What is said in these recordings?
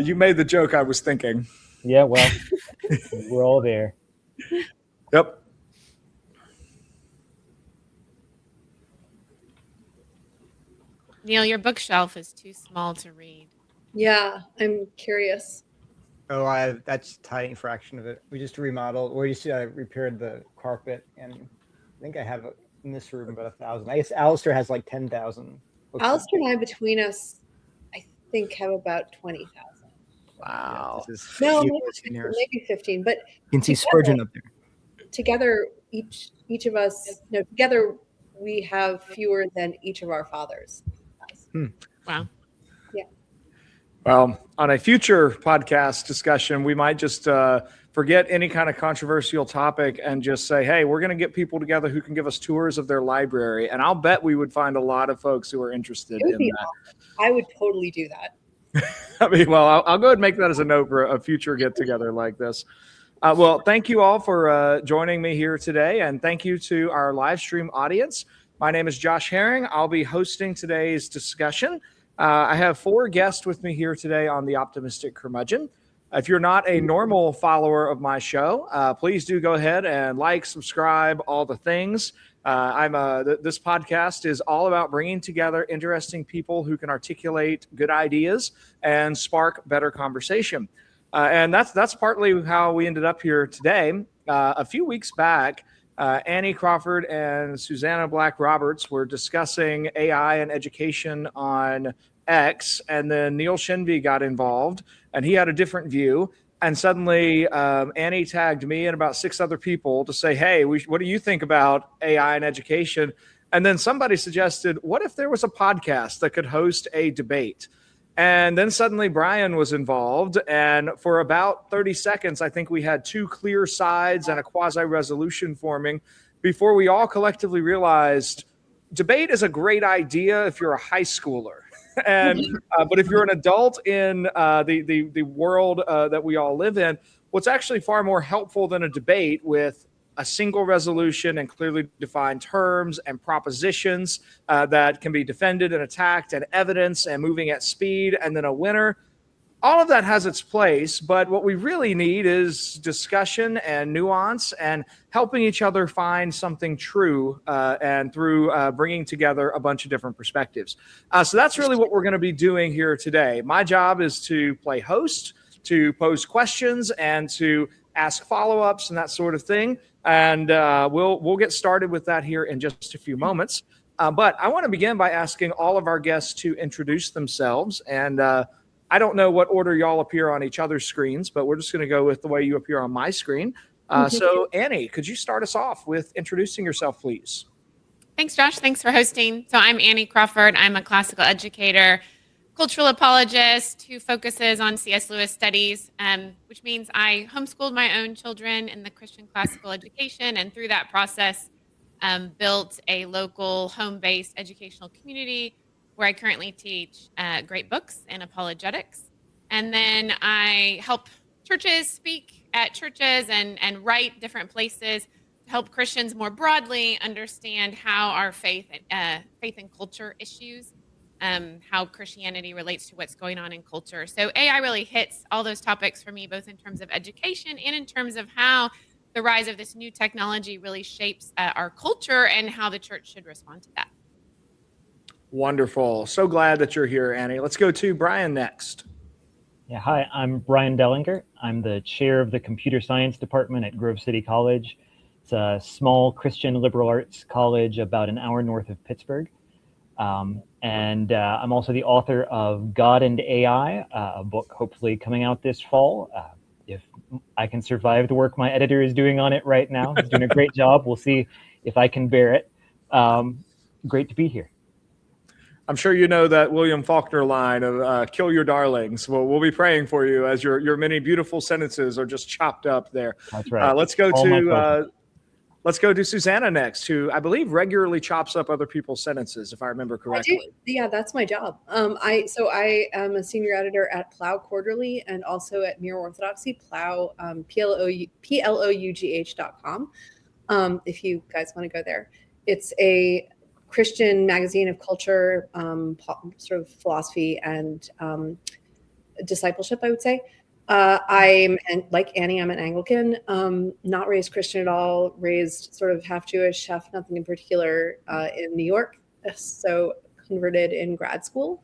You made the joke I was thinking. Yeah, well, we're all there. Yep. Neil, your bookshelf is too small to read. Yeah, I'm curious. Oh, that's a tiny fraction of it. We just remodeled. We just repaired the carpet, and I think I have in this room about 1,000. I guess Alistair has like 10,000. Alistair and I, between us, I think have about 20,000. Wow. Yeah, No, maybe 15. But you can see Spurgeon up there. Together, each of us, together we have fewer than each of our fathers. Wow. Yeah. Well, on a future podcast discussion, we might just forget any kind of controversial topic and just say, hey, we're going to get people together who can give us tours of their library. And I'll bet we would find a lot of folks who are interested in that. Awesome. I would totally do that. I mean, well, I'll go ahead and make that as a note for a future get together like this. Well, thank you all for joining me here today. And thank you to our live stream audience. My name is Josh Herring. I'll be hosting today's discussion. I have 4 guests with me here today on The Optimistic Curmudgeon. If you're not a normal follower of my show, please do go ahead and like, subscribe, all the things. This podcast is all about bringing together interesting people who can articulate good ideas and spark better conversation. And that's partly how we ended up here today. A few weeks back, Annie Crawford and Susannah Black Roberts were discussing AI and education on X, and then Neil Shevni got involved, and he had a different view. And suddenly, Annie tagged me and about 6 other people to say, hey, what do you think about AI and education? And then somebody suggested, what if there was a podcast that could host a debate? And then suddenly Brian was involved. And for about 30 seconds, I think we had 2 clear sides and a quasi-resolution forming before we all collectively realized debate is a great idea if you're a high schooler. And but if you're an adult in the world that we all live in, what's actually far more helpful than a debate with a single resolution and clearly defined terms and propositions that can be defended and attacked and evidence and moving at speed and then a winner. All of that has its place, but what we really need is discussion and nuance and helping each other find something true and through bringing together a bunch of different perspectives. So that's really what we're going to be doing here today. My job is to play host, to pose questions, and to ask follow-ups and that sort of thing. And we'll get started with that here in just a few moments. But I want to begin by asking all of our guests to introduce themselves. And I don't know what order y'all appear on each other's screens, but we're just going to go with the way you appear on my screen. So Annie, could you start us off with introducing yourself, please? Thanks, Josh. Thanks for hosting. So I'm Annie Crawford. I'm a classical educator, cultural apologist who focuses on C.S. Lewis studies, which means I homeschooled my own children in the Christian classical education, and through that process built a local home-based educational community where I currently teach great books in apologetics. And then I help churches speak at churches and write different places to help Christians more broadly understand how our faith and culture issues, how Christianity relates to what's going on in culture. So AI really hits all those topics for me, both in terms of education and in terms of how the rise of this new technology really shapes our culture and how the church should respond to that. Wonderful. So glad that you're here, Annie. Let's go to Brian next. Yeah, hi, I'm Brian Dellinger. I'm the chair of the computer science department at Grove City College. It's a small Christian liberal arts college about an hour north of Pittsburgh. And I'm also the author of God and AI, a book hopefully coming out this fall. If I can survive the work my editor is doing on it right now. He's doing a great job. We'll see if I can bear it. Great to be here. I'm sure you know that William Faulkner line of kill your darlings. Well, we'll be praying for you as your many beautiful sentences are just chopped up there. That's right. Let's go to Susannah next, who I believe regularly chops up other people's sentences, if I remember correctly. Yeah, that's my job. I am a senior editor at Plough Quarterly and also at Mere Orthodoxy, Plough, PLOUGH.com. If you guys want to go there. It's a Christian magazine of culture, sort of philosophy and discipleship, I would say. Like Annie, I'm an Anglican, not raised Christian at all, raised sort of half Jewish, half nothing in particular in New York. So converted in grad school.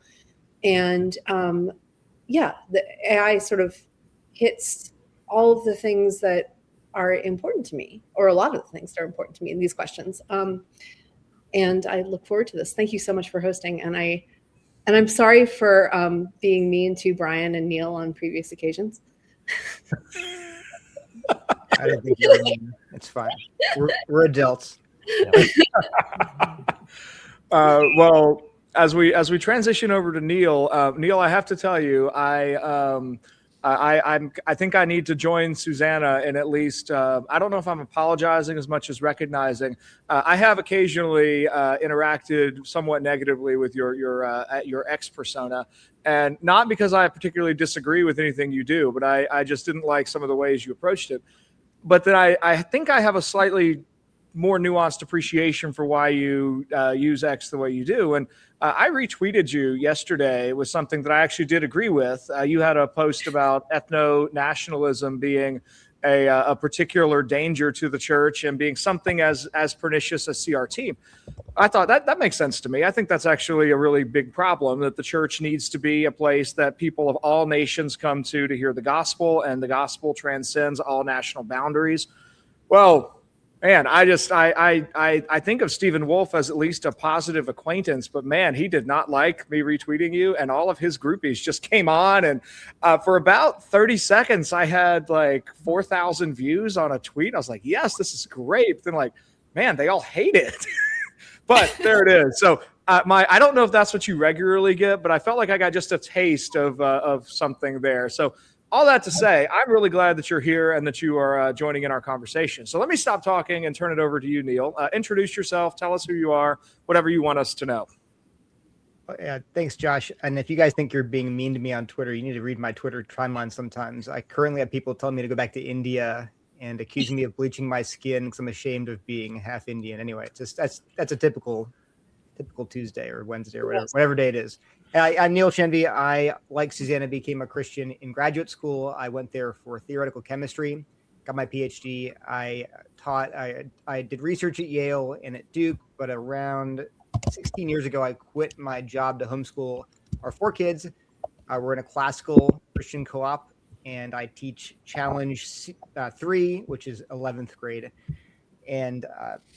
And the AI sort of hits all of the things that are important to me, or a lot of the things that are important to me in these questions. And I look forward to this. Thank you so much for hosting. And I'm sorry for being mean to Brian and Neil on previous occasions. I didn't think you were mean. It's fine. We're adults. Well, as we transition over to Neil, Neil, I have to tell you, I think I need to join Susannah in at least, I don't know if I'm apologizing as much as recognizing. I have occasionally interacted somewhat negatively with your ex persona, and not because I particularly disagree with anything you do, but I just didn't like some of the ways you approached it. But then I think I have a slightly more nuanced appreciation for why you use X the way you do. And I retweeted you yesterday with something that I actually did agree with. You had a post about ethno-nationalism being a particular danger to the church and being something as pernicious as CRT. I thought that makes sense to me. I think that's actually a really big problem, that the church needs to be a place that people of all nations come to hear the gospel, and the gospel transcends all national boundaries. Well, man, I think of Stephen Wolfe as at least a positive acquaintance, but man, he did not like me retweeting you, and all of his groupies just came on, and for about 30 seconds, I had like 4,000 views on a tweet. I was like, yes, this is great. But then like, man, they all hate it. But there it is. So I don't know if that's what you regularly get, but I felt like I got just a taste of something there. So all that to say, I'm really glad that you're here and that you are joining in our conversation. So let me stop talking and turn it over to you, Neil. Introduce yourself. Tell us who you are, whatever you want us to know. Yeah, thanks, Josh. And if you guys think you're being mean to me on Twitter, you need to read my Twitter timeline sometimes. I currently have people telling me to go back to India and accusing me of bleaching my skin because I'm ashamed of being half Indian. Anyway, it's just that's a typical Tuesday or Wednesday or whatever day it is. I'm Neil Shevni. I, like Susannah, became a Christian in graduate school. I went there for theoretical chemistry, got my PhD. I did research at Yale and at Duke, but around 16 years ago, I quit my job to homeschool our 4 kids. We're in a classical Christian co-op, and I teach Challenge 3, which is 11th grade. And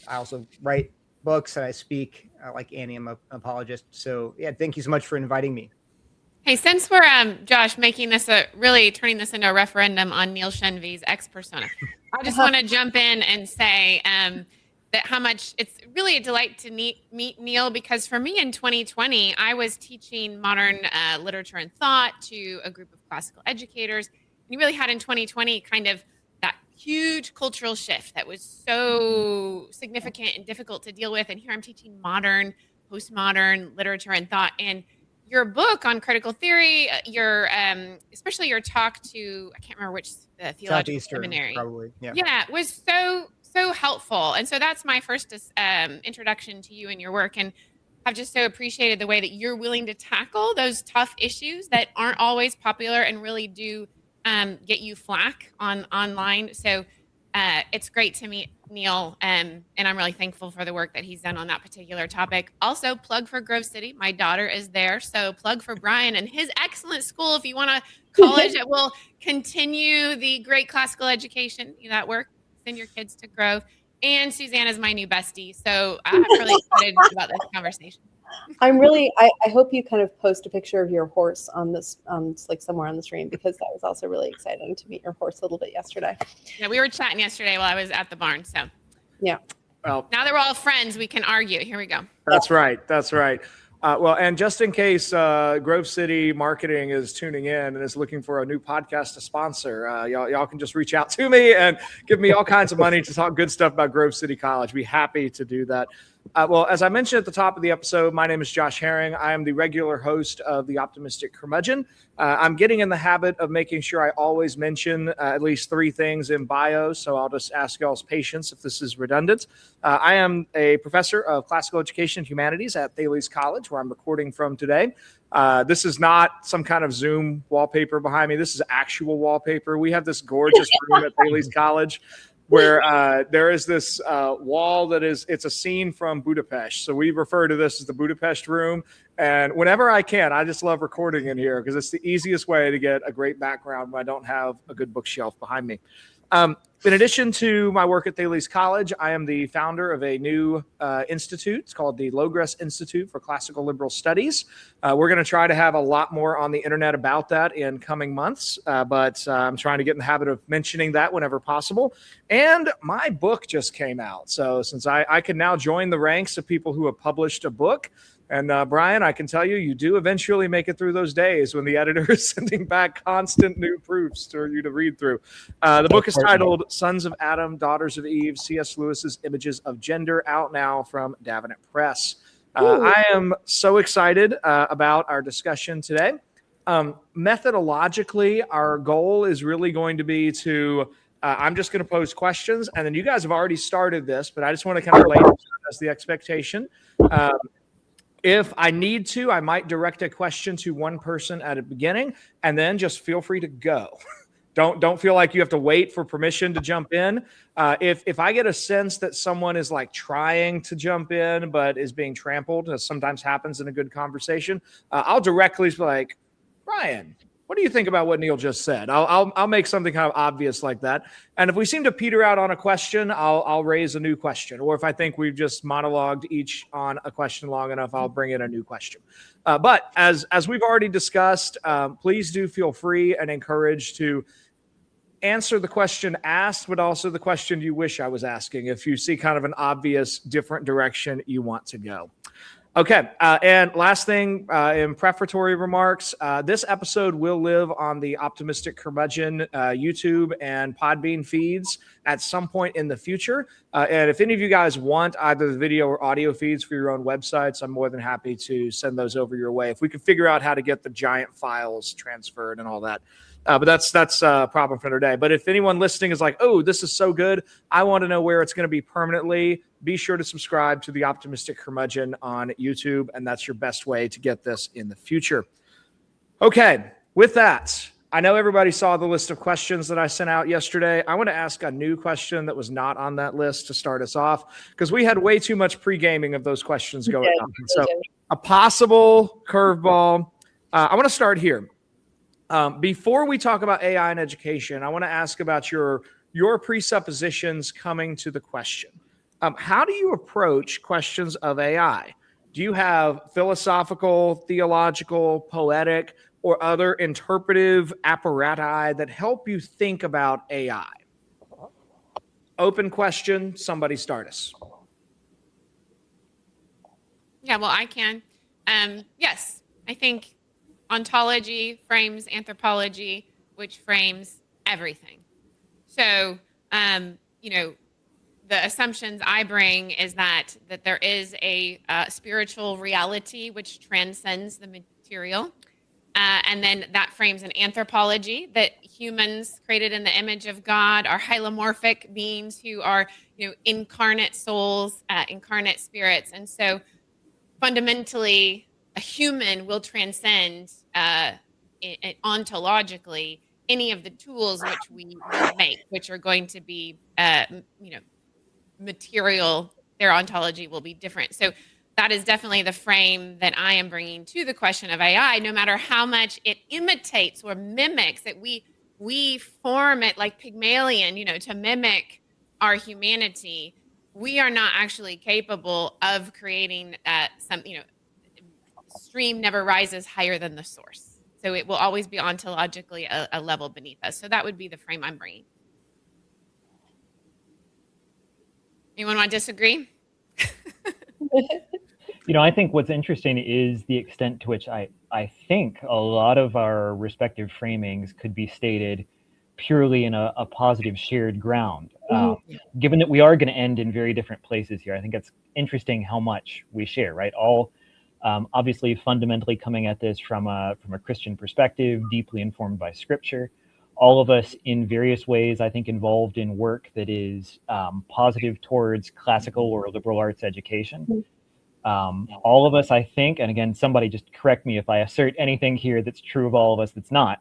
I also write books and I speak. Like Annie, I'm an apologist. So yeah, thank you so much for inviting me. Hey, since we're Josh making this turning this into a referendum on Neil Shevni's ex persona, I just want to jump in and say that how much it's really a delight to meet Neil, because for me in 2020, I was teaching modern literature and thought to a group of classical educators. And you really had in 2020 kind of that huge cultural shift that was so significant and difficult to deal with. And here I'm teaching modern, postmodern literature and thought. And your book on critical theory, especially your talk to, I can't remember which theological seminary, probably, was so helpful. And so that's my first introduction to you and your work. And I've just so appreciated the way that you're willing to tackle those tough issues that aren't always popular and really do get you flack online. So it's great to meet Neil, and I'm really thankful for the work that he's done on that particular topic. Also, plug for Grove City. My daughter is there, so plug for Brian and his excellent school. If you want a college that will continue the great classical education, that work, send your kids to Grove. And Susannah's my new bestie, so I'm really excited about this conversation. I hope you kind of post a picture of your horse on this, like somewhere on the stream, because that was also really exciting to meet your horse a little bit yesterday. Yeah, we were chatting yesterday while I was at the barn. So yeah. Well, now that we're all friends, we can argue. Here we go. That's right. Well, and just in case Grove City Marketing is tuning in and is looking for a new podcast to sponsor, y'all can just reach out to me and give me all kinds of money to talk good stuff about Grove City College. Be happy to do that. Well, as I mentioned at the top of the episode, my name is Josh Herring. I am the regular host of The Optimistic Curmudgeon. I'm getting in the habit of making sure I always mention at least 3 things in bio, so I'll just ask y'all's patience if this is redundant. I am a professor of classical education and humanities at Thales College, where I'm recording from today. This is not some kind of Zoom wallpaper behind me. This is actual wallpaper. We have this gorgeous room at Thales College where there is this wall it's a scene from Budapest. So we refer to this as the Budapest room. And whenever I can, I just love recording in here because it's the easiest way to get a great background when I don't have a good bookshelf behind me. In addition to my work at Thales College, I am the founder of a new institute. It's called the Logres Institute for Classical Liberal Studies. We're going to try to have a lot more on the internet about that in coming months, but I'm trying to get in the habit of mentioning that whenever possible. And my book just came out. So since I can now join the ranks of people who have published a book, and Brian, I can tell you, you do eventually make it through those days when the editor is sending back constant new proofs for you to read through. The book is titled Sons of Adam, Daughters of Eve, C.S. Lewis's Images of Gender, out now from Davenant Press. I am so excited about our discussion today. Methodologically, our goal is really going to be to I'm just going to pose questions, and then you guys have already started this, but I just want to kind of lay as the expectation. If I need to, I might direct a question to one person at the beginning, and then just feel free to go. Don't feel like you have to wait for permission to jump in. If I get a sense that someone is like trying to jump in but is being trampled, as sometimes happens in a good conversation, I'll directly be like, Brian, what do you think about what Neil just said? I'll make something kind of obvious like that. And if we seem to peter out on a question, I'll raise a new question. Or if I think we've just monologued each on a question long enough, I'll bring in a new question. But as we've already discussed, please do feel free and encouraged to answer the question asked, but also the question you wish I was asking if you see kind of an obvious different direction you want to go. Okay, and last thing in prefatory remarks, this episode will live on the Optimistic Curmudgeon YouTube and Podbean feeds at some point in the future. And if any of you guys want either the video or audio feeds for your own websites, I'm more than happy to send those over your way. If we can figure out how to get the giant files transferred and all that. But that's a problem for another day. But if anyone listening is like, oh, this is so good, I want to know where it's going to be permanently, be sure to subscribe to the Optimistic Curmudgeon on YouTube, and that's your best way to get this in the future. Okay, with that, I know everybody saw the list of questions that I sent out yesterday. I want to ask a new question that was not on that list to start us off, because we had way too much pre-gaming of those questions going on. So a possible curveball. I want to start here. Before we talk about AI in education, I want to ask about your presuppositions coming to the question. How do you approach questions of AI? Do you have philosophical, theological, poetic, or other interpretive apparati that help you think about AI? Open question. Somebody start us. Yeah, well, I can. Yes, I think ontology frames anthropology, which frames everything. So, the assumptions I bring is that there is a spiritual reality which transcends the material. And then that frames an anthropology that humans created in the image of God are hylomorphic beings who are, incarnate souls, incarnate spirits. And so fundamentally, a human will transcend ontologically any of the tools which we make, which are going to be, material. Their ontology will be different. So that is definitely the frame that I am bringing to the question of AI. No matter how much it imitates or mimics, that we form it like Pygmalion, to mimic our humanity. We are not actually capable of creating stream never rises higher than the source. So it will always be ontologically a level beneath us. So that would be the frame I'm bringing. Anyone want to disagree? I think what's interesting is the extent to which I think a lot of our respective framings could be stated purely in a positive shared ground. Given that we are going to end in very different places here, I think it's interesting how much we share, right? All obviously fundamentally coming at this from a Christian perspective, deeply informed by Scripture. All of us in various ways, I think, involved in work that is positive towards classical or liberal arts education. All of us, I think, and again, somebody just correct me if I assert anything here that's true of all of us that's not,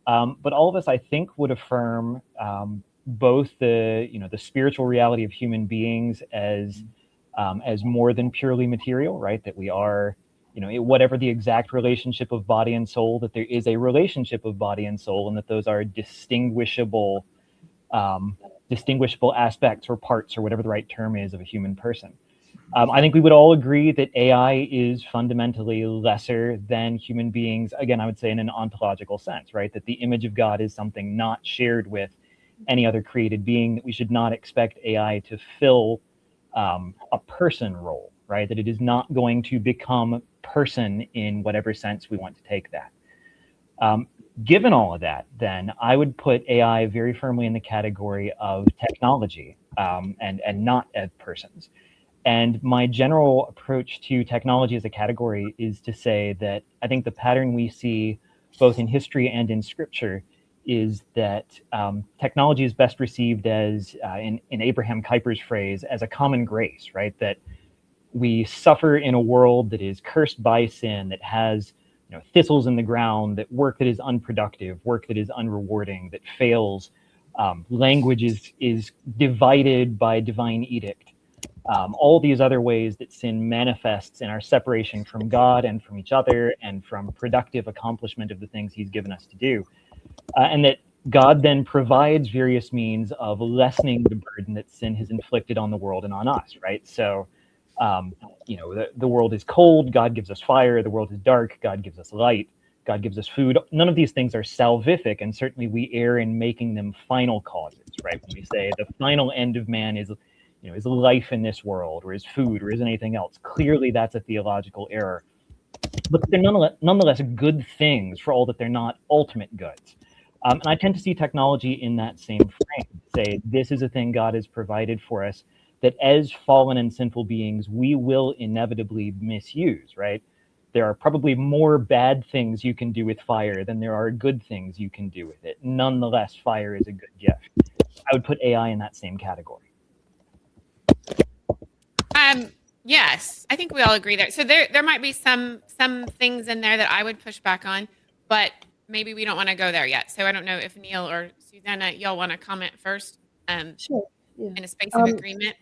but all of us, I think, would affirm both the spiritual reality of human beings as more than purely material, right? That we are, whatever the exact relationship of body and soul, that there is a relationship of body and soul, and that those are distinguishable aspects or parts or whatever the right term is of a human person. I think we would all agree that AI is fundamentally lesser than human beings. Again, I would say in an ontological sense, right? That the image of God is something not shared with any other created being, that we should not expect AI to fill a person role, right? That it is not going to become person in whatever sense we want to take that. Given all of that, then I would put AI very firmly in the category of technology and not as persons. And my general approach to technology as a category is to say that I think the pattern we see both in history and in Scripture is that technology is best received as, in Abraham Kuyper's phrase, as a common grace, right? That we suffer in a world that is cursed by sin, that has thistles in the ground, that work that is unproductive, work that is unrewarding, that fails. Language is divided by divine edict. All these other ways that sin manifests in our separation from God and from each other and from productive accomplishment of the things he's given us to do. And that God then provides various means of lessening the burden that sin has inflicted on the world and on us, right? So, the world is cold, God gives us fire. The world is dark, God gives us light. God gives us food. None of these things are salvific, and certainly we err in making them final causes, right? When we say the final end of man is life in this world, or is food, or is anything else. Clearly, that's a theological error. But they're nonetheless good things for all that they're not ultimate goods. And I tend to see technology in that same frame. Say, this is a thing God has provided for us that as fallen and sinful beings, we will inevitably misuse, right? There are probably more bad things you can do with fire than there are good things you can do with it. Nonetheless, fire is a good gift. I would put AI in that same category. Yes, I think we all agree there. So there might be some things in there that I would push back on, but maybe we don't want to go there yet. So I don't know if Neil or Susannah, y'all want to comment first. Sure. Yeah. In a space of agreement.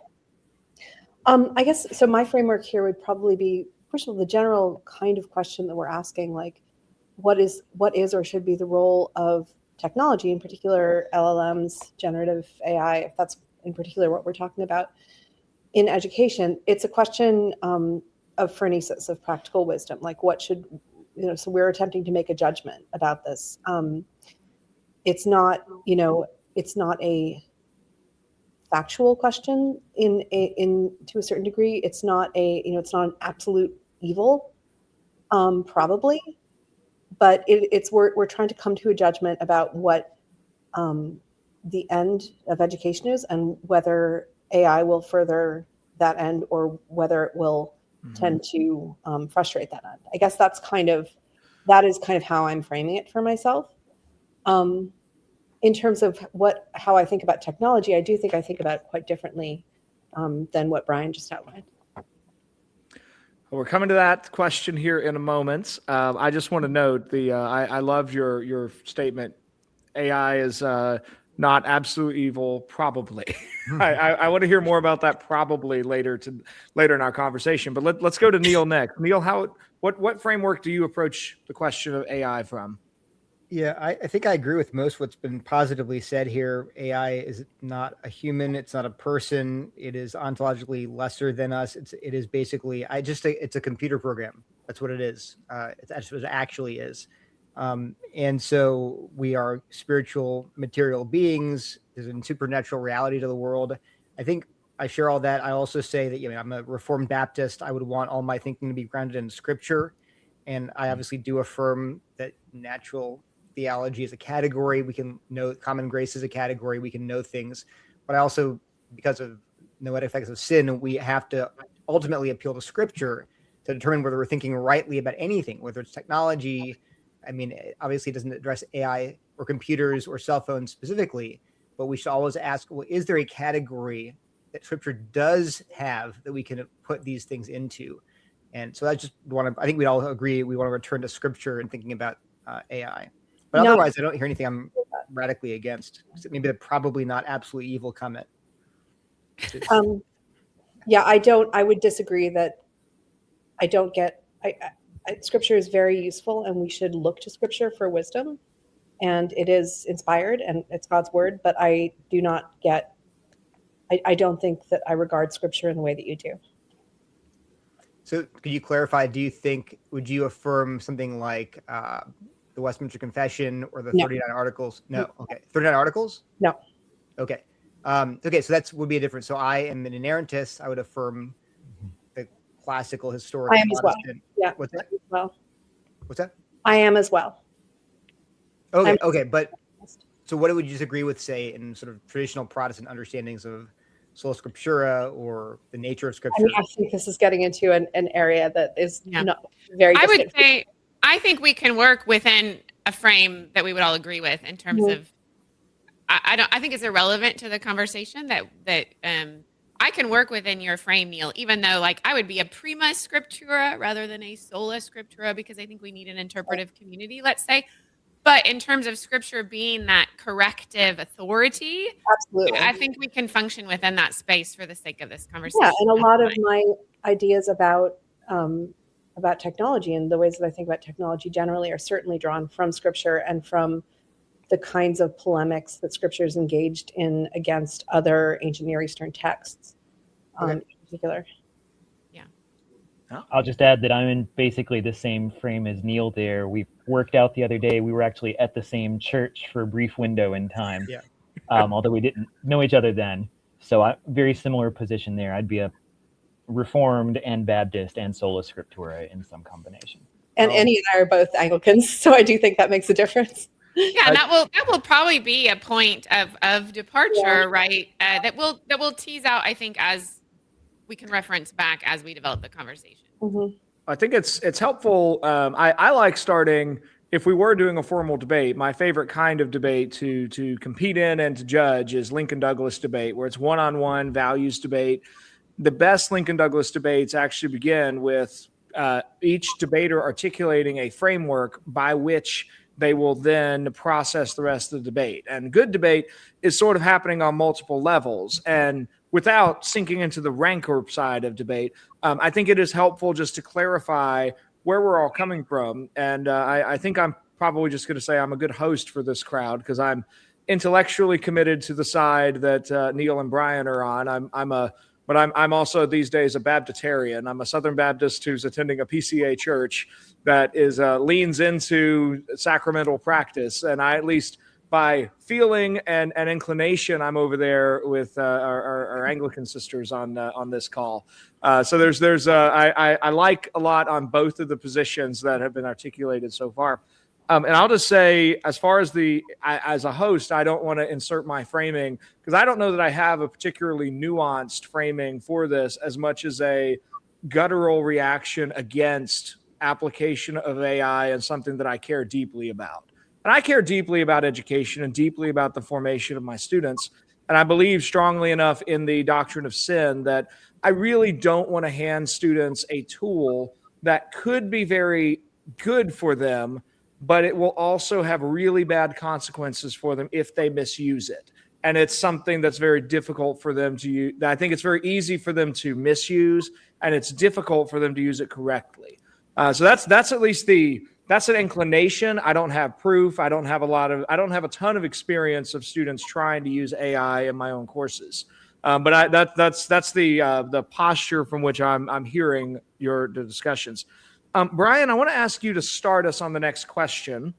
I guess so. My framework here would probably be, first of all, the general kind of question that we're asking, like, what is or should be the role of technology, in particular LLMs, generative AI, if that's in particular what we're talking about, in education. It's a question of phronesis, of practical wisdom. Like, what should, so we're attempting to make a judgment about this. It's not a factual question in to a certain degree. It's not it's not an absolute evil, probably, but we're trying to come to a judgment about what the end of education is, and whether AI will further that end or whether it will tend to frustrate that end. I guess that is kind of how I'm framing it for myself. In terms of how I think about technology, I think about it quite differently than what Brian just outlined. Well, we're coming to that question here in a moment. I just want to note I love your statement. AI is not absolute evil, probably. I want to hear more about that probably later in our conversation. But let's go to Neil next. Neil, what framework do you approach the question of AI from? Yeah, I think I agree with most what's been positively said here. AI is not a human. It's not a person. It is ontologically lesser than us. It is basically, it's a computer program. That's what it is. That's what it actually is. And so we are spiritual, material beings. There's a supernatural reality to the world. I think I share all that. I also say that, I'm a Reformed Baptist. I would want all my thinking to be grounded in Scripture. And I obviously do affirm that natural theology as a category. We can know common grace as a category. We can know things. But I also, because of noetic effects of sin, we have to ultimately appeal to Scripture to determine whether we're thinking rightly about anything, whether it's technology. I mean, obviously it doesn't address AI or computers or cell phones specifically, but we should always ask, well, is there a category that Scripture does have that we can put these things into? And so I just I think we all agree we want to return to Scripture and thinking about AI. But otherwise, I don't hear anything I'm radically against. Maybe the probably not absolutely evil comment. Yeah, I would disagree that I don't get, Scripture is very useful and we should look to Scripture for wisdom, and it is inspired and it's God's word, but I do not get, I don't think that I regard Scripture in the way that you do. So could you clarify, would you affirm something like the Westminster Confession or the 39 Articles? No. Okay. 39 Articles? No. Okay. Okay, so that would be a difference. So I am an inerrantist. I would affirm the classical historical I am as well. Yeah. What's that? Well, What's that? I am as well. Okay. But so what would you disagree with, say, in sort of traditional Protestant understandings of sola scriptura or the nature of Scripture? I think this is getting into an area that is not very I would say, I think we can work within a frame that we would all agree with in terms of, I think it's irrelevant to the conversation that I can work within your frame, Neil, even though like I would be a prima scriptura rather than a sola scriptura, because I think we need an interpretive community, let's say. But in terms of Scripture being that corrective authority, absolutely, I think we can function within that space for the sake of this conversation. Yeah, and a lot of my ideas about technology and the ways that I think about technology generally are certainly drawn from Scripture and from the kinds of polemics that Scripture is engaged in against other ancient Near Eastern texts, in particular. I'll just add that I'm in basically the same frame as Neil there. We worked out the other day. We were actually at the same church for a brief window in time, although we didn't know each other then. So very similar position there. I'd be a Reformed and Baptist and sola scriptura in some combination. And Annie and I are both Anglicans, so I do think that makes a difference. Yeah, that will probably be a point of departure, right? That will tease out, I think, as we can reference back as we develop the conversation. I think it's helpful. I like starting, if we were doing a formal debate, my favorite kind of debate to compete in and to judge is Lincoln Douglas debate, where it's one-on-one values debate. The best Lincoln Douglas debates actually begin with each debater articulating a framework by which they will then process the rest of the debate. And good debate is sort of happening on multiple levels. And without sinking into the rancor side of debate, I think it is helpful just to clarify where we're all coming from. And I think I'm probably just going to say I'm a good host for this crowd because I'm intellectually committed to the side that Neil and Brian are on. But I'm also these days a Baptitarian. I'm a Southern Baptist who's attending a PCA church that is leans into sacramental practice, and I, at least by feeling and inclination, I'm over there with our Anglican sisters on this call. So I like a lot on both of the positions that have been articulated so far. And I'll just say, as far as as a host, I don't want to insert my framing because I don't know that I have a particularly nuanced framing for this as much as a guttural reaction against application of AI and something that I care deeply about. And I care deeply about education and deeply about the formation of my students. And I believe strongly enough in the doctrine of sin that I really don't want to hand students a tool that could be very good for them, but it will also have really bad consequences for them if they misuse it. And it's something that's very difficult for them to use. I think it's very easy for them to misuse, and it's difficult for them to use it correctly. So that's at least that's an inclination. I don't have proof. I don't have a ton of experience of students trying to use AI in my own courses. But that's the posture from which I'm hearing the discussions. Brian, I want to ask you to start us on the next question.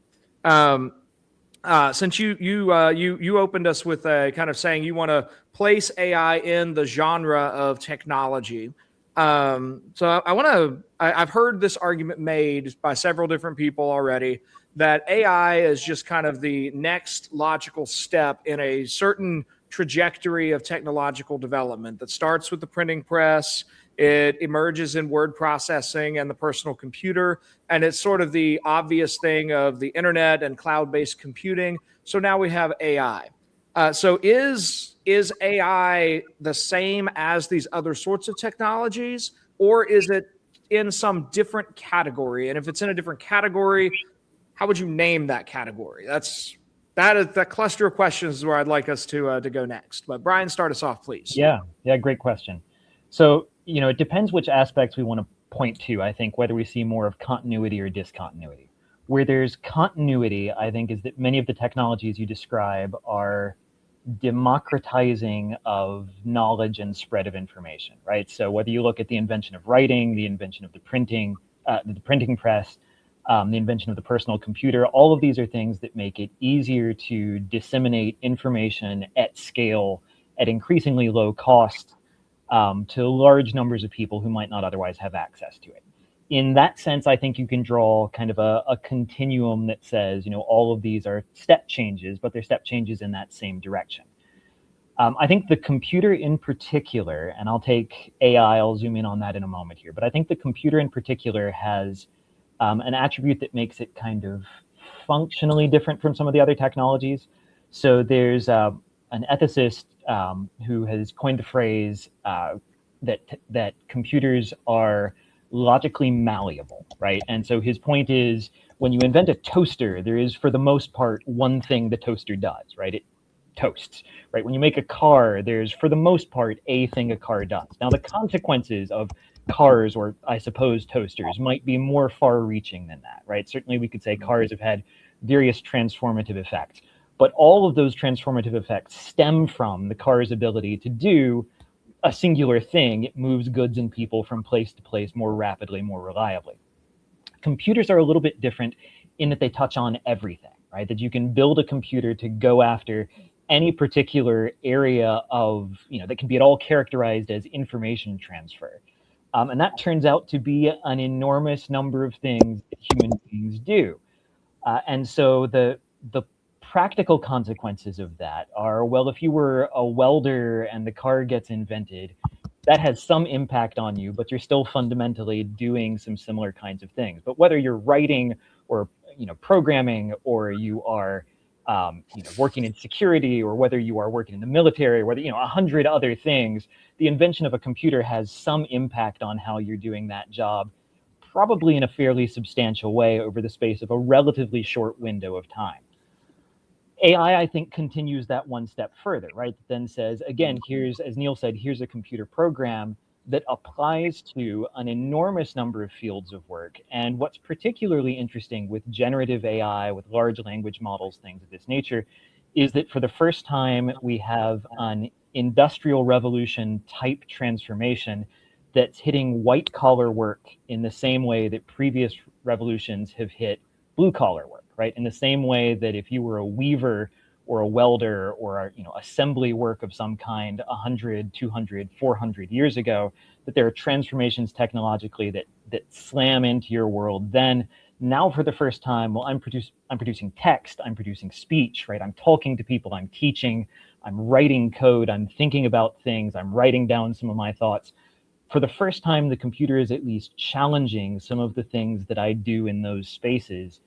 Since you opened us with a kind of saying you want to place AI in the genre of technology, So I want to, I've heard this argument made by several different people already that AI is just kind of the next logical step in a certain trajectory of technological development that starts with the printing press. It emerges in word processing and the personal computer. And it's sort of the obvious thing of the internet and cloud-based computing. So now we have AI. So is AI the same as these other sorts of technologies, or is it in some different category? And if it's in a different category, how would you name that category? That cluster of questions is where I'd like us to go next. But Brian, start us off, please. Yeah, great question. So, it depends which aspects we want to point to, I think, whether we see more of continuity or discontinuity. Where there's continuity, I think, is that many of the technologies you describe are democratizing of knowledge and spread of information, right? So whether you look at the invention of writing, the invention of the printing press, the invention of the personal computer, all of these are things that make it easier to disseminate information at scale at increasingly low cost to large numbers of people who might not otherwise have access to it. In that sense, I think you can draw kind of a continuum that says, all of these are step changes, but they're step changes in that same direction. I think the computer in particular, and I'll take AI, I'll zoom in on that in a moment here, but I think the computer in particular has an attribute that makes it kind of functionally different from some of the other technologies. So there's an ethicist who has coined the phrase that computers are logically malleable, right? And so his point is, when you invent a toaster, there is, for the most part, one thing the toaster does, right? It toasts, right? When you make a car, there's, for the most part, a thing a car does. Now, the consequences of cars, or I suppose toasters, might be more far-reaching than that, right? Certainly, we could say cars have had various transformative effects, but all of those transformative effects stem from the car's ability to do a singular thing. It moves goods and people from place to place more rapidly, more reliably. Computers are a little bit different in that they touch on everything, right? That you can build a computer to go after any particular area of, that can be at all characterized as information transfer. And that turns out to be an enormous number of things that human beings do. And so the practical consequences of that are, well, if you were a welder and the car gets invented, that has some impact on you, but you're still fundamentally doing some similar kinds of things. But whether you're writing or programming, or you are working in security, or whether you are working in the military, or whether 100 other things, the invention of a computer has some impact on how you're doing that job, probably in a fairly substantial way over the space of a relatively short window of time. AI, I think, continues that one step further, right? Then says, again, here's, as Neil said, here's a computer program that applies to an enormous number of fields of work. And what's particularly interesting with generative AI, with large language models, things of this nature, is that for the first time, we have an industrial revolution type transformation that's hitting white collar work in the same way that previous revolutions have hit blue collar work, right? In the same way that if you were a weaver or a welder or assembly work of some kind 100, 200, 400 years ago, that there are transformations technologically that slam into your world. Then now for the first time, well, I'm producing text, I'm producing speech, right? I'm talking to people, I'm teaching, I'm writing code, I'm thinking about things, I'm writing down some of my thoughts. For the first time, the computer is at least challenging some of the things that I do in those spaces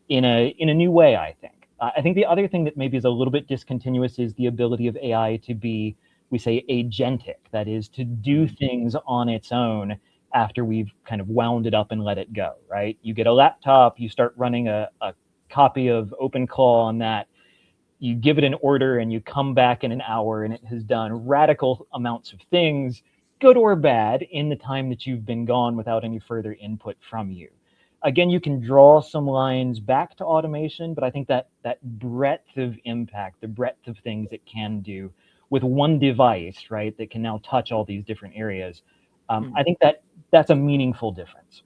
in a new way, I think. I think the other thing that maybe is a little bit discontinuous is the ability of AI to be, we say, agentic, that is, to do things on its own after we've kind of wound it up and let it go, right? You get a laptop, you start running a copy of OpenClaw on that, you give it an order, and you come back in an hour, and it has done radical amounts of things, good or bad, in the time that you've been gone without any further input from you. Again, you can draw some lines back to automation, but I think that breadth of impact, the breadth of things it can do with one device, right, that can now touch all these different areas, I think that's a meaningful difference.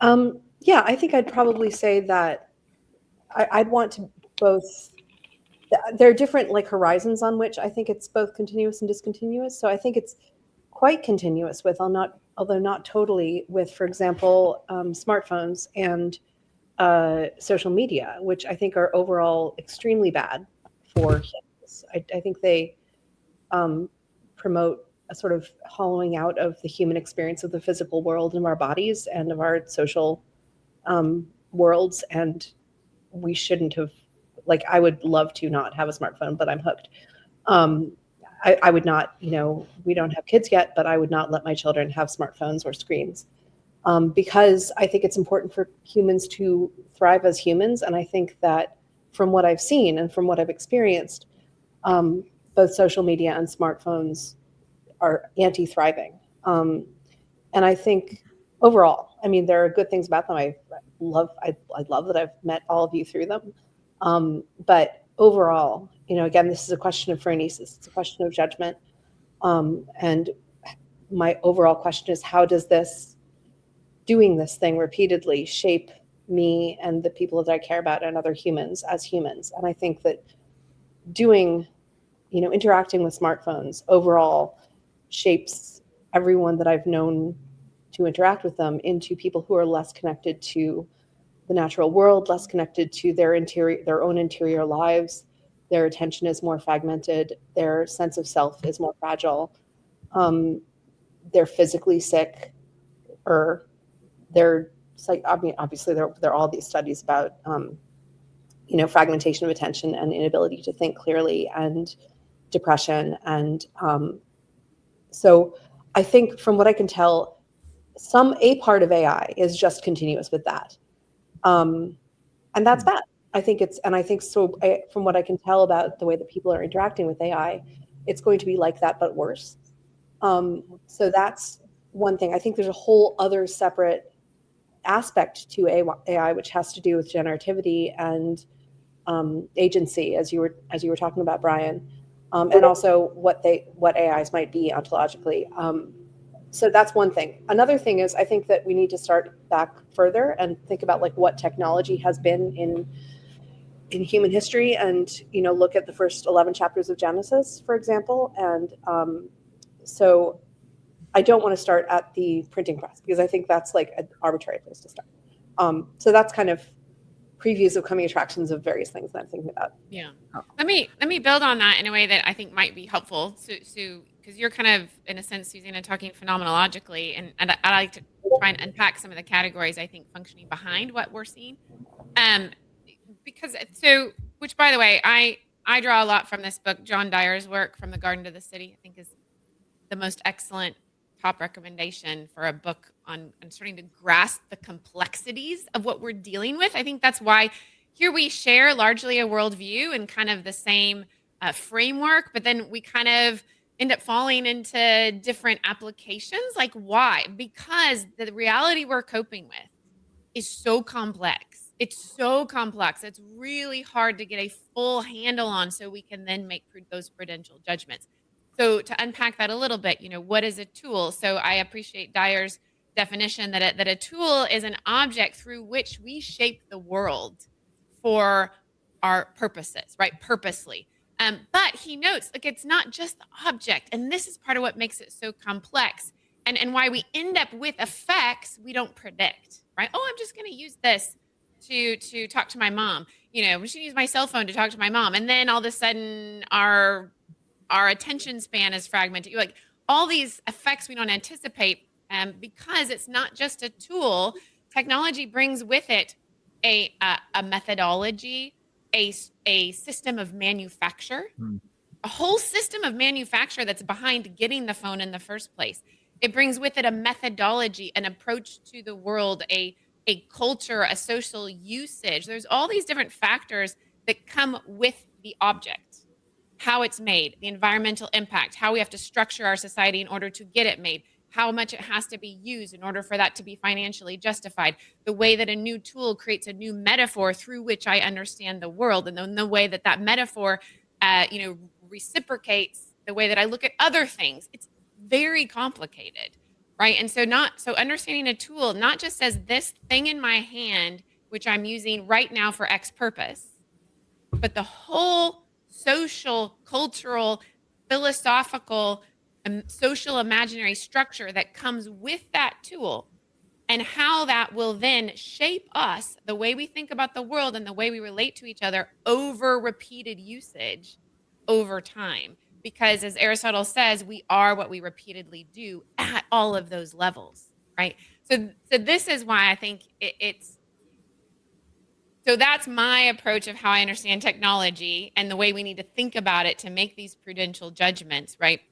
Yeah, I think I'd probably say that I'd want to both there are different like horizons on which I think it's both continuous and discontinuous. So I think it's quite continuous with, although not totally, with, for example, smartphones and social media, which I think are overall extremely bad for humans. I think they promote a sort of hollowing out of the human experience of the physical world and of our bodies and of our social worlds. And we shouldn't have, like, I would love to not have a smartphone, but I'm hooked. I would not, we don't have kids yet, but I would not let my children have smartphones or screens because I think it's important for humans to thrive as humans. And I think that from what I've seen and from what I've experienced, both social media and smartphones are anti-thriving. And I think overall, I mean, there are good things about them. I love that I've met all of you through them. But overall, again, this is a question of phronesis. It's a question of judgment. And my overall question is, how does doing this thing repeatedly shape me and the people that I care about and other humans as humans? And I think that interacting with smartphones overall shapes everyone that I've known to interact with them into people who are less connected to the natural world, less connected to their own interior lives. Their attention is more fragmented. Their sense of self is more fragile. They're physically sick, or obviously there are all these studies about, fragmentation of attention and inability to think clearly and depression. And so I think from what I can tell, a part of AI is just continuous with that. And that's bad. From what I can tell about the way that people are interacting with AI, it's going to be like that, but worse. So that's one thing. I think there's a whole other separate aspect to AI, which has to do with generativity and agency, as you were talking about, Brian, and also what AIs might be ontologically. So that's one thing. Another thing is, I think that we need to start back further and think about like what technology has been in human history, and look at the first 11 chapters of Genesis, for example. And so I don't want to start at the printing press, because I think that's like an arbitrary place to start. So that's kind of previews of coming attractions of various things that I'm thinking about. Yeah. Let me build on that in a way that I think might be helpful. So because you're kind of, in a sense, Susannah, talking phenomenologically, and I like to try and unpack some of the categories I think functioning behind what we're seeing. Which, by the way, I draw a lot from this book. John Dyer's work, From the Garden to the City, I think is the most excellent top recommendation for a book on starting to grasp the complexities of what we're dealing with. I think that's why here we share largely a worldview and kind of the same framework, but then we kind of end up falling into different applications. Like, why? Because the reality we're coping with is so complex. It's so complex. It's really hard to get a full handle on, so we can then make those prudential judgments. So to unpack that a little bit, what is a tool? So I appreciate Dyer's definition that a tool is an object through which we shape the world for our purposes, right? Purposely. But he notes, like, it's not just the object. And this is part of what makes it so complex, and why we end up with effects we don't predict, right? Oh, I'm just going to use this to talk to my mom. I'm just going to use my cell phone to talk to my mom. And then all of a sudden our attention span is fragmented. Like, all these effects we don't anticipate, because it's not just a tool. Technology brings with it a methodology, a system of manufacture, a whole system of manufacture that's behind getting the phone in the first place. It brings with it a methodology, an approach to the world, a culture, a social usage. There's all these different factors that come with the object. How it's made, the environmental impact, how we have to structure our society in order to get it made, how much it has to be used in order for that to be financially justified, the way that a new tool creates a new metaphor through which I understand the world, and then the way that metaphor, reciprocates the way that I look at other things. It's very complicated, right? And so understanding a tool not just as this thing in my hand, which I'm using right now for X purpose, but the whole social, cultural, philosophical, social imaginary structure that comes with that tool, and how that will then shape us, the way we think about the world and the way we relate to each other over repeated usage over time. Because as Aristotle says, we are what we repeatedly do at all of those levels, right? So this is why I think so that's my approach of how I understand technology and the way we need to think about it to make these prudential judgments, right?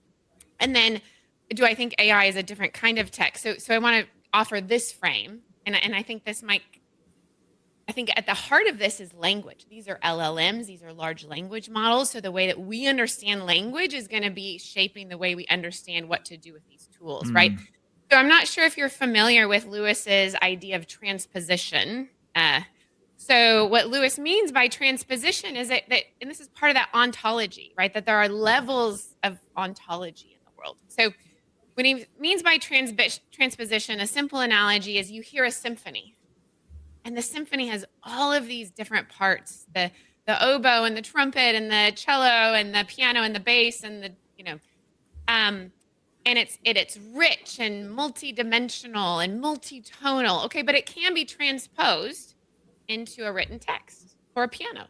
And then, do I think AI is a different kind of tech? So I want to offer this frame, and I think I think at the heart of this is language. These are LLMs, these are large language models. So the way that we understand language is going to be shaping the way we understand what to do with these tools, right? So I'm not sure if you're familiar with Lewis's idea of transposition. So what Lewis means by transposition is that, and this is part of that ontology, right? That there are levels of ontology in the world. So what he means by transposition, a simple analogy is you hear a symphony, and the symphony has all of these different parts, the oboe and the trumpet and the cello and the piano and the bass and the, and it's rich and multidimensional and multitonal. Okay, but it can be transposed into a written text or a piano.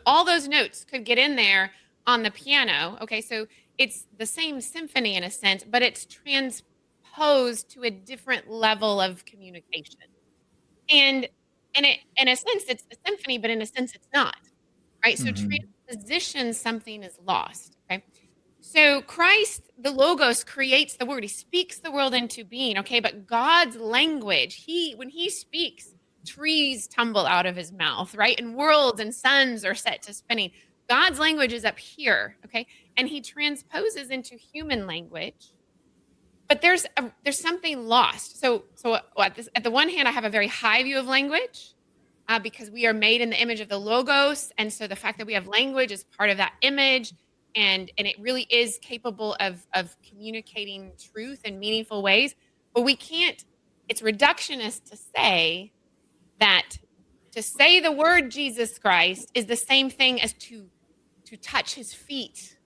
All those notes could get in there on the piano. Okay, so it's the same symphony in a sense, but it's transposed to a different level of communication. And in a sense, it's a symphony, but in a sense, it's not. Right? So transposition, something is lost. Okay. So Christ, the Logos, creates the word. He speaks the world into being. Okay, but God's language, when he speaks, trees tumble out of his mouth, right? And worlds and suns are set to spinning. God's language is up here, okay? And he transposes into human language, but there's something lost. So at the one hand, I have a very high view of language because we are made in the image of the Logos, and so the fact that we have language is part of that image, and it really is capable of communicating truth in meaningful ways. But we can't. It's reductionist to say that to say the word Jesus Christ is the same thing as to touch his feet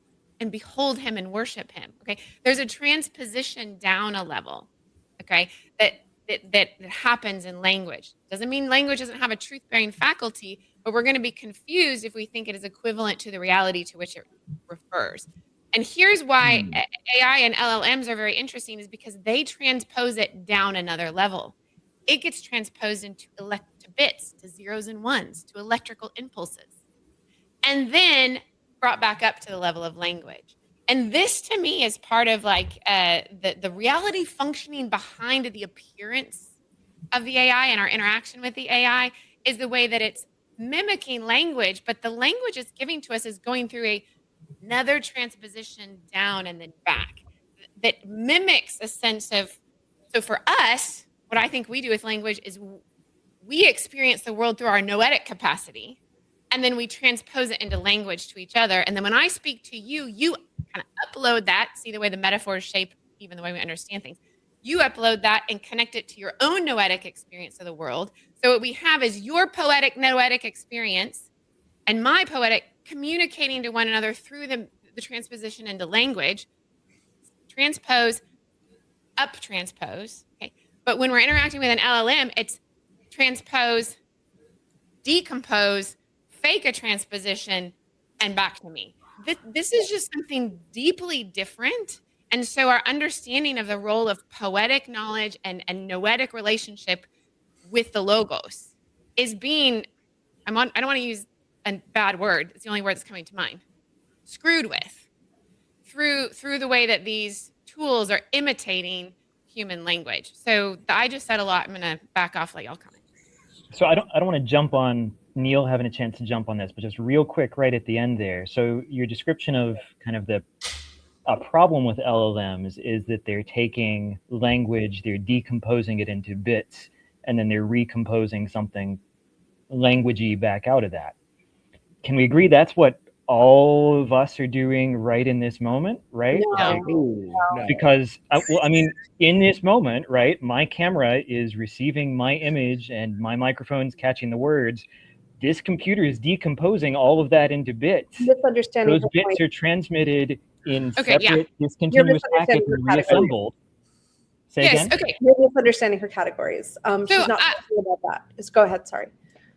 and behold him and worship him. Okay, there's a transposition down a level. Okay, that happens in language. Doesn't mean language doesn't have a truth-bearing faculty, but we're going to be confused if we think it is equivalent to the reality to which it refers. And here's why AI and LLMs are very interesting, is because they transpose it down another level. It gets transposed into bits, to zeros and ones, to electrical impulses, and then brought back up to the level of language. And this, to me, is part of the reality functioning behind the appearance of the AI and our interaction with the AI is the way that it's mimicking language, but the language it's giving to us is going through another transposition down and then back that mimics a sense of, so for us, what I think we do with language is we experience the world through our noetic capacity, and then we transpose it into language to each other. And then when I speak to you, you kind of upload that, see the way the metaphors shape even the way we understand things. You upload that and connect it to your own noetic experience of the world. So what we have is your poetic noetic experience and my poetic communicating to one another through the transposition into language. Transpose, up transpose. Okay. But when we're interacting with an LLM, it's transpose, decompose, fake a transposition, and back to me. This is just something deeply different. And so our understanding of the role of poetic knowledge and noetic relationship with the Logos is being, I don't want to use a bad word, it's the only word that's coming to mind, screwed with through the way that these tools are imitating human language. So I just said a lot. I'm going to back off, let y'all comment. So I don't want to jump on Neil having a chance to jump on this, but just real quick right at the end there. So your description of kind of a problem with LLMs is that they're taking language, they're decomposing it into bits, and then they're recomposing something languagey back out of that. Can we agree that's what all of us are doing right in this moment, right? No. Because, in this moment, right, my camera is receiving my image and my microphone's catching the words. this computer is decomposing all of that into bits. Misunderstanding Those her bits point. are transmitted in Okay, yeah. separate discontinuous misunderstanding packets her and category. reassembled. Say Yes. again? Okay. You're misunderstanding her categories. She's not talking about that. Just go ahead. Sorry.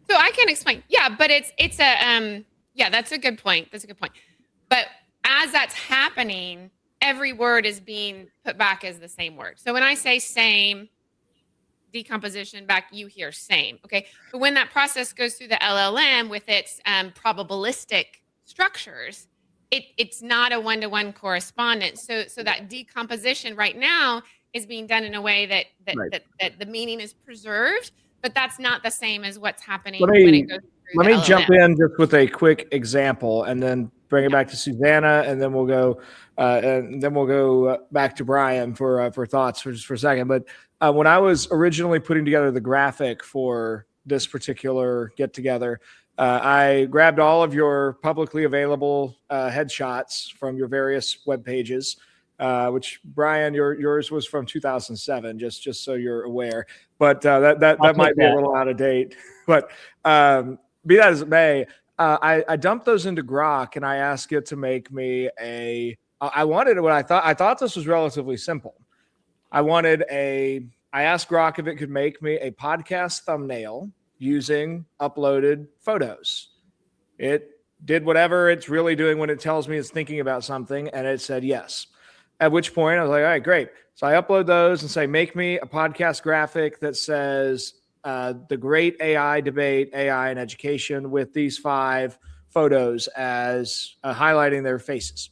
So I can explain. Yeah, but it's a yeah, that's a good point. That's a good point. But as that's happening, every word is being put back as the same word. So when I say same, decomposition back, you hear same. Okay. But when that process goes through the LLM with its probabilistic structures, it's not a one-to-one correspondence. So that decomposition right now is being done in a way that the meaning is preserved, but that's not the same as what's happening when it goes through Let the me LLM. jump in just with a quick example, and then bring it back to Susannah, and then we'll go back to Brian for thoughts for just for a second. But when I was originally putting together the graphic for this particular get together, I grabbed all of your publicly available headshots from your various web pages. Which Brian, yours was from 2007, just so you're aware. But that might be a little out of date. But be that as it may, I dumped those into Grok and I asked it to make me I thought this was relatively simple. I asked Grok if it could make me a podcast thumbnail using uploaded photos. It did whatever it's really doing when it tells me it's thinking about something, and it said yes. At which point I was like, all right, great. So I upload those and say, make me a podcast graphic that says the great AI debate, AI in education, with these 5 photos as highlighting their faces.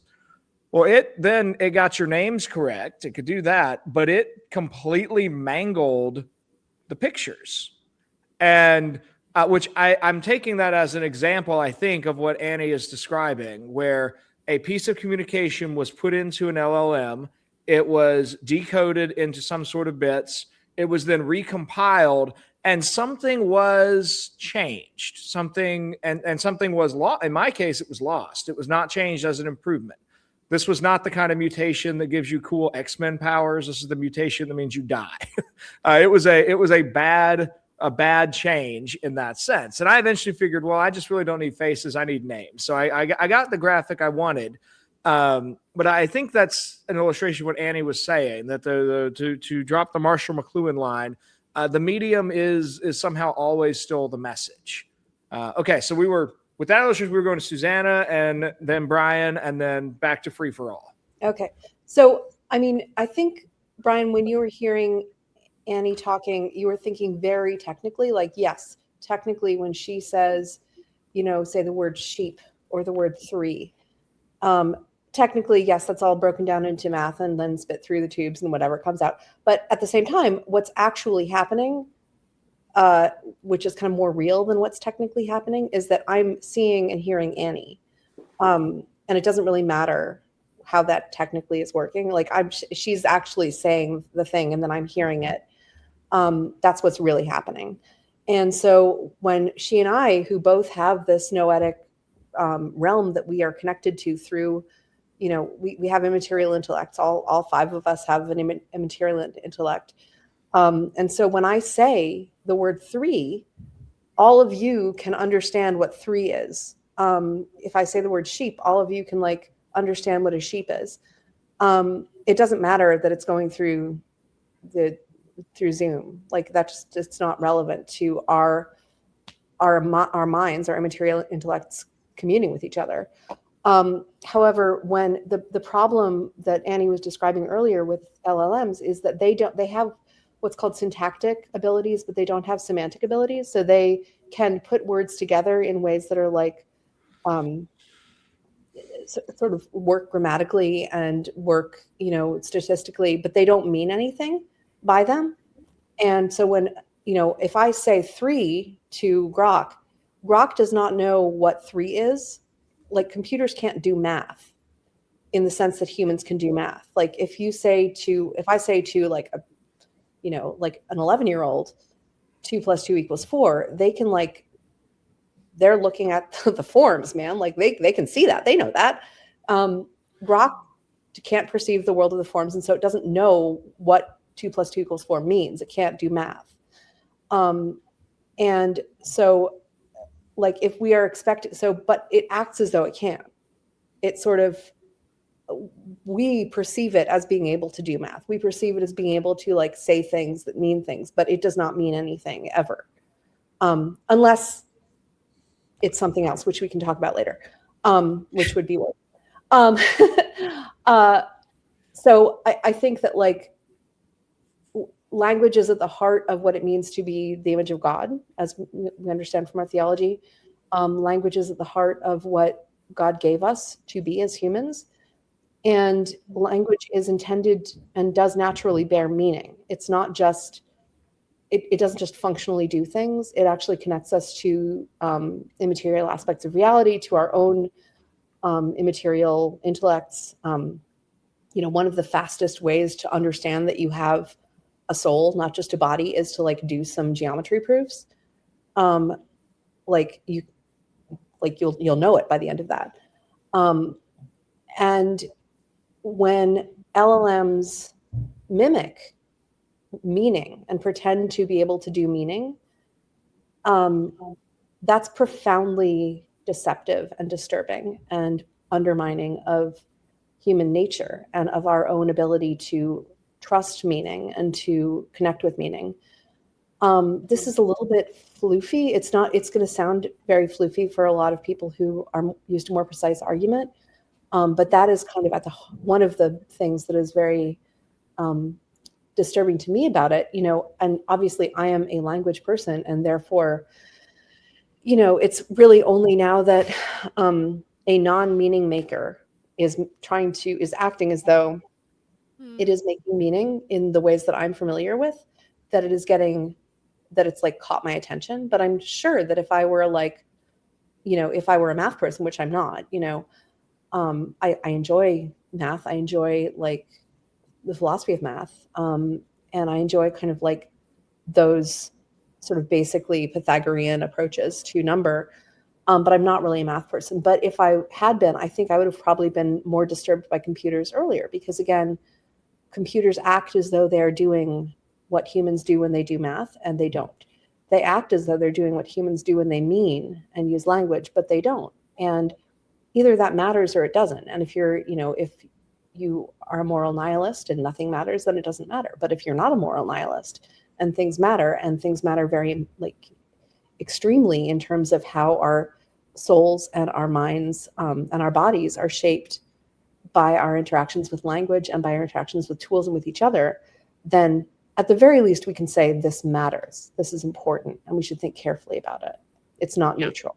Well, it got your names correct. It could do that, but it completely mangled the pictures. And which I'm taking that as an example, I think, of what Annie is describing, where a piece of communication was put into an LLM. It was decoded into some sort of bits. It was then recompiled, and something was changed. Something was lost. In my case, it was lost. It was not changed as an improvement. This was not the kind of mutation that gives you cool X-Men powers. This is the mutation that means you die. It was a bad change in that sense. And I eventually figured, well, I just really don't need faces. I need names. So I got the graphic I wanted. But I think that's an illustration of what Annie was saying, that to drop the Marshall McLuhan line, the medium is somehow always still the message. Okay, so with that illustration, we were going to Susannah and then Brian and then back to free for all. Okay. So, I mean, I think, Brian, when you were hearing Annie talking, you were thinking very technically, like, yes, technically when she says, say the word sheep or the word 3, technically, yes, that's all broken down into math and then spit through the tubes and whatever comes out. But at the same time, what's actually happening, which is kind of more real than what's technically happening, is that I'm seeing and hearing Annie. And it doesn't really matter how that technically is working. Like she's actually saying the thing and then I'm hearing it. That's what's really happening. And so when she and I, who both have this noetic realm that we are connected to through, we have immaterial intellects. All 5 of us have an immaterial intellect. And so when I say the word 3, all of you can understand what 3 is. If I say the word sheep, all of you can understand what a sheep is. It doesn't matter that it's going through Zoom. It's not relevant to our minds, our immaterial intellects communing with each other. However, when the problem that Annie was describing earlier with LLMs is that they have what's called syntactic abilities, but they don't have semantic abilities. So they can put words together in ways that are sort of work grammatically and work, statistically, but they don't mean anything by them. And so when, if I say 3 to Grok does not know what 3 is. Like computers can't do math in the sense that humans can do math. Like if I say to an 11-year-old, 2 + 2 = 4, they can they're looking at the forms, man. Like they can see that, they know that. Grok can't perceive the world of the forms. And so it doesn't know what 2 + 2 = 4 means. It can't do math. And so like if we are expected, so, but it acts as though it can. It sort of, we perceive it as being able to do math. We perceive it as being able to like say things that mean things, but it does not mean anything ever. Unless it's something else, which we can talk about later, which would be what. So I think that like language is at the heart of what it means to be the image of God, as we understand from our theology. Language is at the heart of what God gave us to be as humans. And language is intended and does naturally bear meaning. It's not just, it doesn't just functionally do things. It actually connects us to immaterial aspects of reality, to our own immaterial intellects. One of the fastest ways to understand that you have a soul, not just a body, is to like do some geometry proofs. You'll know it by the end of that. And when LLMs mimic meaning and pretend to be able to do meaning, that's profoundly deceptive and disturbing and undermining of human nature and of our own ability to trust meaning and to connect with meaning. This is a little bit floofy. It's going to sound very floofy for a lot of people who are used to more precise argument. But that is kind of one of the things that is very disturbing to me about it, and obviously I am a language person, and therefore, it's really only now that a non-meaning maker is acting as though it is making meaning in the ways that I'm familiar with, that it's like caught my attention. But I'm sure that if I were like, if I were a math person, which I'm not, I enjoy math. I enjoy like the philosophy of math. And I enjoy kind of like those sort of basically Pythagorean approaches to number. But I'm not really a math person. But if I had been, I think I would have probably been more disturbed by computers earlier, because again, computers act as though they're doing what humans do when they do math, and they don't. They act as though they're doing what humans do when they mean and use language, but they don't. And either that matters or it doesn't. And if if you are a moral nihilist and nothing matters, then it doesn't matter. But if you're not a moral nihilist and things matter very like extremely in terms of how our souls and our minds and our bodies are shaped by our interactions with language and by our interactions with tools and with each other, then at the very least we can say this matters, this is important, and we should think carefully about it. It's not neutral.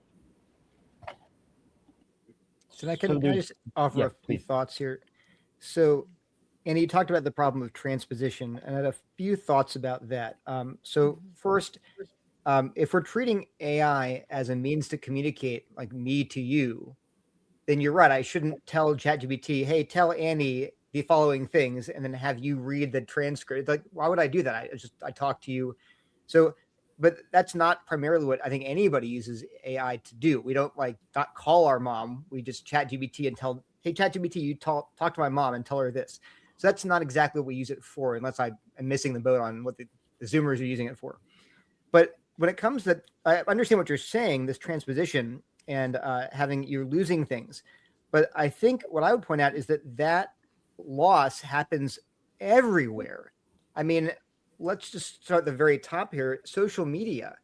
So can I just offer a few thoughts here? So, Annie, you talked about the problem of transposition, and I had a few thoughts about that. So first, if we're treating AI as a means to communicate, like me to you, then you're right. I shouldn't tell ChatGPT, hey, tell Annie the following things, and then have you read the transcript. Like, why would I do that? I talk to you. So, but that's not primarily what I think anybody uses AI to do. We don't not call our mom. We just ChatGPT and tell, hey, ChatGPT, you talk to my mom and tell her this. So that's not exactly what we use it for, unless I'm missing the boat on what the Zoomers are using it for. But when it comes to, I understand what you're saying, this transposition and you're losing things. But I think what I would point out is that loss happens everywhere. I mean, let's just start at the very top here. Social media.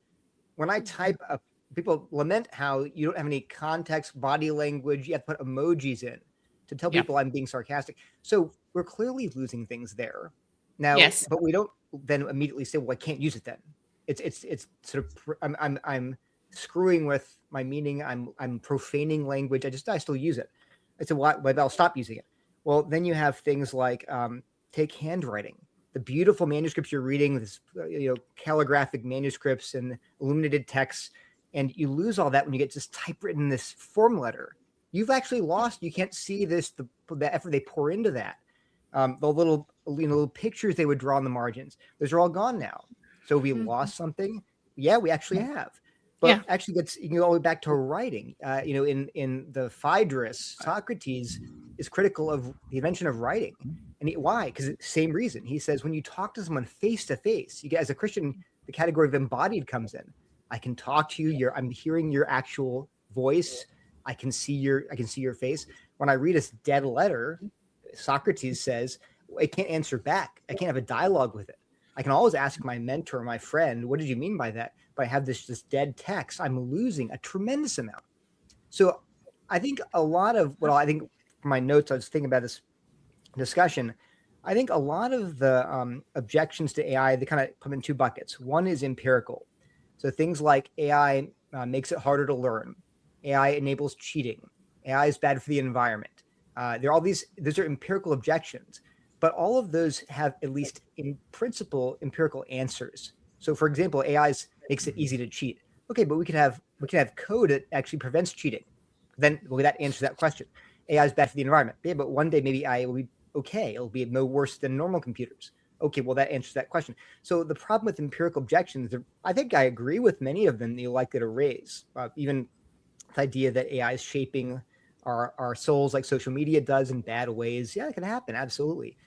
When I type up, people lament how you don't have any context, body language. You have to put emojis in to tell people I'm being sarcastic. So we're clearly losing things there now. Yes. But we don't then immediately say, well, I can't use it then. It's sort of, I'm screwing with my meaning. I'm profaning language. I still use it. I said, well, I'll stop using it. Well, then you have things like take handwriting, the beautiful manuscripts you're reading, this calligraphic manuscripts and illuminated texts, and you lose all that when you get just typewritten this form letter. You've actually lost. You can't see the effort they pour into that. The little pictures they would draw on the margins. Those are all gone now. So we lost something. Yeah, we actually have. But actually gets all the way back to writing. In the Phaedrus, Socrates is critical of the invention of writing. And why? Because it's the same reason. He says when you talk to someone face to face, you get, as a Christian, the category of embodied comes in. I can talk to you. I'm hearing your actual voice. I can see your face. When I read a dead letter, Socrates says, I can't answer back. I can't have a dialogue with it. I can always ask my mentor, my friend, what did you mean by that? But I have this dead text. I'm losing a tremendous amount. So I think a lot of I think from my notes, I was thinking about this discussion. I think a lot of the objections to AI, they kind of come in two buckets. One is empirical. So things like AI makes it harder to learn. AI enables cheating. AI is bad for the environment. There are all those are empirical objections, but all of those have, at least in principle, empirical answers. So for example, AI makes it easy to cheat. Okay, but we could have code that actually prevents cheating. Then that answers that question. AI is bad for the environment. Yeah, but one day maybe AI will be okay. It'll be no worse than normal computers. Okay, well, that answers that question. So the problem with empirical objections, I think I agree with many of them that you're likely to raise. Even the idea that AI is shaping our souls like social media does in bad ways. Yeah, it can happen, absolutely.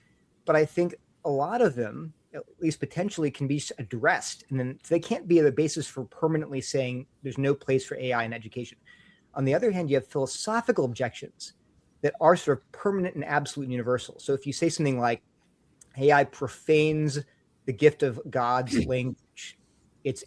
But I think a lot of them, at least potentially, can be addressed. And then they can't be the basis for permanently saying there's no place for AI in education. On the other hand, you have philosophical objections that are sort of permanent and absolute and universal. So if you say something like AI profanes the gift of God's language, it's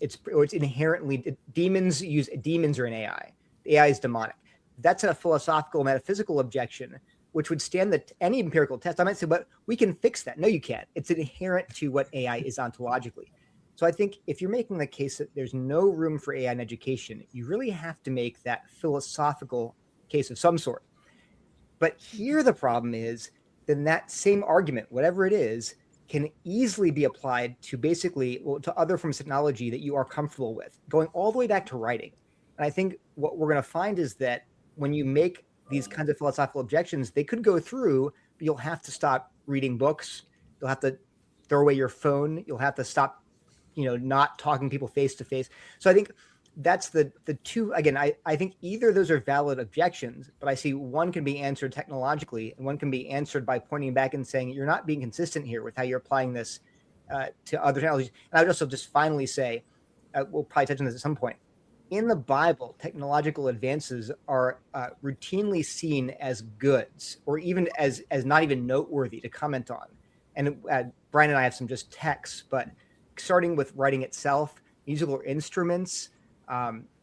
inherently, demons are in AI. The AI is demonic. That's a philosophical, metaphysical objection, which would stand any empirical test. I might say, but we can fix that. No, you can't. It's inherent to what AI is ontologically. So I think if you're making the case that there's no room for AI in education, you really have to make that philosophical case of some sort. But here the problem is, then that same argument, whatever it is, can easily be applied to to other forms of technology that you are comfortable with, going all the way back to writing. And I think what we're going to find is that when you make these kinds of philosophical objections, they could go through, but you'll have to stop reading books. You'll have to throw away your phone. You'll have to stop, not talking to people face to face. So I think that's the two. Again, I think either of those are valid objections, but I see one can be answered technologically and one can be answered by pointing back and saying, you're not being consistent here with how you're applying this to other technologies. And I would also just finally say, we'll probably touch on this at some point. In the Bible, technological advances are routinely seen as goods, or even as not even noteworthy to comment on. And Brian and I have some just texts, but starting with writing itself, musical instruments,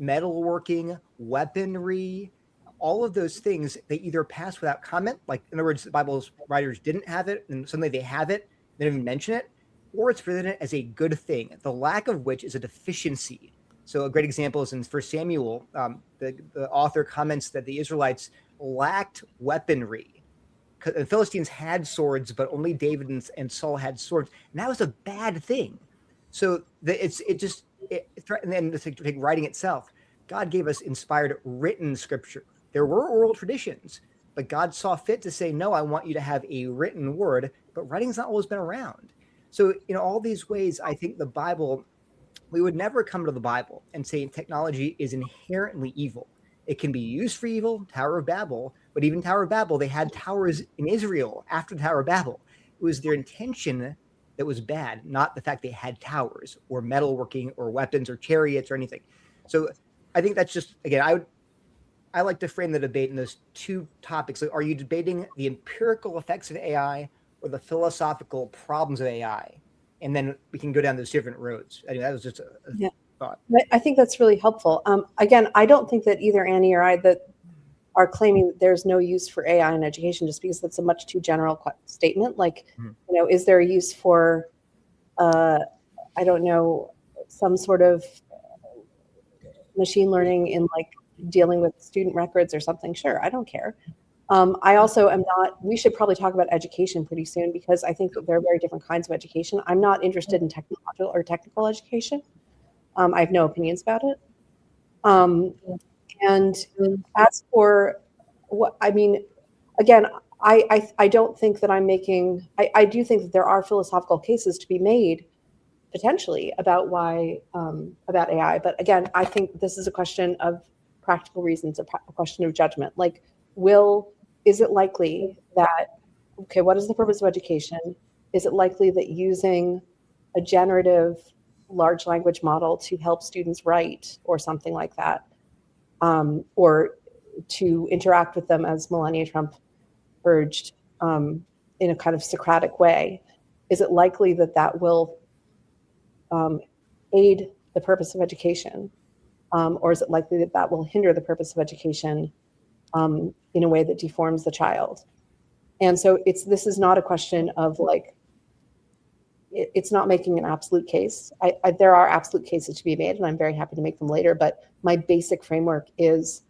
metalworking, weaponry, all of those things, they either pass without comment, like in other words, the Bible's writers didn't have it, and suddenly they have it, they don't even mention it, or it's presented as a good thing, the lack of which is a deficiency. So a great example is in 1 Samuel, the author comments that the Israelites lacked weaponry. The Philistines had swords, but only David and Saul had swords. And that was a bad thing. So and then to take writing itself, God gave us inspired written scripture. There were oral traditions, but God saw fit to say, no, I want you to have a written word, but writing's not always been around. So in all these ways, I think the Bible, we would never come to the Bible and say technology is inherently evil. It can be used for evil, Tower of Babel, but even Tower of Babel, they had towers in Israel after the Tower of Babel. It was their intention that was bad, not the fact they had towers or metalworking or weapons or chariots or anything. So I think that's just, again, I like to frame the debate in those two topics. Like, are you debating the empirical effects of AI or the philosophical problems of AI? And then we can go down those different roads. I mean, that was just a thought. I think that's really helpful. Again, I don't think that either Annie or I that are claiming that there's no use for AI in education, just because that's a much too general statement. Like, is there a use for, I don't know, some sort of machine learning in like dealing with student records or something? Sure, I don't care. I also am not, we should probably talk about education pretty soon, because I think that there are very different kinds of education. I'm not interested in technical education. I have no opinions about it. And as for what, I mean, again, I don't think that I'm making, I do think that there are philosophical cases to be made potentially about why, about AI. But again, I think this is a question of practical reasons, a question of judgment. Like, is it likely that, okay, what is the purpose of education? Is it likely that using a generative large language model to help students write or something like that, or to interact with them, as Melania Trump urged, in a kind of Socratic way, is it likely that that will aid the purpose of education? Or is it likely that that will hinder the purpose of education in a way that deforms the child? And so this is not a question of like, it's not making an absolute case. There are absolute cases to be made, and I'm very happy to make them later, but my basic framework is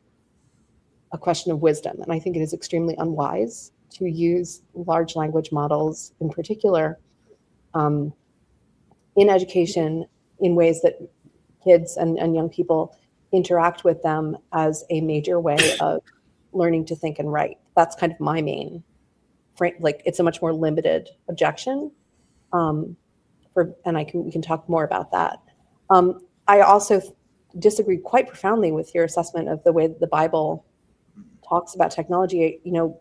a question of wisdom. And I think it is extremely unwise to use large language models in particular in education in ways that kids and young people interact with them as a major way of learning to think and write. That's kind of my main frame. Like, it's a much more limited objection. And we can talk more about that. I also disagree quite profoundly with your assessment of the way that the Bible talks about technology. You know,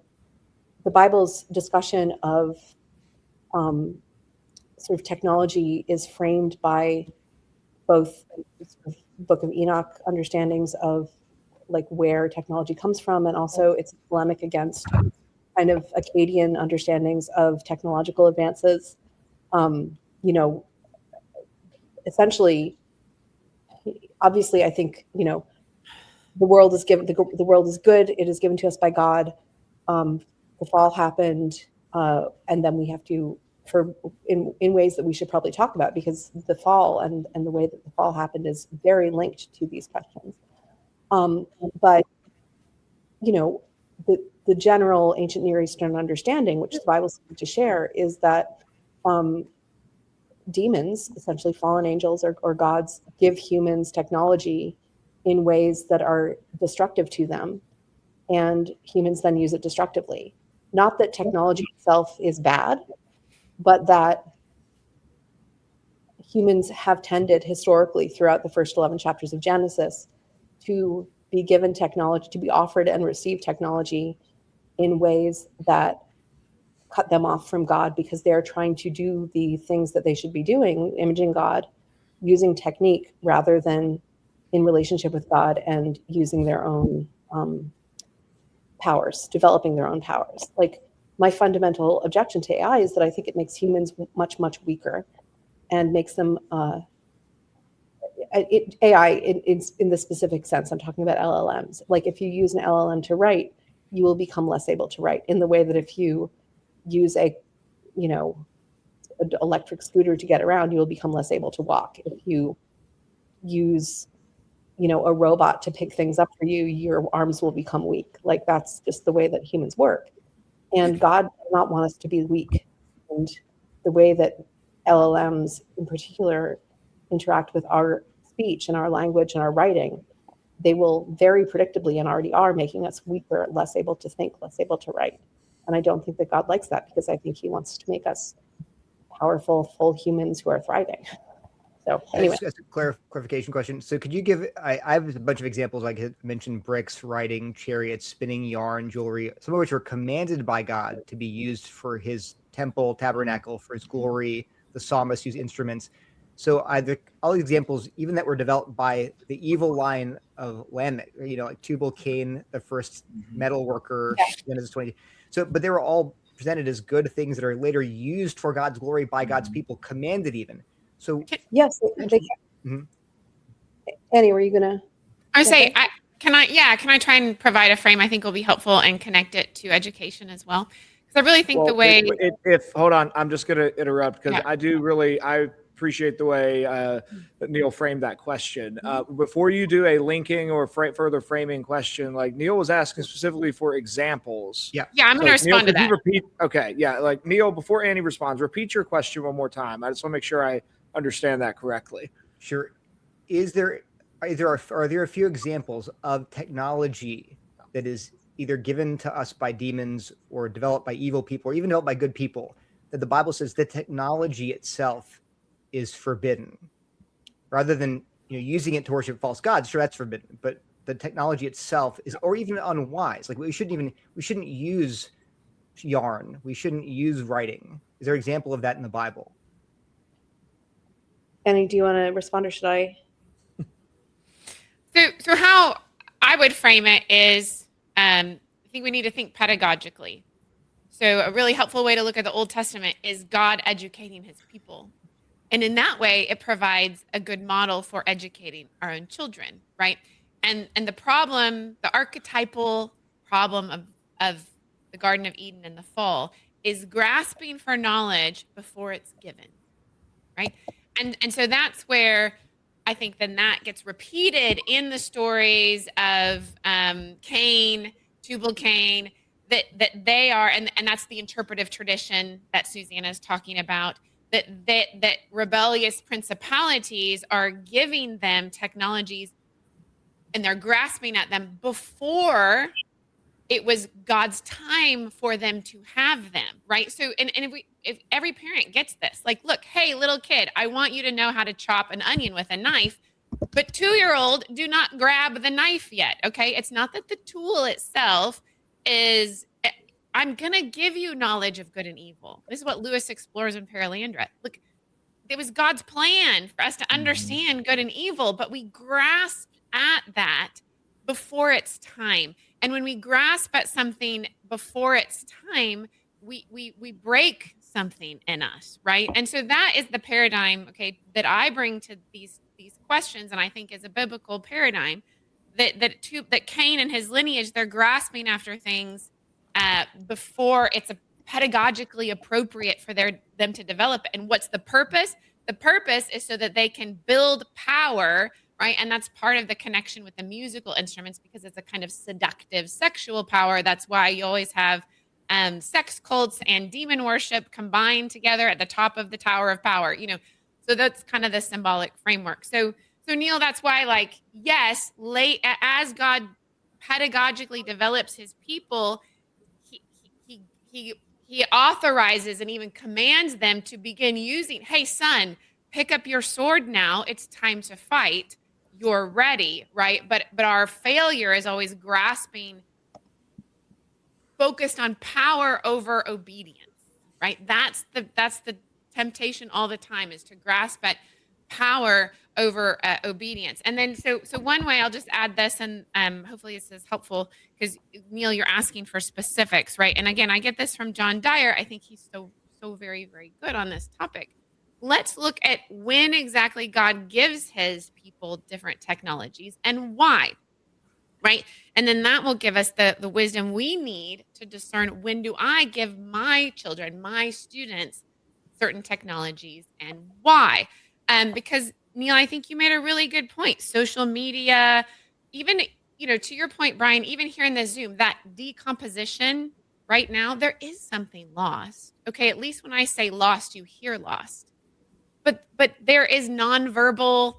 the Bible's discussion of sort of technology is framed by both Book of Enoch understandings of like where technology comes from, and also it's polemic against kind of Akkadian understandings of technological advances. You know, essentially, obviously, I think, you know, the world is given, the world is good. It is given to us by God. The fall happened, and then we have to, in ways that we should probably talk about, because the fall and the way that the fall happened is very linked to these questions. But, you know, the general ancient Near Eastern understanding, which the Bible seems to share, is that demons, essentially fallen angels or gods, give humans technology in ways that are destructive to them, and humans then use it destructively. Not that technology itself is bad, but that humans have tended historically throughout the first 11 chapters of Genesis to be given technology, to be offered and receive technology in ways that cut them off from God, because they're trying to do the things that they should be doing, imaging God, using technique rather than in relationship with God and using their own powers, developing their own powers. Like, my fundamental objection to AI is that I think it makes humans much, much weaker and makes them, AI in the specific sense, I'm talking about LLMs. Like, if you use an LLM to write, you will become less able to write, in the way that if you use an electric scooter to get around, you will become less able to walk. If you use, a robot to pick things up for you, your arms will become weak. Like, that's just the way that humans work. And God does not want us to be weak. And the way that LLMs in particular interact with our speech and our language and our writing, they will very predictably, and already are, making us weaker, less able to think, less able to write. And I don't think that God likes that, because I think he wants to make us powerful, full humans who are thriving. So anyway. Just a clarification question. So could you give, I have a bunch of examples, like I mentioned bricks, writing, chariots, spinning yarn, jewelry, some of which were commanded by God to be used for his temple, tabernacle, for his glory. The psalmists use instruments. So all the examples, even that were developed by the evil line of Lamech, like Tubal-Cain, the first metal worker, Genesis 20. So, but they were all presented as good things that are later used for God's glory by God's people, commanded even. So yes, Annie, were you gonna? I would say, can I try and provide a frame I think will be helpful and connect it to education as well? Because I really think the way. Hold on, I'm just gonna interrupt, because I appreciate the way that Neil framed that question. Before you do a linking or further framing question, like Neil was asking specifically for examples. Yeah, I'm going to respond to that. Repeat? Okay, yeah, like Neil, before Annie responds, repeat your question one more time. I just want to make sure I understand that correctly. Sure. Are there a few examples of technology that is either given to us by demons or developed by evil people, or even developed by good people, that the Bible says the technology itself is forbidden, rather than using it to worship false gods? Sure, that's forbidden, but the technology itself is, or even unwise. Like, we shouldn't use yarn. We shouldn't use writing. Is there an example of that in the Bible? Annie, do you want to respond or should I? So how I would frame it is, I think we need to think pedagogically. So a really helpful way to look at the Old Testament is God educating his people. And in that way, it provides a good model for educating our own children, right? And the problem, the archetypal problem of the Garden of Eden in the fall is grasping for knowledge before it's given, right? And so that's where I think then that gets repeated in the stories of Cain, Tubal Cain, that they are, and that's the interpretive tradition that Susannah is talking about, that rebellious principalities are giving them technologies and they're grasping at them before it was God's time for them to have them, right? So, and if every parent gets this, like, look, hey, little kid, I want you to know how to chop an onion with a knife, but 2-year-old, do not grab the knife yet, okay? It's not that the tool itself is, I'm going to give you knowledge of good and evil. This is what Lewis explores in Paralandra. Look, it was God's plan for us to understand good and evil, but we grasp at that before it's time. And when we grasp at something before it's time, we break something in us, right? And so that is the paradigm, okay, that I bring to these questions, and I think is a biblical paradigm that Cain and his lineage, they're grasping after things before it's a pedagogically appropriate for them to develop. And what's the purpose? The purpose is so that they can build power, right? And that's part of the connection with the musical instruments, because it's a kind of seductive sexual power. That's why you always have sex cults and demon worship combined together at the top of the Tower of Power, you know. So that's kind of the symbolic framework. So Neil, that's why, like, yes, as God pedagogically develops his people, he authorizes and even commands them to begin using, hey, son, pick up your sword now. It's time to fight. You're ready, right? But our failure is always grasping, focused on power over obedience, right? That's the temptation all the time, is to grasp at power over obedience. And then so one way, I'll just add this, and hopefully this is helpful, because Neil, you're asking for specifics, right? And again, I get this from John Dyer. I think he's so very, very good on this topic. Let's look at when exactly God gives his people different technologies and why, right? And then that will give us the wisdom we need to discern, when do I give my children, my students, certain technologies and why? Because Neil, I think you made a really good point. Social media, even, you know, to your point, Brian, even here in the Zoom, that decomposition right now, there is something lost. Okay, at least when I say lost, you hear lost. But there is nonverbal,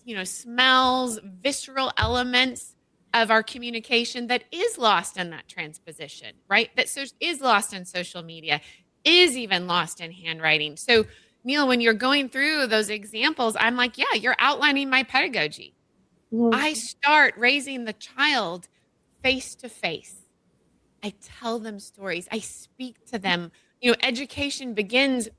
you know, smells, visceral elements of our communication that is lost in that transposition, right? That is lost in social media, is even lost in handwriting. So Neil, when you're going through those examples, I'm like, yeah, you're outlining my pedagogy. I start raising the child face to face. I tell them stories. I speak to them. You know, education begins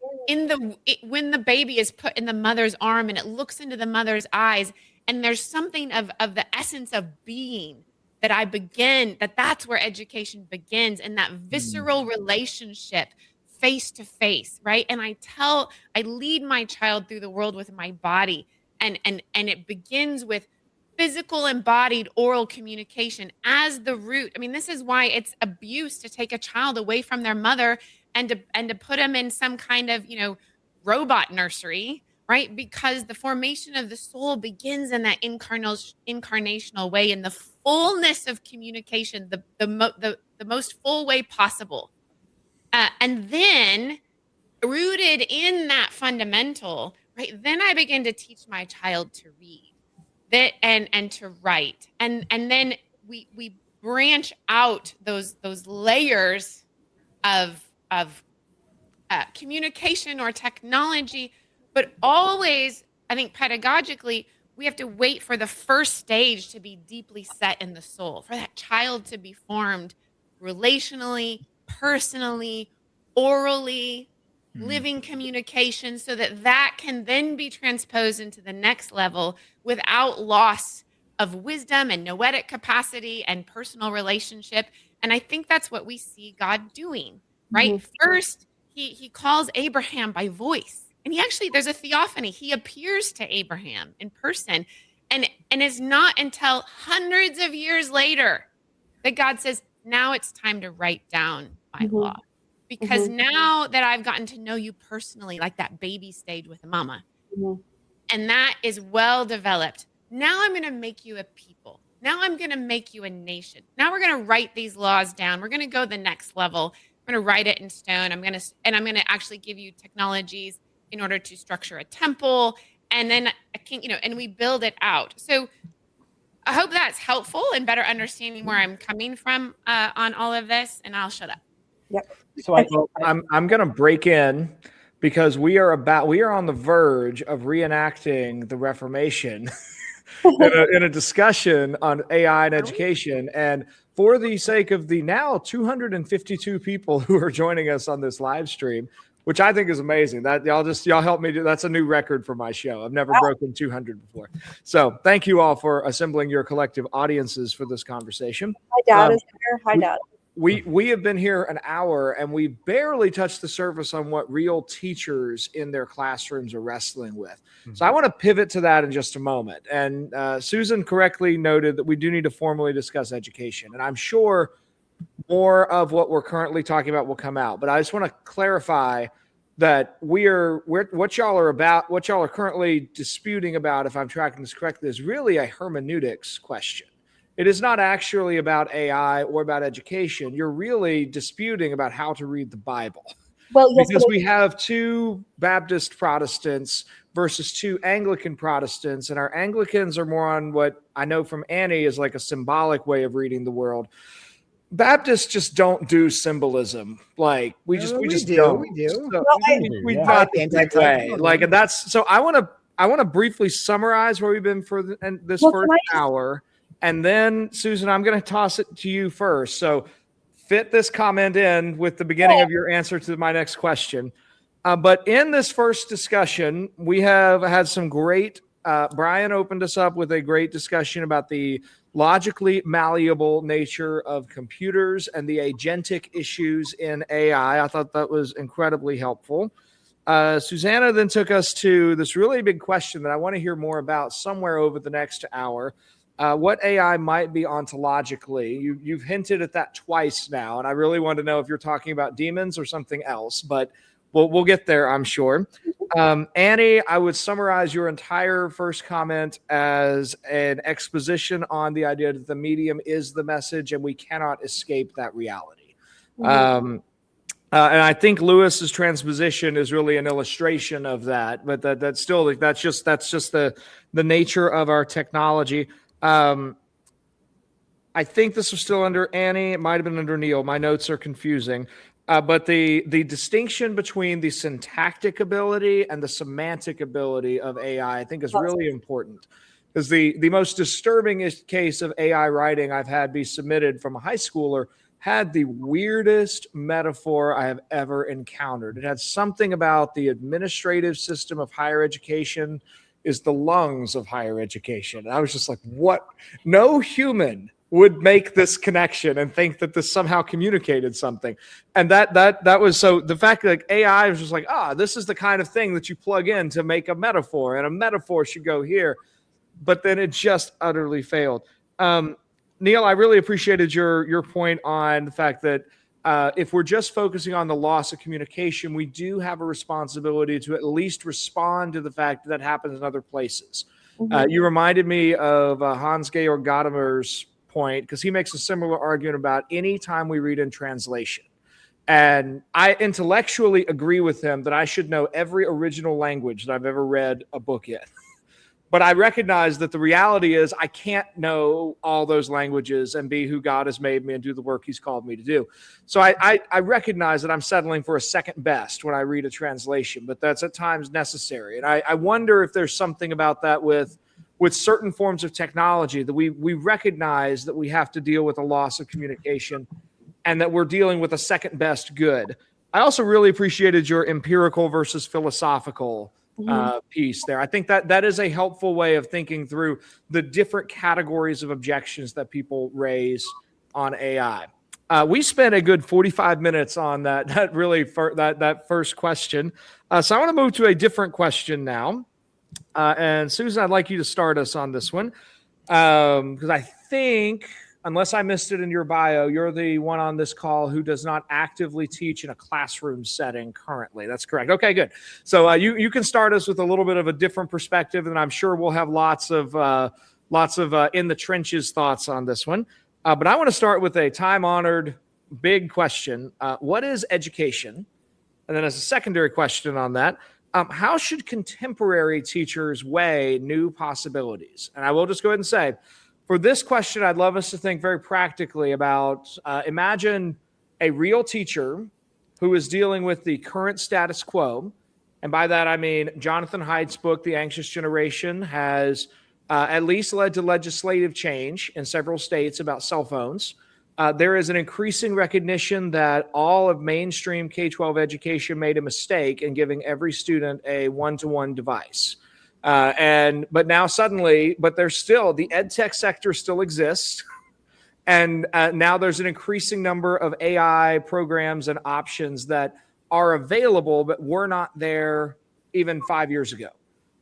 when the baby is put in the mother's arm and it looks into the mother's eyes, and there's something of the essence of being that's where education begins, in that visceral relationship, face to face, right? And I lead my child through the world with my body, and it begins with physical embodied oral communication as the root. I mean, this is why it's abuse to take a child away from their mother and to put them in some kind of, you know, robot nursery, right? Because the formation of the soul begins in that incarnational way, in the fullness of communication, the most full way possible. And then, rooted in that fundamental, right, then I begin to teach my child to read that and to write. And then we branch out those layers of communication or technology, but always, I think, pedagogically, we have to wait for the first stage to be deeply set in the soul, for that child to be formed relationally, personally, orally, living communication, so that that can then be transposed into the next level without loss of wisdom and noetic capacity and personal relationship. And I think that's what we see God doing, right? First, he calls Abraham by voice. And he actually, there's a theophany. He appears to Abraham in person. And it's not until hundreds of years later that God says, now it's time to write down my law. Because now that I've gotten to know you personally, like that baby stage with mama, and that is well developed, now I'm going to make you a people. Now I'm going to make you a nation. Now we're going to write these laws down. We're going to go the next level. I'm going to write it in stone. I'm going to actually give you technologies in order to structure a temple. And then a king, and we build it out. So I hope that's helpful in better understanding where I'm coming from on all of this. And I'll shut up. Yep. So I'm going to break in because we are on the verge of reenacting the Reformation in a discussion on AI and education. And for the sake of the now 252 people who are joining us on this live stream, which I think is amazing. That y'all help me do. That's a new record for my show. I've never broken 200 before. So thank you all for assembling your collective audiences for this conversation. My dad is here. Hi, Dad. We have been here an hour and we barely touched the surface on what real teachers in their classrooms are wrestling with. So I want to pivot to that in just a moment. And Susan correctly noted that we do need to formally discuss education. And I'm sure more of what we're currently talking about will come out. But I just want to clarify that what y'all are currently disputing about, if I'm tracking this correctly, is really a hermeneutics question. It is not actually about AI or about education. You're really disputing about how to read the Bible. Well, yes, because we have two Baptist Protestants versus two Anglican Protestants, and our Anglicans are more on what I know from Annie is like a symbolic way of reading the world. Baptists just don't do symbolism. Like we just don't. We do. So, we not way. Like, and that's so. I want to briefly summarize where we've been for this first hour, and then Susan, I'm going to toss it to you first. So fit this comment in with the beginning of your answer to my next question. But in this first discussion, we have had some great. Brian opened us up with a great discussion about the logically malleable nature of computers and the agentic issues in AI. I thought that was incredibly helpful. Susannah then took us to this really big question that I want to hear more about somewhere over the next hour. What AI might be ontologically. You've hinted at that twice now, and I really want to know if you're talking about demons or something else, but we'll get there, I'm sure. Annie, I would summarize your entire first comment as an exposition on the idea that the medium is the message and we cannot escape that reality. And I think Lewis's transposition is really an illustration of that, but that's just the nature of our technology. I think this was still under Annie. It might have been under Neil. My notes are confusing. But the distinction between the syntactic ability and the semantic ability of AI, I think, is really important. Because the most disturbing case of AI writing I've had be submitted from a high schooler had the weirdest metaphor I have ever encountered. It had something about the administrative system of higher education is the lungs of higher education. And I was just like, what? No human would make this connection and think that this somehow communicated something. And that was so the fact that like AI was just like, this is the kind of thing that you plug in to make a metaphor, and a metaphor should go here. But then it just utterly failed. Neil, I really appreciated your point on the fact that if we're just focusing on the loss of communication, we do have a responsibility to at least respond to the fact that happens in other places. You reminded me of Hans-Georg Gadamer's point, because he makes a similar argument about any time we read in translation. And I intellectually agree with him that I should know every original language that I've ever read a book in. But I recognize that the reality is I can't know all those languages and be who God has made me and do the work he's called me to do. So I recognize that I'm settling for a second best when I read a translation, but that's at times necessary. And I wonder if there's something about that with certain forms of technology that we recognize that we have to deal with a loss of communication and that we're dealing with a second best good. I also really appreciated your empirical versus philosophical piece there. I think that is a helpful way of thinking through the different categories of objections that people raise on AI. We spent a good 45 minutes on that first question. So I want to move to a different question now. And Susan, I'd like you to start us on this one. Because I think, unless I missed it in your bio, you're the one on this call who does not actively teach in a classroom setting currently. That's correct. Okay, good. So you can start us with a little bit of a different perspective, and I'm sure we'll have lots of in the trenches thoughts on this one. But I want to start with a time-honored big question. What is education? And then as a secondary question on that, how should contemporary teachers weigh new possibilities? And I will just go ahead and say, for this question, I'd love us to think very practically about, imagine a real teacher who is dealing with the current status quo. And by that, I mean, Jonathan Haidt's book, The Anxious Generation, has at least led to legislative change in several states about cell phones. There is an increasing recognition that all of mainstream K-12 education made a mistake in giving every student a one-to-one device. But now suddenly, there's still, the ed tech sector still exists. And now there's an increasing number of AI programs and options that are available, but were not there even 5 years ago.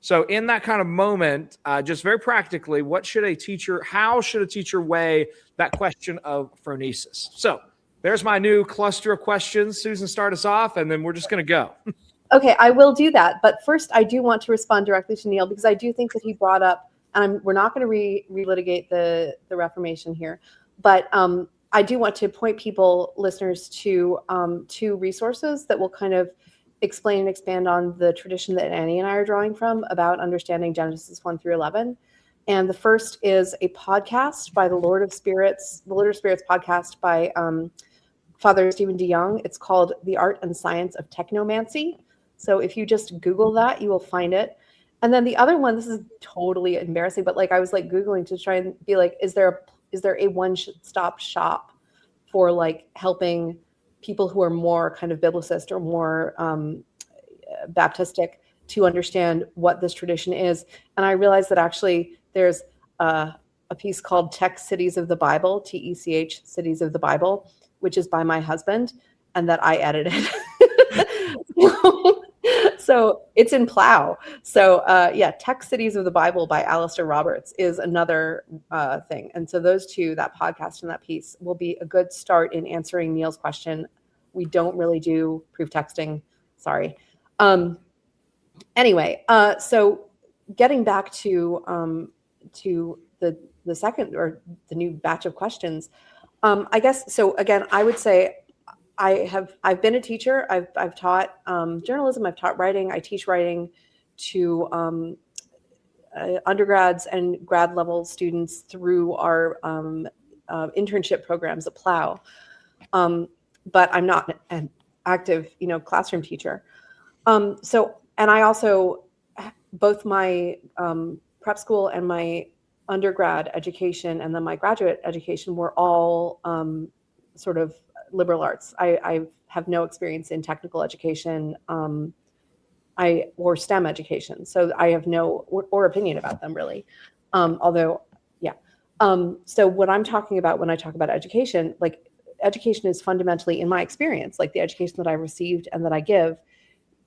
So in that kind of moment, just very practically, how should a teacher weigh that question of phronesis? So there's my new cluster of questions. Susan, start us off, and then we're just going to go. Okay, I will do that. But first, I do want to respond directly to Neil, because I do think that he brought up, and we're not going to relitigate the Reformation here, but I do want to point listeners to two resources that will kind of explain and expand on the tradition that Annie and I are drawing from about understanding Genesis 1 through 11. And the first is a podcast by the Lord of Spirits podcast by Father Stephen DeYoung. It's called The Art and Science of Technomancy. So if you just Google that, you will find it. And then the other one, this is totally embarrassing, but I was Googling to try and be is there a one-stop shop for helping people who are more kind of biblicist or more Baptistic to understand what this tradition is. And I realized that actually there's a piece called Tech Cities of the Bible, TECH Cities of the Bible, which is by my husband, and that I edited. So it's in Plow. So Tech Cities of the Bible by Alistair Roberts is another thing. And so those two, that podcast and that piece, will be a good start in answering Neil's question. We don't really do proof texting. Sorry. Anyway, so getting back to the second, or the new batch of questions, I guess. So again, I would say I've been a teacher. I've taught journalism. I've taught writing. I teach writing to undergrads and grad level students through our internship programs at Plow. But I'm not an active, classroom teacher. And I also, both my prep school and my undergrad education and then my graduate education were all sort of liberal arts. I have no experience in technical education or STEM education. So I have no or opinion about them really. Although, yeah. So what I'm talking about when I talk about education, education is fundamentally, in my experience, the education that I received and that I give,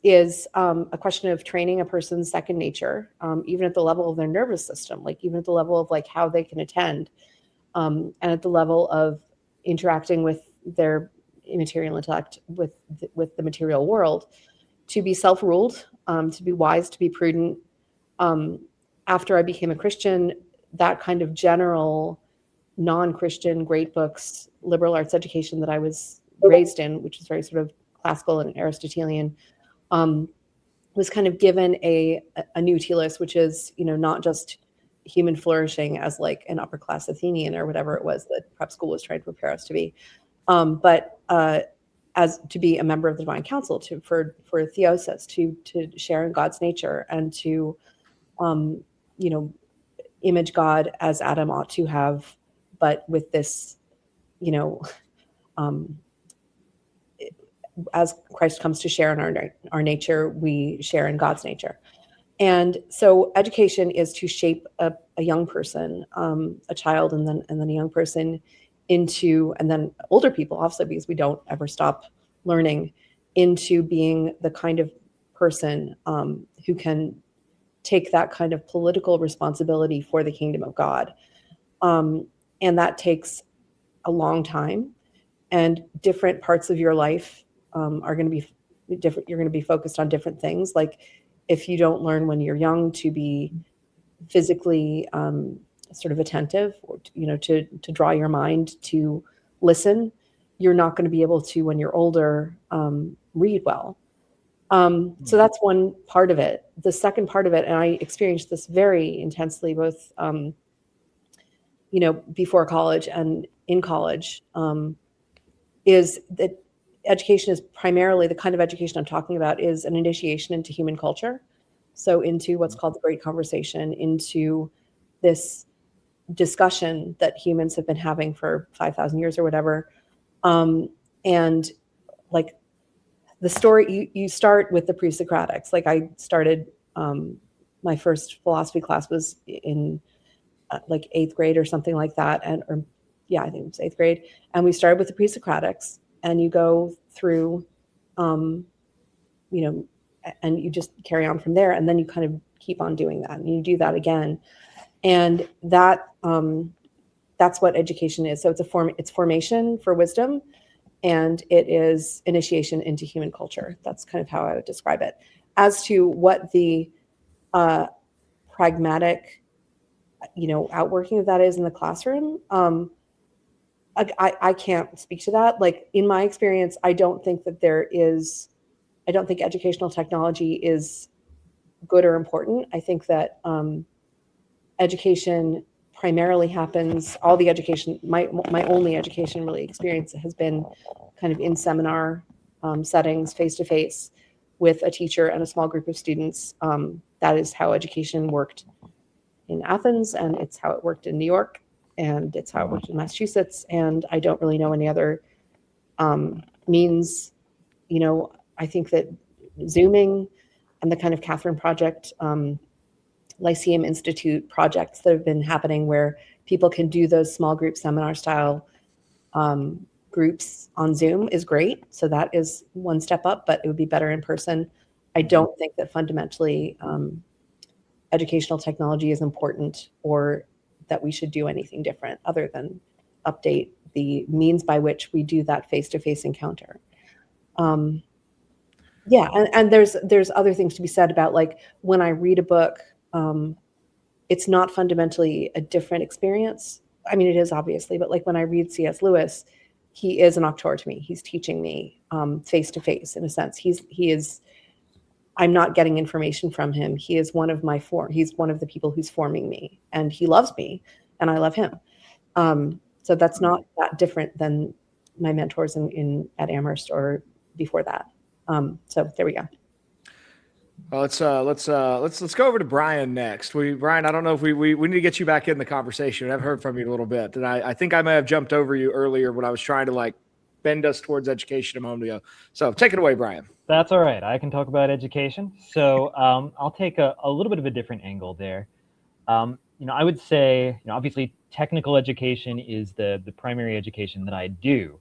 is a question of training a person's second nature, even at the level of their nervous system, even at the level of how they can attend, and at the level of interacting with their immaterial intellect with the material world, to be self-ruled, to be wise, to be prudent. After I became a Christian, that kind of general non-Christian great books, liberal arts education that I was raised in, which is very sort of classical and Aristotelian, was kind of given a new telos, which is, not just human flourishing as an upper class Athenian or whatever it was that prep school was trying to prepare us to be, but as to be a member of the divine council, for theosis, to share in God's nature, and to image God as Adam ought to have, but with this as Christ comes to share in our nature, we share in God's nature. And so education is to shape a young person, a child, and then a young person into, and then older people, obviously, because we don't ever stop learning, into being the kind of person who can take that kind of political responsibility for the kingdom of God. And that takes a long time, and different parts of your life are going to be different. You're going to be focused on different things. Like if you don't learn when you're young to be physically sort of attentive, or to draw your mind to listen, you're not going to be able to, when you're older, read well. So that's one part of it. The second part of it, and I experienced this very intensely, both before college and in college, is that education is primarily, the kind of education I'm talking about is an initiation into human culture. So into what's called the Great Conversation, into this discussion that humans have been having for 5,000 years or whatever. And like the story, you start with the pre-Socratics. Like I started, my first philosophy class was in like 8th grade or something like that. I think it was 8th grade. And we started with the pre-Socratics, and you go through, and you just carry on from there. And then you kind of keep on doing that, and you do that again. And that, that's what education is. So it's formation for wisdom, and it is initiation into human culture. That's kind of how I would describe it. As to what the pragmatic, outworking of that is in the classroom, I can't speak to that. Like in my experience, I don't think educational technology is good or important. I think that education primarily happens, all the education, my only education really experience has been kind of in seminar settings, face-to-face with a teacher and a small group of students. That is how education worked in Athens, and it's how it worked in New York, and it's how it worked in Massachusetts. And I don't really know any other means. I think that Zooming and the kind of Catherine Project, Lyceum Institute projects that have been happening, where people can do those small group seminar style groups on Zoom, is great. So that is one step up, but it would be better in person. I don't think that fundamentally educational technology is important, or that we should do anything different other than update the means by which we do that face-to-face encounter. And there's other things to be said about, like, when I read a book, it's not fundamentally a different experience. I mean, it is obviously, but like when I read C.S. Lewis, he is an auctor to me. He's teaching me face to face, in a sense. He is. I'm not getting information from him. He is one of he's one of the people who's forming me, and he loves me, and I love him. So that's not that different than my mentors at Amherst or before that. So there we go. Well, let's go over to Brian next. Brian, I don't know if we need to get you back in the conversation. I've heard from you a little bit, and I think I may have jumped over you earlier when I was trying to bend us towards education a moment ago. So take it away, Brian. That's all right. I can talk about education. So I'll take a little bit of a different angle there. I would say, obviously technical education is the primary education that I do.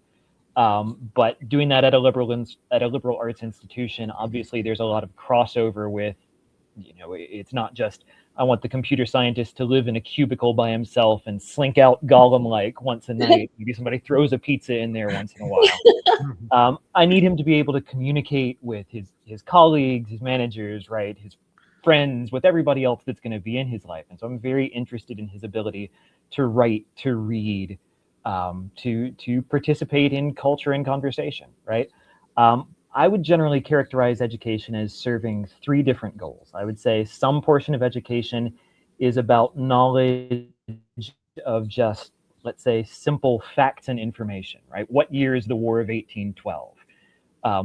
But doing that at a liberal arts institution, obviously there's a lot of crossover with, it's not just, I want the computer scientist to live in a cubicle by himself and slink out Gollum-like once a night. Maybe somebody throws a pizza in there once in a while. I need him to be able to communicate with his colleagues, his managers, right, his friends, with everybody else that's going to be in his life. And so I'm very interested in his ability to write, to read, to participate in culture and conversation, right? I would generally characterize education as serving three different goals. I would say some portion of education is about knowledge of just, let's say, simple facts and information, right? What year is the War of 1812?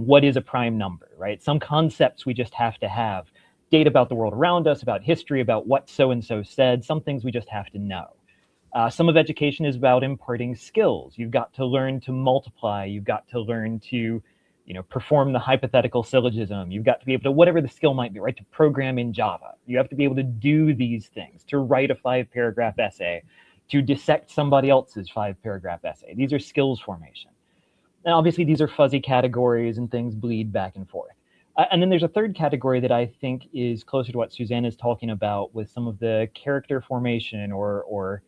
What is a prime number, right? Some concepts we just have to have. Data about the world around us, about history, about what so-and-so said. Some things we just have to know. Some of education is about imparting skills. You've got to learn to multiply. You've got to learn to perform the hypothetical syllogism. You've got to be able to, whatever the skill might be, right, to program in Java. You have to be able to do these things, to write a 5-paragraph essay, to dissect somebody else's 5-paragraph essay. These are skills formation. And obviously these are fuzzy categories and things bleed back and forth. And then there's a third category that I think is closer to what Susannah is talking about with some of the character formation or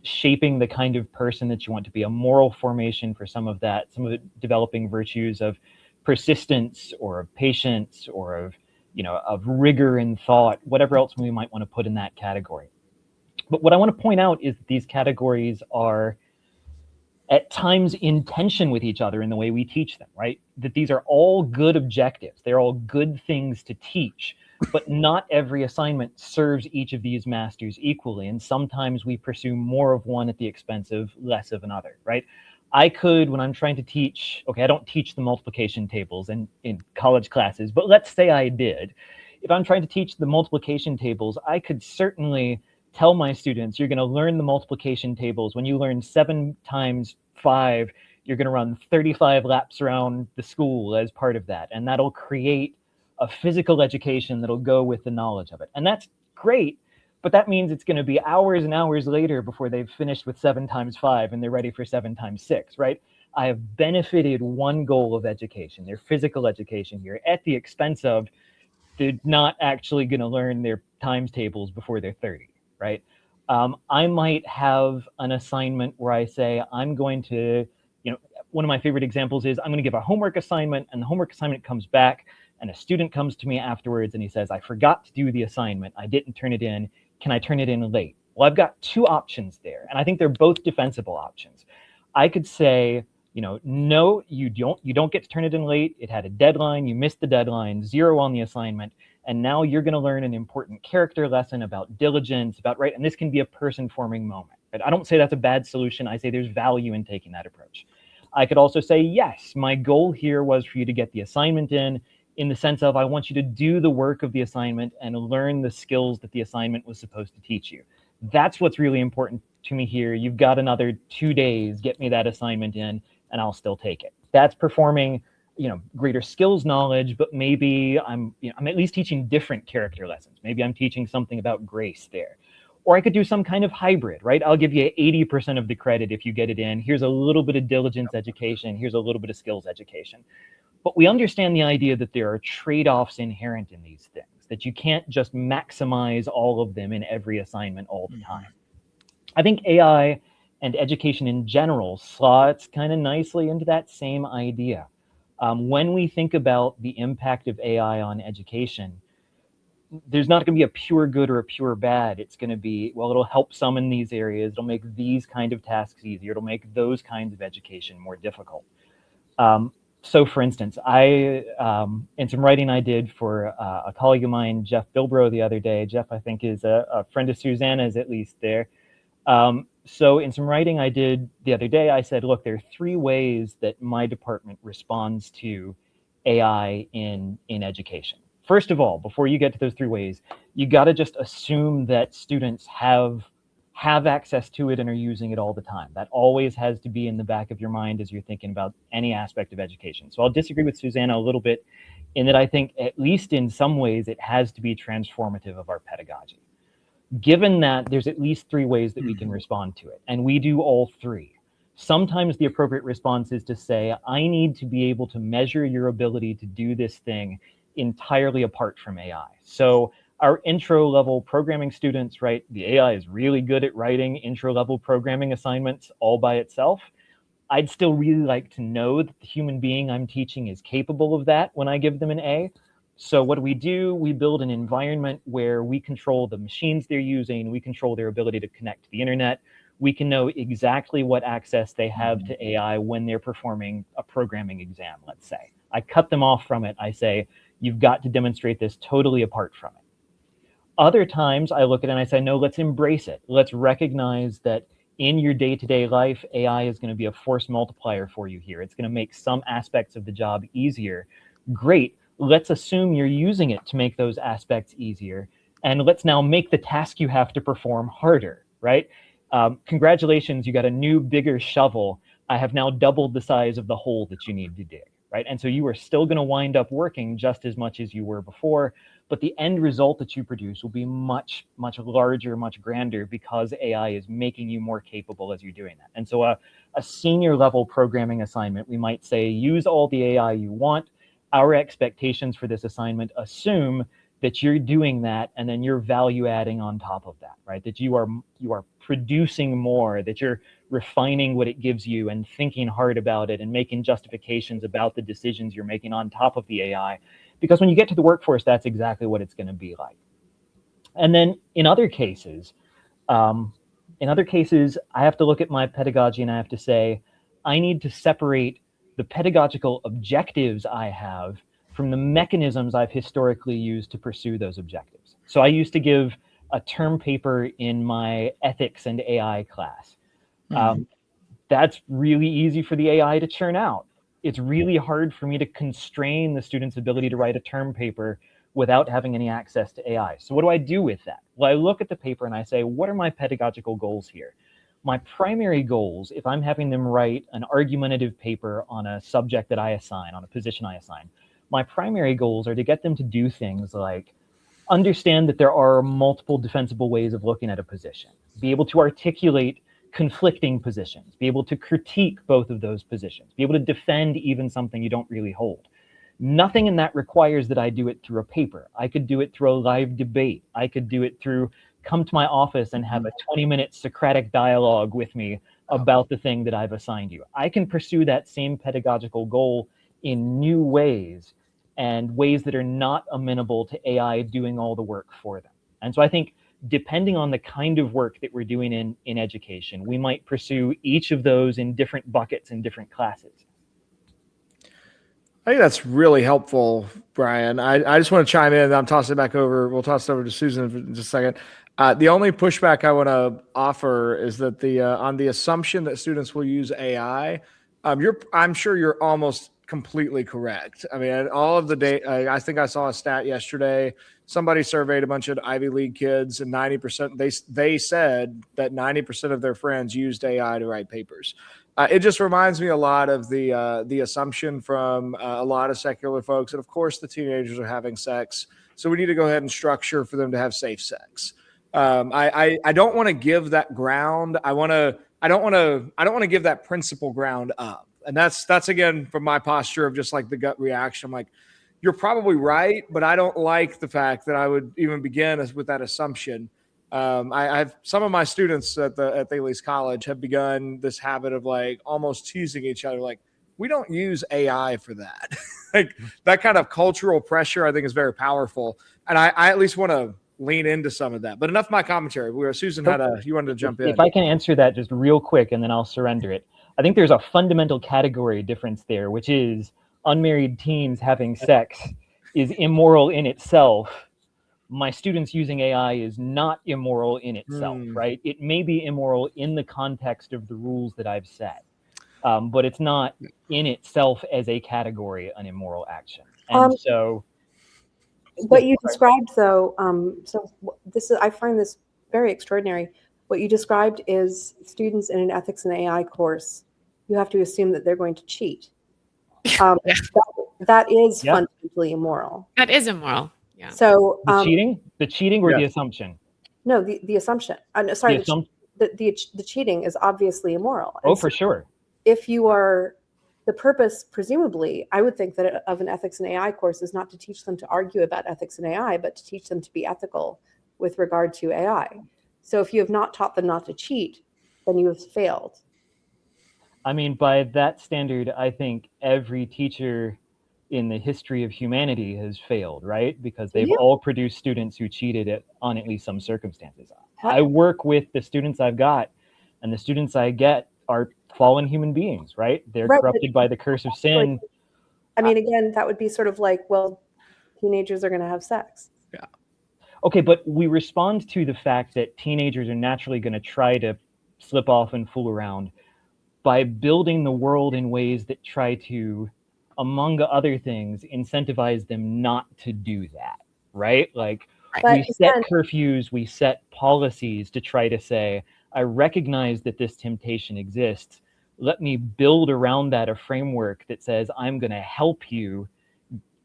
shaping the kind of person that you want to be, a moral formation for some of that, some of the developing virtues of persistence or of patience or of rigor in thought, whatever else we might want to put in that category. But what I want to point out is that these categories are at times in tension with each other in the way we teach them, right? That these are all good objectives. They're all good things to teach, but not every assignment serves each of these masters equally. And sometimes we pursue more of one at the expense of less of another, right? I could, when I'm trying to teach, okay, I don't teach the multiplication tables in college classes, but let's say I did. If I'm trying to teach the multiplication tables, I could certainly tell my students, you're going to learn the multiplication tables. When you learn 7 times 5, you're going to run 35 laps around the school as part of that. And that'll create a physical education that'll go with the knowledge of it. And that's great, but that means it's going to be hours and hours later before they've finished with 7 times 5 and they're ready for 7 times 6, right? I have benefited one goal of education, their physical education here, at the expense of they're not actually going to learn their times tables before they're 30. Right? I might have an assignment where I say, I'm going to, one of my favorite examples is I'm going to give a homework assignment, and the homework assignment comes back and a student comes to me afterwards and he says, I forgot to do the assignment. I didn't turn it in. Can I turn it in late? Well, I've got 2 options there, and I think they're both defensible options. I could say, no, you don't get to turn it in late. It had a deadline. You missed the deadline, 0 on the assignment. And now you're going to learn an important character lesson about diligence, right? And this can be a person-forming moment. Right? I don't say that's a bad solution. I say there's value in taking that approach. I could also say, yes, my goal here was for you to get the assignment in the sense of I want you to do the work of the assignment and learn the skills that the assignment was supposed to teach you. That's what's really important to me here. You've got another 2 days, get me that assignment in, and I'll still take it. That's performing greater skills knowledge, but maybe I'm at least teaching different character lessons. Maybe I'm teaching something about grace there. Or I could do some kind of hybrid, right? I'll give you 80% of the credit if you get it in. Here's a little bit of diligence education. Here's a little bit of skills education. But we understand the idea that there are trade-offs inherent in these things, that you can't just maximize all of them in every assignment all the time. I think AI and education in general slots kind of nicely into that same idea. When we think about the impact of AI on education, there's not going to be a pure good or a pure bad. It's going to be, well, it'll help some in these areas. It'll make these kind of tasks easier. It'll make those kinds of education more difficult. So for instance, in some writing I did for a colleague of mine, Jeff Bilbrow, the other day. Jeff, I think, is a friend of Susannah's, at least there. So in some writing I did the other day, I said, look, there are 3 ways that my department responds to AI in education. First of all, before you get to those 3 ways, you got to just assume that students have access to it and are using it all the time. That always has to be in the back of your mind as you're thinking about any aspect of education. So I'll disagree with Susannah a little bit in that I think, at least in some ways, it has to be transformative of our pedagogy. Given that, there's at least 3 ways that we can respond to it, and we do all 3. Sometimes the appropriate response is to say, I need to be able to measure your ability to do this thing entirely apart from AI. So our intro level programming students, right? The AI is really good at writing intro level programming assignments all by itself. I'd still really like to know that the human being I'm teaching is capable of that when I give them an A. So what do? We build an environment where we control the machines they're using. We control their ability to connect to the internet. We can know exactly what access they have to AI when they're performing a programming exam, let's say. I cut them off from it. I say, you've got to demonstrate this totally apart from it. Other times I look at it and I say, no, let's embrace it. Let's recognize that in your day-to-day life, AI is going to be a force multiplier for you here. It's going to make some aspects of the job easier. Great. Let's assume you're using it to make those aspects easier. And let's now make the task you have to perform harder, right? Congratulations, you got a new, bigger shovel. I have now doubled the size of the hole that you need to dig, right? And so you are still going to wind up working just as much as you were before, but the end result that you produce will be much, much larger, much grander, because AI is making you more capable as you're doing that. And so a senior level programming assignment, we might say, use all the AI you want. Our expectations for this assignment assume that you're doing that, and then you're value adding on top of that, right? That you are producing more, that you're refining what it gives you and thinking hard about it and making justifications about the decisions you're making on top of the AI. Because when you get to the workforce, that's exactly what it's going to be like. And then in other cases, I have to look at my pedagogy and I have to say, I need to separate the pedagogical objectives I have from the mechanisms I've historically used to pursue those objectives. So I used to give a term paper in my ethics and AI class. That's really easy for the AI to churn out. It's really hard for me to constrain the student's ability to write a term paper without having any access to AI. So what do I do with that? Well, I look at the paper and I say, what are my pedagogical goals here? My primary goals, if I'm having them write an argumentative paper on a subject that I assign, on a position I assign, my primary goals are to get them to do things like understand that there are multiple defensible ways of looking at a position, be able to articulate conflicting positions, be able to critique both of those positions, be able to defend even something you don't really hold. Nothing in that requires that I do it through a paper. I could do it through a live debate. I could do it through come to my office and have a 20-minute Socratic dialogue with me about the thing that I've assigned you. I can pursue that same pedagogical goal in new ways, and ways that are not amenable to AI doing all the work for them. And so I think depending on the kind of work that we're doing in education, we might pursue each of those in different buckets in different classes. I think that's really helpful, Brian. I just want to chime in. I'm tossing it back over. We'll toss it over to Susan for just a second. The only pushback I want to offer is that on the assumption that students will use AI, I'm sure you're almost completely correct. I mean, all of the data, I think I saw a stat yesterday. Somebody surveyed a bunch of Ivy League kids, and 90%, they said that 90% of their friends used AI to write papers. It just reminds me a lot of the assumption from a lot of secular folks. And of course, the teenagers are having sex. So we need to go ahead and structure for them to have safe sex. I don't want to give that ground. I don't want to give that principle ground up. And that's again, from my posture of just like the gut reaction. I'm like, you're probably right, but I don't like the fact that I would even begin with that assumption. I have some of my students at Thales College have begun this habit of like almost teasing each other. Like, we don't use AI for that. Like that kind of cultural pressure, I think, is very powerful. And I at least want to lean into some of that. But enough of my commentary. Susan you wanted to jump in. If I can answer that just real quick, and then I'll surrender it. I think there's a fundamental category difference there, which is unmarried teens having sex is immoral in itself. My students using AI is not immoral in itself, right? It may be immoral in the context of the rules that I've set, but it's not in itself as a category an immoral action. And so what you described, though, I find this very extraordinary. What you described is students in an ethics and AI course, you have to assume that they're going to cheat. That is fundamentally immoral. That is immoral. Yeah. So the cheating or the assumption? No, the assumption. Sorry, the cheating is obviously immoral. Oh, for sure. If you are, the purpose, presumably, I would think that of an ethics and AI course is not to teach them to argue about ethics and AI, but to teach them to be ethical with regard to AI. So if you have not taught them not to cheat, then you have failed. I mean, by that standard, I think every teacher in the history of humanity has failed, right? Because they've all produced students who cheated on at least some circumstances. I work with the students I've got, and the students I get are fallen human beings, right? They're corrupted by the curse of sin. I mean, again, that would be sort of like, well, teenagers are going to have sex. Yeah. Okay, but we respond to the fact that teenagers are naturally going to try to slip off and fool around by building the world in ways that try to, among other things, incentivize them not to do that, right? Like we set curfews, we set policies to try to say, I recognize that this temptation exists, let me build around that a framework that says, I'm going to help you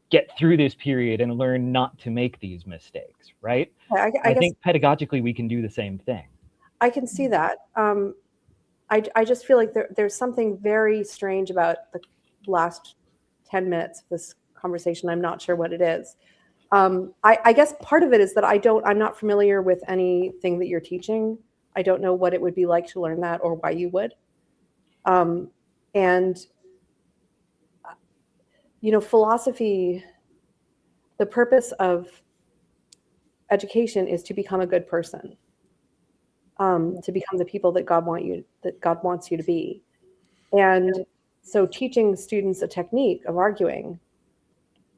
get through this period and learn not to make these mistakes, right? I I guess think pedagogically we can do the same thing. I can see that. I just feel like there's something very strange about the last 10 minutes of this conversation. I'm not sure what it is. I guess part of it is that I'm not familiar with anything that you're teaching. I don't know what it would be like to learn that or why you would. And, philosophy, the purpose of education is to become a good person, to become the people that God wants you to be. And so teaching students a technique of arguing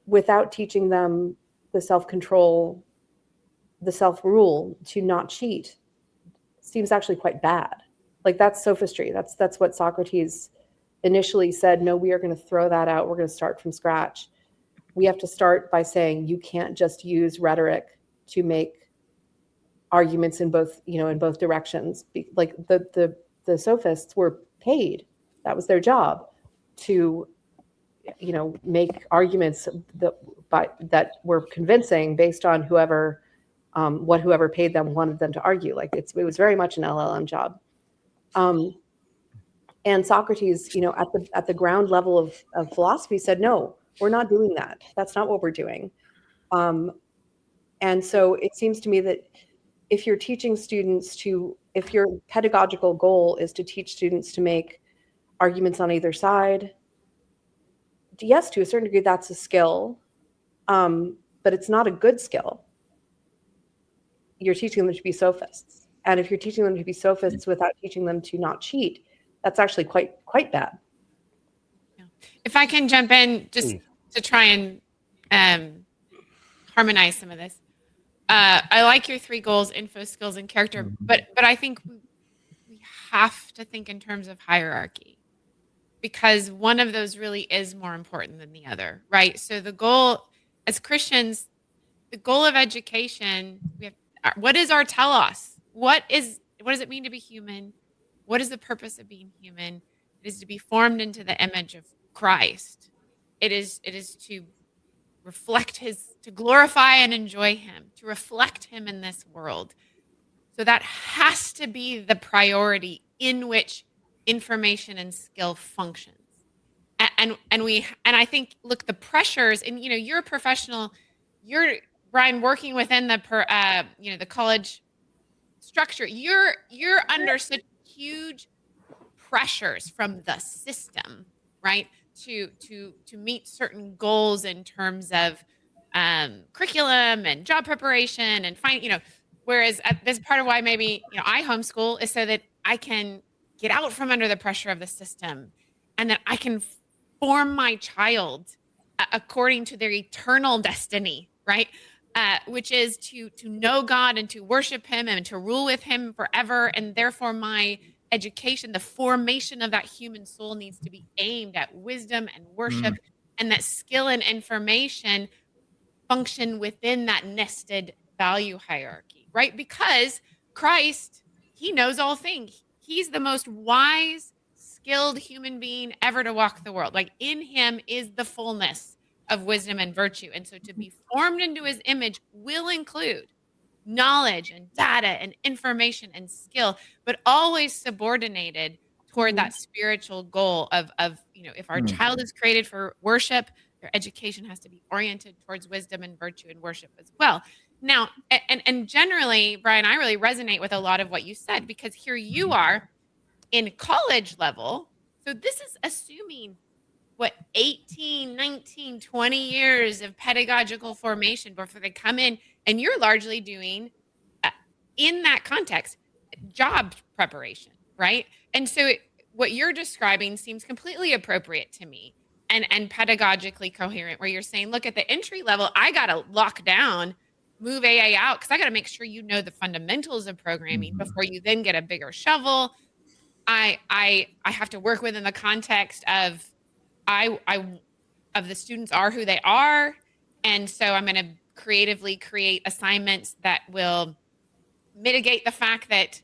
without teaching them the self-control, the self-rule to not cheat seems actually quite bad. Like, that's sophistry. That's what Socrates initially said. No, we are going to throw that out. We're going to start from scratch. We have to start by saying you can't just use rhetoric to make arguments in both directions. Like the sophists were paid. That was their job, to make arguments that were convincing based on what whoever paid them wanted them to argue. Like, it was very much an LLM job. And Socrates, at the ground level of philosophy, said, no, we're not doing that. That's not what we're doing. And so it seems to me that if you're teaching students if your pedagogical goal is to teach students to make arguments on either side, yes, to a certain degree, that's a skill, but it's not a good skill. You're teaching them to be sophists. And if you're teaching them to be sophists without teaching them to not cheat, that's actually quite bad. If I can jump in just to try and harmonize some of this. I like your 3 goals: info, skills, and character. But I think we have to think in terms of hierarchy, because one of those really is more important than the other, right? So the goal as Christians, the goal of education, what is our telos? What does it mean to be human? What is the purpose of being human? It is to be formed into the image of Christ. It is to reflect to glorify and enjoy him, to reflect him in this world. So that has to be the priority in which information and skill functions. And I think, look, the pressures, and you're a professional, Brian, working within the college structure, you're under such huge pressures from the system, right? To meet certain goals in terms of curriculum and job preparation and whereas this part of why maybe I homeschool is so that I can get out from under the pressure of the system, and that I can form my child according to their eternal destiny, right? Which is to know God and to worship him and to rule with him forever. And therefore my education, the formation of that human soul, needs to be aimed at wisdom and worship, and that skill and information function within that nested value hierarchy, right? Because Christ, he knows all things. He's the most wise, skilled human being ever to walk the world. Like, in him is the fullness of wisdom and virtue. And so to be formed into his image will include knowledge and data and information and skill, but always subordinated toward that spiritual goal of if our child is created for worship, their education has to be oriented towards wisdom and virtue and worship as well. Now, and generally, Brian, I really resonate with a lot of what you said, because here you are in college level. So this is assuming 18, 19, 20 years of pedagogical formation before they come in, and you're largely doing in that context job preparation, right? And so what you're describing seems completely appropriate to me and pedagogically coherent, where you're saying, look, at the entry level, I got to lock down, move AA out, because I got to make sure you know the fundamentals of programming before you then get a bigger shovel. I have to work within the context of the students are who they are. And so I'm going to creatively create assignments that will mitigate the fact that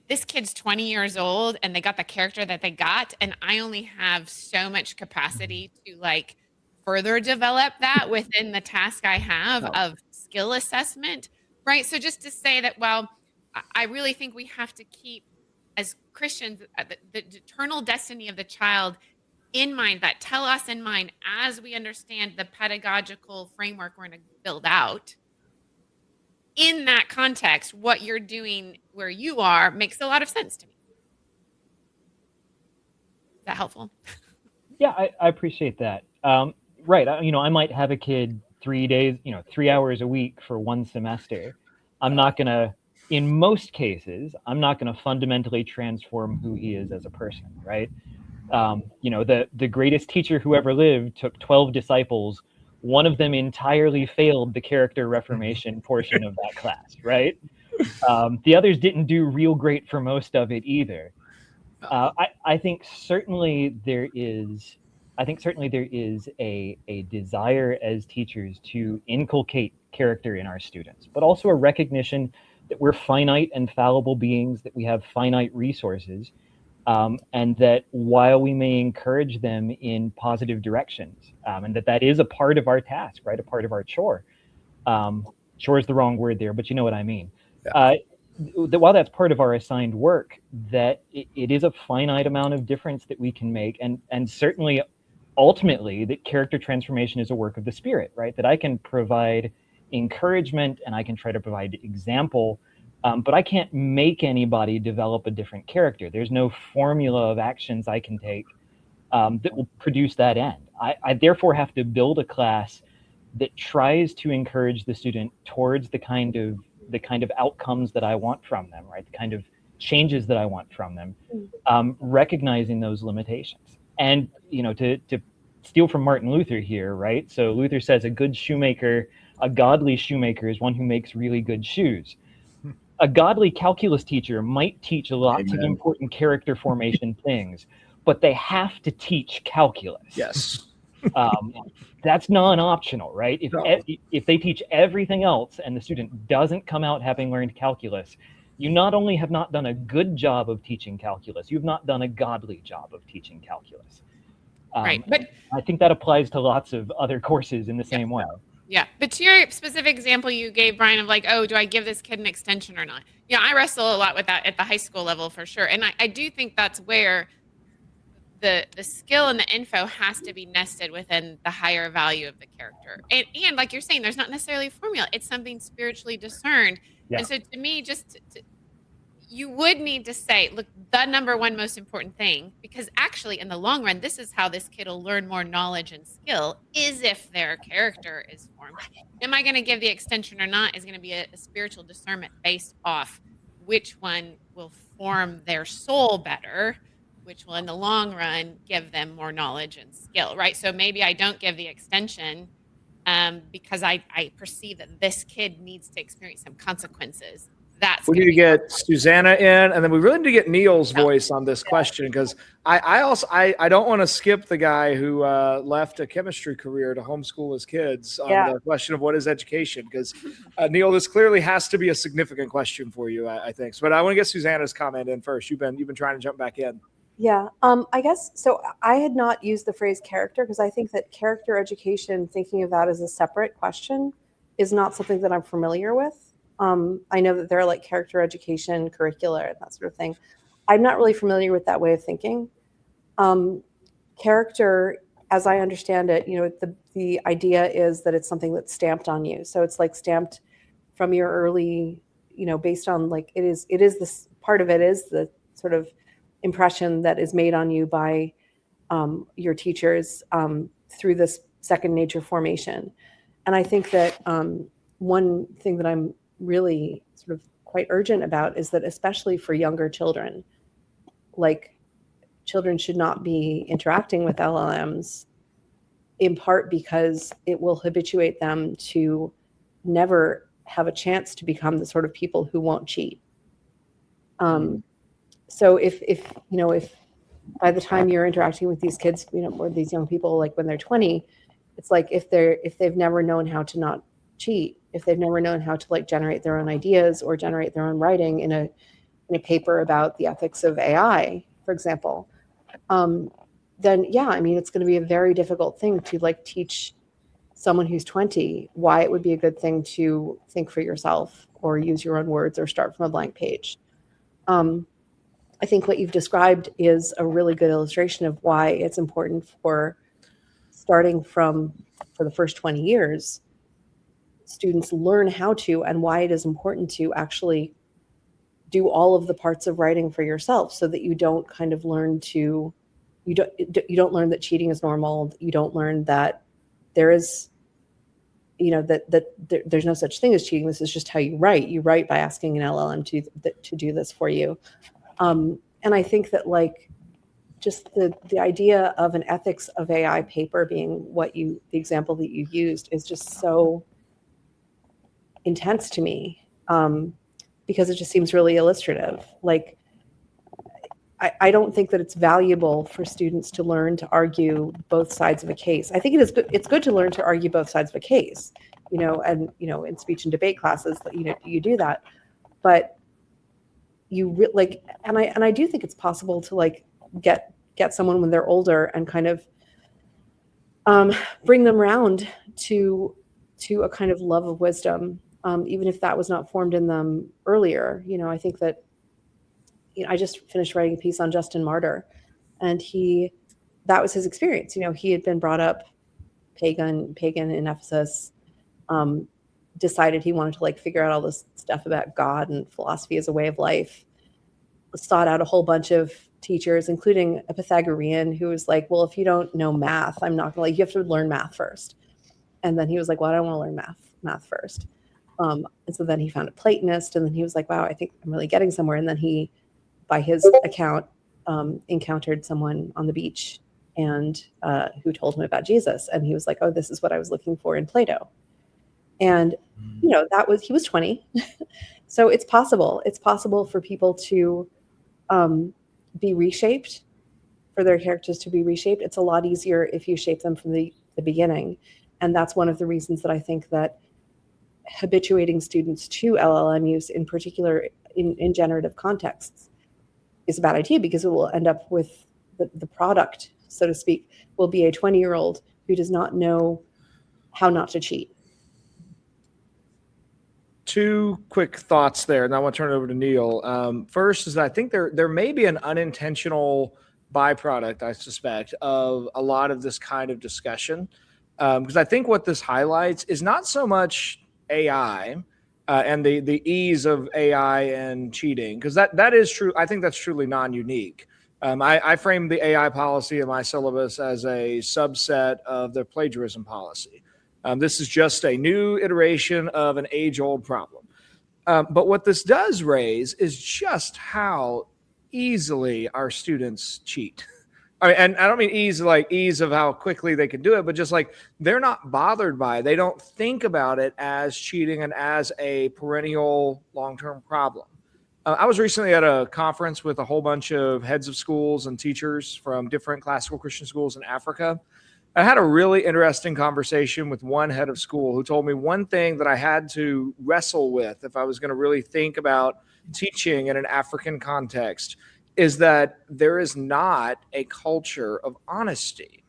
this kid's 20 years old and they got the character that they got, and I only have so much capacity to like further develop that within the task I have of skill assessment, right? So just to say that, well, I really think we have to keep, as Christians, the eternal destiny of the child in mind, that tell us in mind as we understand the pedagogical framework we're going to build out. In that context, what you're doing where you are makes a lot of sense to me. Is that helpful? Yeah, I appreciate that. Right. I might have a kid 3 days, 3 hours a week for one semester. In most cases, I'm not going to fundamentally transform who he is as a person, right? The greatest teacher who ever lived took 12 disciples. One of them entirely failed the character reformation portion of that class, right? The others didn't do real great for most of it either. I think certainly there is a desire as teachers to inculcate character in our students, but also a recognition that we're finite and fallible beings, that we have finite resources, and that while we may encourage them in positive directions, and that is a part of our task, right, a part of our chore. Chore is the wrong word there, but you know what I mean. Yeah. That while that's part of our assigned work, that it is a finite amount of difference that we can make, and certainly ultimately that character transformation is a work of the Spirit, right? That I can provide encouragement and I can try to provide example, but I can't make anybody develop a different character. There's no formula of actions I can take that will produce that end. I therefore have to build a class that tries to encourage the student towards the kind of outcomes that I want from them, right? The kind of changes that I want from them, recognizing those limitations. And, to steal from Martin Luther here, right? So Luther says a godly shoemaker is one who makes really good shoes. A godly calculus teacher might teach lots of important character formation things, but they have to teach calculus. Yes. That's non-optional, right? If they teach everything else and the student doesn't come out having learned calculus, you not only have not done a good job of teaching calculus, you've not done a godly job of teaching calculus. Right, but I think that applies to lots of other courses in the same way. Yeah, but to your specific example you gave, Brian, of like, oh, do I give this kid an extension or not? Yeah, I wrestle a lot with that at the high school level for sure. And I do think that's where the skill and the info has to be nested within the higher value of the character. And like you're saying, there's not necessarily a formula. It's something spiritually discerned. Yeah. And so to me, you would need to say, look, the number one most important thing, because actually in the long run, this is how this kid will learn more knowledge and skill, is if their character is formed. Am I going to give the extension or not is going to be a spiritual discernment based off which one will form their soul better, which will in the long run give them more knowledge and skill, right? So maybe I don't give the extension because I perceive that this kid needs to experience some consequences. We need to get Susannah in, and then we really need to get Neil's voice on this question, because I don't want to skip the guy who left a chemistry career to homeschool his kids on the question of what is education, because Neil, this clearly has to be a significant question for you, I think. But I want to get Susannah's comment in first. You've been trying to jump back in. Yeah, I guess so. I had not used the phrase character because I think that character education, thinking of that as a separate question, is not something that I'm familiar with. I know that there are like character education curricula and that sort of thing. I'm not really familiar with that way of thinking. Character, as I understand it, the idea is that it's something that's stamped on you. So it's like stamped from your early, based on like it is this part of it is the sort of impression that is made on you by your teachers through this second nature formation. And I think that one thing that I'm really sort of quite urgent about is that especially for younger children, like children should not be interacting with LLMs, in part because it will habituate them to never have a chance to become the sort of people who won't cheat. So if by the time you're interacting with these kids, or these young people, like when they're 20, it's like if they've never known how to not cheat, if they've never known how to like generate their own ideas or generate their own writing in in a paper about the ethics of AI, for example, then yeah, I mean, it's going to be a very difficult thing to like teach someone who's 20 why it would be a good thing to think for yourself or use your own words or start from a blank page. I think what you've described is a really good illustration of why it's important for starting from, for the first 20 years, students learn how to, and why it is important to actually do all of the parts of writing for yourself, so that you don't kind of learn to, you don't learn that cheating is normal. You don't learn that there is, you know, that there's no such thing as cheating. This is just how you write. You write by asking an LLM to do this for you. And I think that like just the idea of an ethics of AI paper being the example that you used is just so intense to me, because it just seems really illustrative. Like, I don't think that it's valuable for students to learn to argue both sides of a case. I think it is good. It's good to learn to argue both sides of a case, you know, and, you know, in speech and debate classes, you know, you do that, but I do think it's possible to like get someone when they're older and kind of bring them around to a kind of love of wisdom, even if that was not formed in them earlier. You know, I think that, you know, I just finished writing a piece on Justin Martyr, and that was his experience. You know, he had been brought up pagan in Ephesus, decided he wanted to like figure out all this stuff about God and philosophy as a way of life, sought out a whole bunch of teachers, including a Pythagorean who was like, well, if you don't know math, I'm not gonna, like, you have to learn math first. And then he was like, well, I don't want to learn math first. And so then he found a Platonist, and then he was like, wow, I think I'm really getting somewhere. And then he, by his account, encountered someone on the beach and who told him about Jesus. And he was like, oh, this is what I was looking for in Plato. And, you know, he was 20. So it's possible. It's possible for people to be reshaped, for their characters to be reshaped. It's a lot easier if you shape them from the beginning. And that's one of the reasons that I think that habituating students to LLM use, in particular in generative contexts, is a bad idea, because it will end up with the product, so to speak, will be a 20-year-old who does not know how not to cheat. Two quick thoughts there, and I want to turn it over to Neil. First is that I think there may be an unintentional byproduct, I suspect, of a lot of this kind of discussion, because I think what this highlights is not so much AI and the ease of AI and cheating, because that is true. I think that's truly non-unique. I frame the AI policy in my syllabus as a subset of the plagiarism policy. This is just a new iteration of an age-old problem. But what this does raise is just how easily our students cheat. I mean, and I don't mean ease of how quickly they can do it, but just like they're not bothered by it. They don't think about it as cheating and as a perennial long-term problem. I was recently at a conference with a whole bunch of heads of schools and teachers from different classical Christian schools in Africa. I had a really interesting conversation with one head of school who told me one thing that I had to wrestle with if I was going to really think about teaching in an African context, is that there is not a culture of honesty.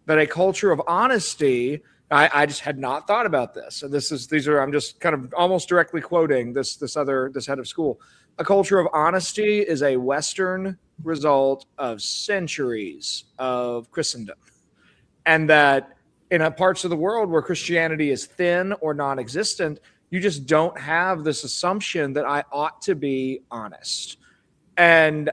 That a culture of honesty, I just had not thought about this. And I'm just kind of almost directly quoting this head of school. A culture of honesty is a Western result of centuries of Christendom. And that in parts of the world where Christianity is thin or non-existent, you just don't have this assumption that I ought to be honest. And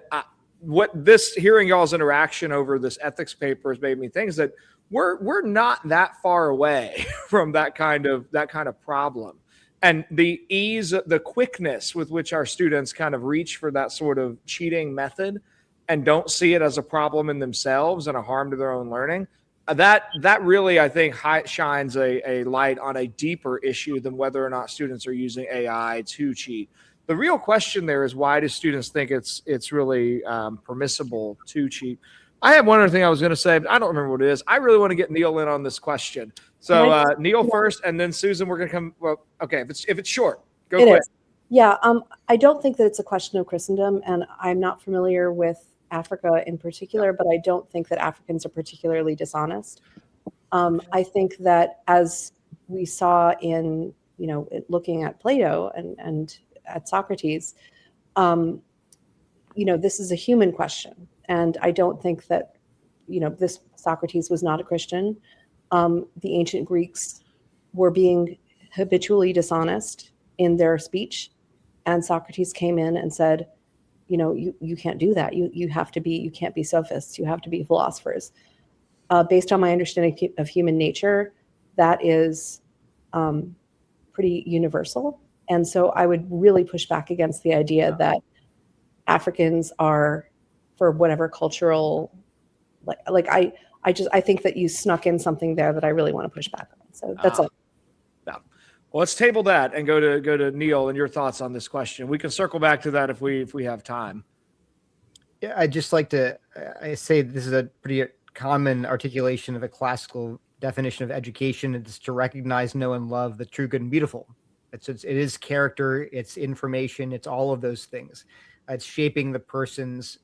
hearing y'all's interaction over this ethics paper has made me think is that we're not that far away from that kind of problem. And the ease, the quickness with which our students kind of reach for that sort of cheating method and don't see it as a problem in themselves and a harm to their own learning, that really, I think, shines a light on a deeper issue than whether or not students are using AI to cheat. The real question there is, why do students think it's really permissible to cheat? I have one other thing I was going to say, but I don't remember what it is. I really want to get Neil in on this question. So Neil first, and then Susan, we're going to come. Well, okay, if it's short, go quick. Yeah, I don't think that it's a question of Christendom, and I'm not familiar with Africa in particular, but I don't think that Africans are particularly dishonest. I think that as we saw in, looking at Plato and at Socrates, this is a human question. And I don't think that, this Socrates was not a Christian. The ancient Greeks were being habitually dishonest in their speech. And Socrates came in and said, you can't do that. You can't be sophists. You have to be philosophers. Based on my understanding of human nature, that is pretty universal. And so I would really push back against the idea that Africans are, for whatever cultural, I think that you snuck in something there that I really want to push back on. So that's all. Yeah. Well, let's table that and go to Neil and your thoughts on this question. We can circle back to that if we have time. Yeah, I'd just like to say this is a pretty common articulation of a classical definition of education. It's to recognize, know, and love the true, good, and beautiful. It is character, it's information, it's all of those things. It's shaping the person's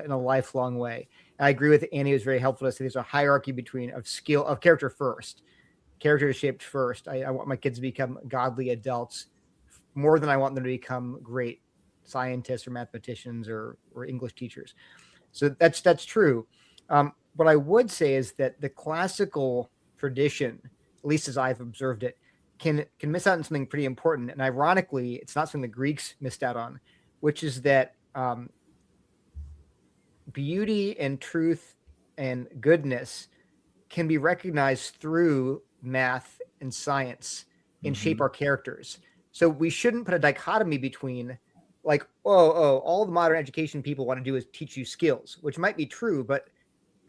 in a lifelong way. And I agree with Annie. It was very helpful to say there's a hierarchy of character first. Character is shaped first. I want my kids to become godly adults more than I want them to become great scientists or mathematicians or English teachers. So that's true. What I would say is that the classical tradition, at least as I've observed it, can miss out on something pretty important. And ironically, it's not something the Greeks missed out on, which is that beauty and truth and goodness can be recognized through math and science and shape our characters. So we shouldn't put a dichotomy between all the modern education people want to do is teach you skills, which might be true, but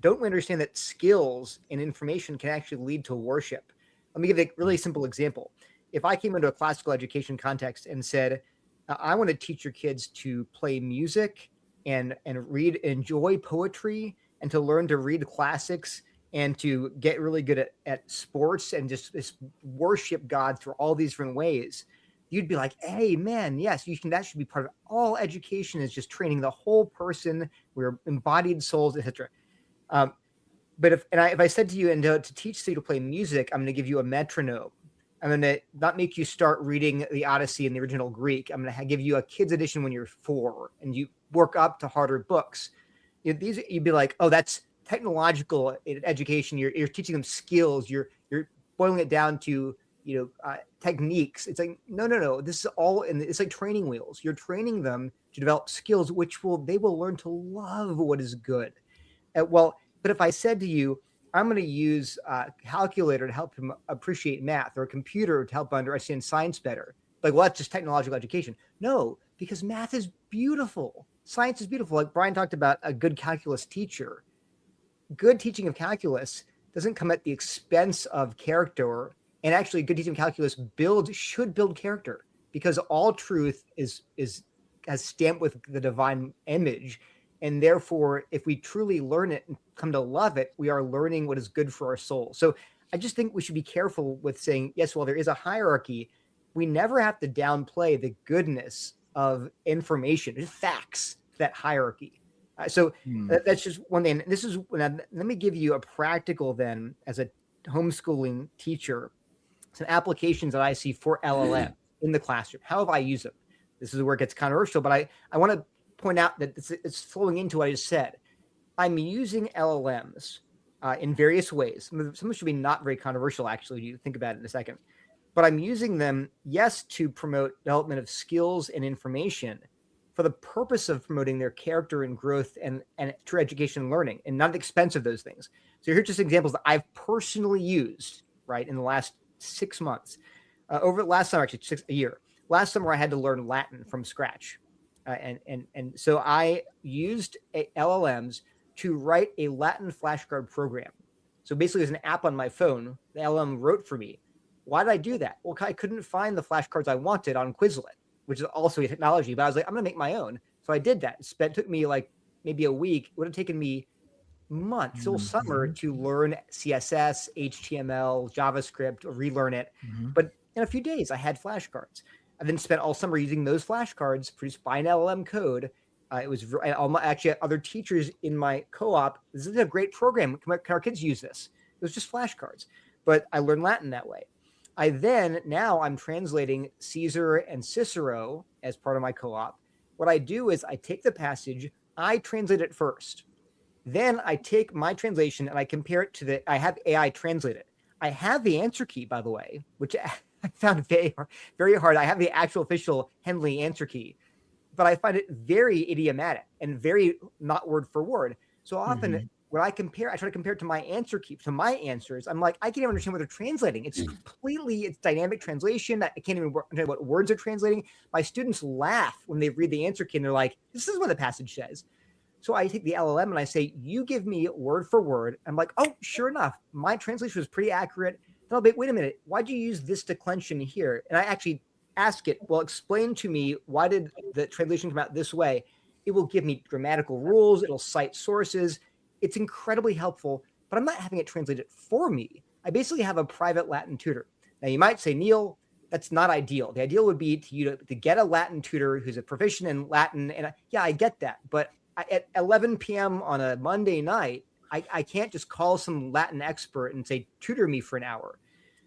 don't we understand that skills and information can actually lead to worship? Let me give a really simple example. If I came into a classical education context and said, I want to teach your kids to play music and enjoy poetry and to learn to read classics and to get really good at sports and just worship God through all these different ways, you'd be like, hey, man, yes, that should be part of all education, is just training the whole person. We're embodied souls, etc. But if I said to you, and to teach you to play music, I'm going to give you a metronome. I'm going to not make you start reading the Odyssey in the original Greek. I'm going to give you a kid's edition when you're 4, and you work up to harder books. You'd be like, oh, that's technological education. You're teaching them skills. You're boiling it down to techniques. It's like no. This is all it's like training wheels. You're training them to develop skills, which they will learn to love what is good. But if I said to you, I'm going to use a calculator to help him appreciate math, or a computer to help understand science better, that's just technological education. No, because math is beautiful. Science is beautiful. Like Brian talked about a good calculus teacher. Good teaching of calculus doesn't come at the expense of character. And actually, good teaching of calculus should build character, because all truth is stamped with the divine image. And therefore, if we truly learn it and come to love it, we are learning what is good for our soul. So I just think we should be careful with saying, yes, well, there is a hierarchy. We never have to downplay the goodness of information. There's facts to that hierarchy. That's just one thing. Let me give you a practical then, as a homeschooling teacher, some applications that I see for LLM in the classroom. How have I used them? This is where it gets controversial, but I want to point out that it's flowing into what I just said. I'm using LLMs in various ways. Some should be not very controversial, actually, if you think about it in a second. But I'm using them, yes, to promote development of skills and information for the purpose of promoting their character and growth and true education and learning, and not at the expense of those things. So here's just examples that I've personally used, right, in the last 6 months. Over last summer, actually a year. Last summer, I had to learn Latin from scratch. And so I used LLMs to write a Latin flashcard program. So basically, there's an app on my phone. The LLM wrote for me. Why did I do that? Well, I couldn't find the flashcards I wanted on Quizlet, which is also a technology. But I was like, I'm going to make my own. So I did that. It took me like maybe a week. It would have taken me months, all summer, to learn CSS, HTML, JavaScript, or relearn it. But in a few days, I had flashcards. I then spent all summer using those flashcards produced by an LLM code. It was actually other teachers in my co-op. This is a great program. Can our kids use this? It was just flashcards, but I learned Latin that way. Now I'm translating Caesar and Cicero as part of my co-op. What I do is I take the passage, I translate it first. Then I take my translation and I compare it to I have AI translate it. I have the answer key, by the way, which I found very, very hard. I have the actual official Henley answer key, but I find it very idiomatic and very not word for word. So often when I try to compare it to my answer key, to my answers, I'm like, I can't even understand what they're translating. It's it's dynamic translation. I can't even understand what words they're translating. My students laugh when they read the answer key and they're like, this is what the passage says. So I take the LLM and I say, you give me word for word. I'm like, oh, sure enough, my translation was pretty accurate. Then I'll be, wait a minute, why'd you use this declension here? And I actually ask it, well, explain to me, why did the translation come out this way? It will give me grammatical rules. It'll cite sources. It's incredibly helpful, but I'm not having it translated for me. I basically have a private Latin tutor. Now you might say, Neil, that's not ideal. The ideal would be to get a Latin tutor who's a proficient in Latin. And yeah, I get that. But at 11 p.m. on a Monday night, I can't just call some Latin expert and say, tutor me for an hour.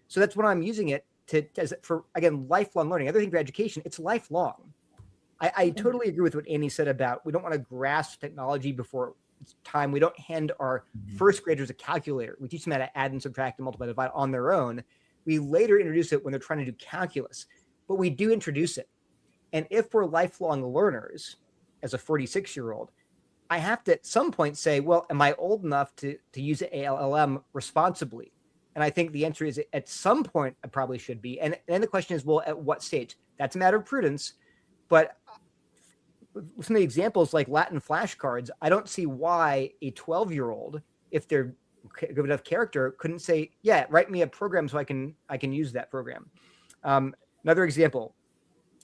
So that's when I'm using it for, again, lifelong learning. Other thing for education, it's lifelong. I totally agree with what Annie said about we don't want to grasp technology before it's time. We don't hand our first graders a calculator. We teach them how to add and subtract and multiply and divide on their own. We later introduce it when they're trying to do calculus, but we do introduce it. And if we're lifelong learners, as a 46-year-old, I have to at some point say, well, am I old enough to use LLM responsibly? And I think the answer is at some point I probably should be. And then the question is, well, at what stage? That's a matter of prudence. But some of the examples like Latin flashcards, I don't see why a 12-year-old, if they're good enough character, couldn't say, yeah, write me a program so I can use that program. Another example,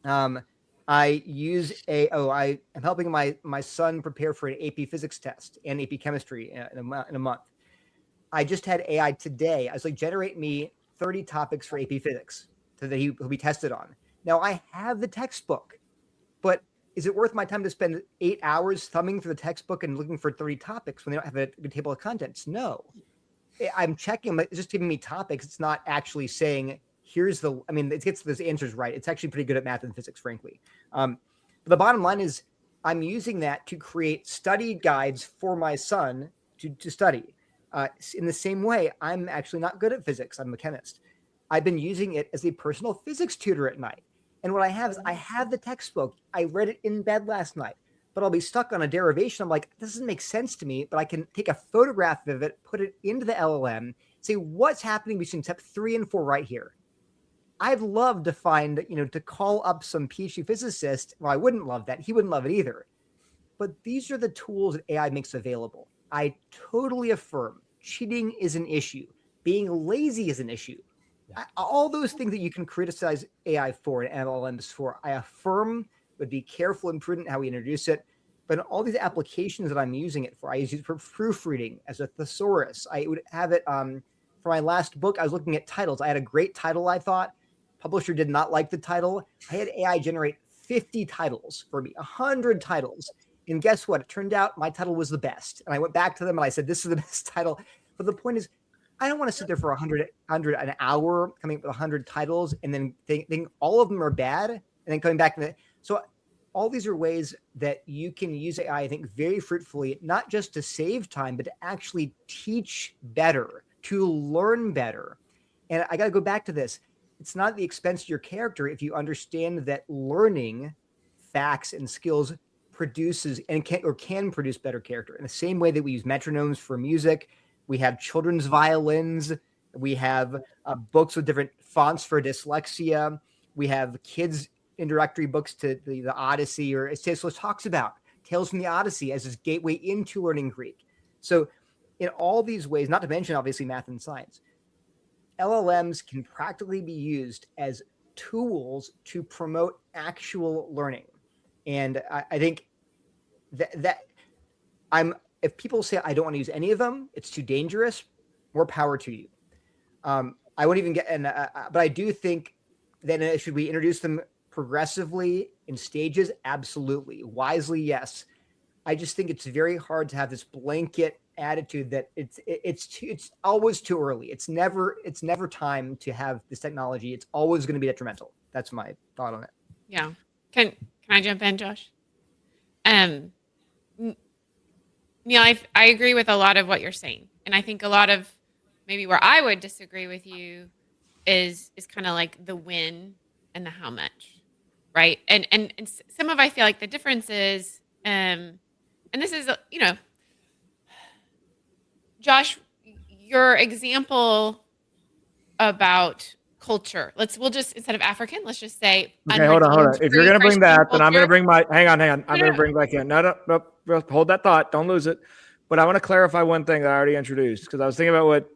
I am helping my son prepare for an AP physics test and AP chemistry in a month. I just had AI today. I was like, generate me 30 topics for AP physics so that he'll be tested on. Now I have the textbook, but is it worth my time to spend 8 hours thumbing through the textbook and looking for 30 topics when they don't have a good table of contents? No. I'm checking, it's just giving me topics. It's not actually saying, it gets those answers right. It's actually pretty good at math and physics, frankly. But the bottom line is I'm using that to create study guides for my son to study. In the same way, I'm actually not good at physics. I'm a chemist. I've been using it as a personal physics tutor at night. And what I have is I have the textbook. I read it in bed last night, but I'll be stuck on a derivation. I'm like, this doesn't make sense to me, but I can take a photograph of it, put it into the LLM, say what's happening between step 3 and 4 right here. I'd love to find, to call up some PhD physicist. Well, I wouldn't love that. He wouldn't love it either. But these are the tools that AI makes available. I totally affirm cheating is an issue. Being lazy is an issue. All those things that you can criticize AI for and LLMs for, I affirm, but be careful and prudent how we introduce it. But in all these applications that I'm using it for, I use it for proofreading as a thesaurus. I would have it for my last book. I was looking at titles. I had a great title, I thought. Publisher did not like the title. I had AI generate 50 titles for me, 100 titles. And guess what? It turned out my title was the best. And I went back to them and I said, this is the best title. But the point is, I don't want to sit there for 100 an hour coming up with 100 titles and then think all of them are bad and then coming back to that. So all these are ways that you can use AI, I think, very fruitfully, not just to save time, but to actually teach better, to learn better. And I got to go back to this. It's not at the expense of your character if you understand that learning facts and skills produces and can produce better character. In the same way that we use metronomes for music, we have children's violins, we have books with different fonts for dyslexia, we have kids' introductory books to the Odyssey, or as Taylor talks about, Tales from the Odyssey as his gateway into learning Greek. So in all these ways, not to mention obviously math and science, LLMs can practically be used as tools to promote actual learning. And I think that if people say I don't want to use any of them, it's too dangerous, more power to you. I won't even get, but I do think that should we introduce them progressively in stages? Absolutely. Wisely, yes. I just think it's very hard to have this blanket attitude that it's always too early. It's never time to have this technology. It's always going to be detrimental. That's my thought on it. Yeah. Can I jump in, Josh? Neil, I agree with a lot of what you're saying. And I think a lot of maybe where I would disagree with you is kind of like the when and the how much, right? And some of I feel like the difference is, and this is, Josh, your example about culture. We'll just, instead of African, let's just say. Okay, hold on. If you're going to bring that, then I'm going to bring hang on. I'm going to bring back in. No, hold that thought. Don't lose it. But I want to clarify one thing that I already introduced, because I was thinking about what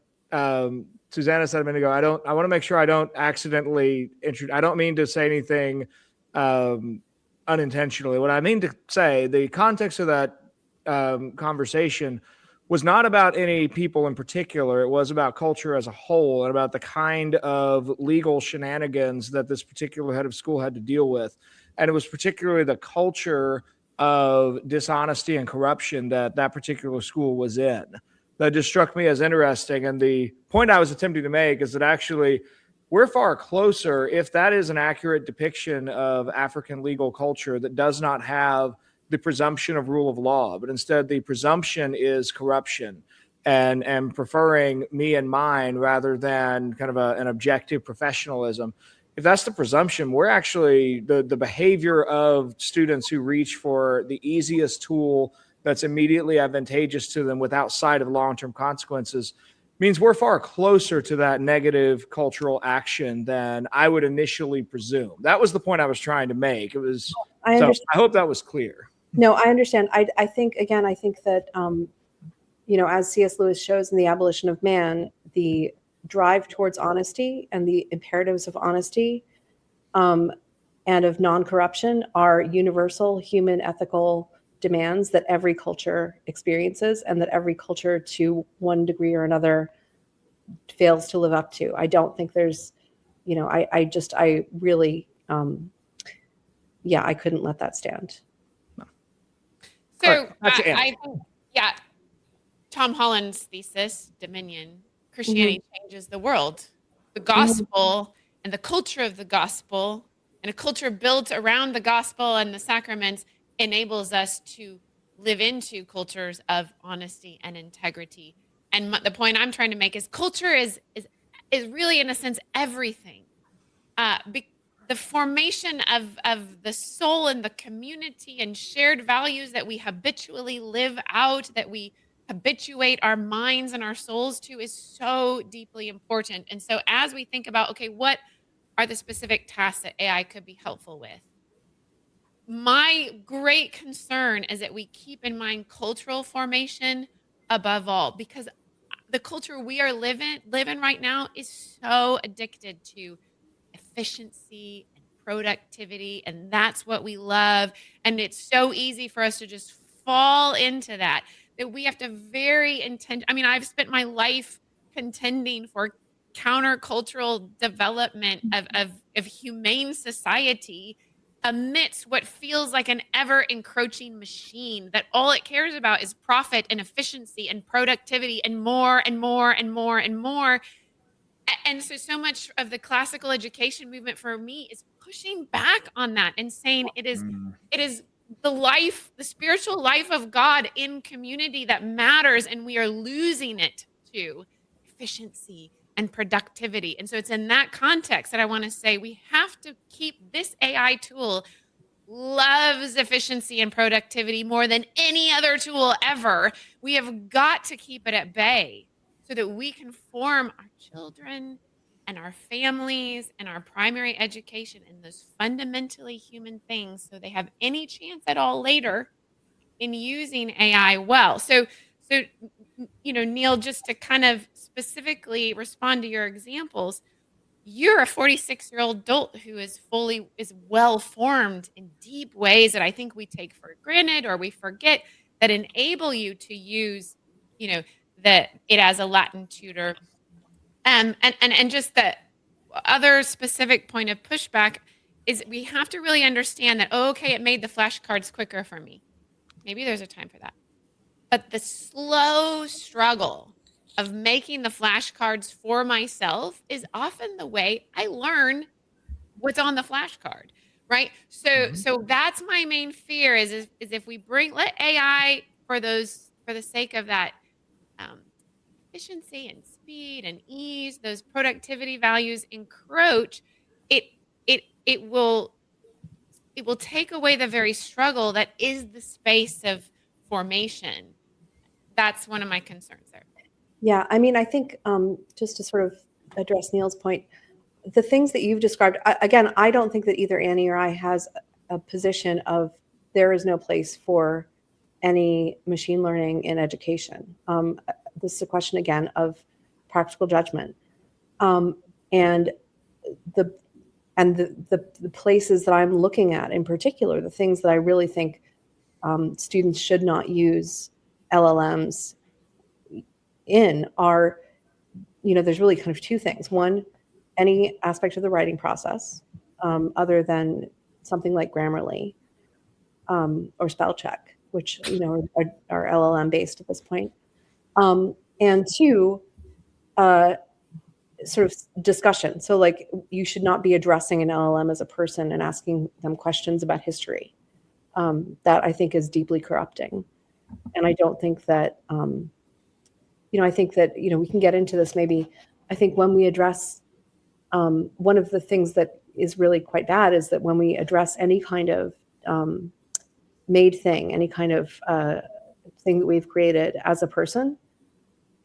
Susannah said a minute ago. I want to make sure I don't accidentally I don't mean to say anything unintentionally. What I mean to say, the context of that conversation was not about any people in particular. It was about culture as a whole and about the kind of legal shenanigans that this particular head of school had to deal with. And it was particularly the culture of dishonesty and corruption that particular school was in that just struck me as interesting. And the point I was attempting to make is that actually we're far closer, if that is an accurate depiction of African legal culture that does not have the presumption of rule of law, but instead the presumption is corruption and preferring me and mine rather than kind of an objective professionalism. If that's the presumption, we're actually the behavior of students who reach for the easiest tool that's immediately advantageous to them without sight of long-term consequences means we're far closer to that negative cultural action than I would initially presume. That was the point I was trying to make. It was. I hope that was clear. No, I understand. I think that, as C.S. Lewis shows in The Abolition of Man, the drive towards honesty and the imperatives of honesty and of non-corruption are universal human ethical demands that every culture experiences and that every culture to one degree or another fails to live up to. I don't think there's, I really, I couldn't let that stand. So I think, Tom Holland's thesis, Dominion, Christianity changes the world. The gospel and the culture of the gospel and a culture built around the gospel and the sacraments enables us to live into cultures of honesty and integrity. And the point I'm trying to make is culture is really, in a sense, everything. The formation of the soul and the community and shared values that we habitually live out, that we habituate our minds and our souls to, is so deeply important. And so as we think about, okay, what are the specific tasks that AI could be helpful with? My great concern is that we keep in mind cultural formation above all, because the culture we are living right now is so addicted to efficiency and productivity, and that's what we love. And it's so easy for us to just fall into that we have to I've spent my life contending for countercultural development of humane society amidst what feels like an ever encroaching machine that all it cares about is profit and efficiency and productivity and more and more and more and more. And so much of the classical education movement for me is pushing back on that and saying it is the spiritual life of God in community that matters, and we are losing it to efficiency and productivity. And so it's in that context that I want to say we have to keep this AI tool loves efficiency and productivity more than any other tool ever. We have got to keep it at bay so that we can form our children and our families and our primary education in those fundamentally human things so they have any chance at all later in using AI well. So Neil, just to kind of specifically respond to your examples, you're a 46-year-old adult who is well formed in deep ways that I think we take for granted or we forget, that enable you to use, it as a Latin tutor. And just the other specific point of pushback is we have to really understand that, oh, okay, it made the flashcards quicker for me. Maybe there's a time for that. But the slow struggle of making the flashcards for myself is often the way I learn what's on the flashcard, right? So that's my main fear is if we let AI for the sake of that efficiency and speed and ease, those productivity values encroach, it it will take away the very struggle that is the space of formation. That's one of my concerns there. Yeah, I mean, I think just to sort of address Neil's point, the things that you've described, again, I don't think that either Annie or I has a position of there is no place for any machine learning in education. This is a question, again, of practical judgment. And the places that I'm looking at in particular, the things that I really think students should not use LLMs in are, there's really kind of two things. One, any aspect of the writing process, other than something like Grammarly or spell check, which are LLM based at this point. And two, sort of discussion. So like you should not be addressing an LLM as a person and asking them questions about history. That I think is deeply corrupting. And I don't think that, I think that, we can get into this maybe. I think when we address, one of the things that is really quite bad is that when we address any kind of made thing, any kind of thing that we've created as a person,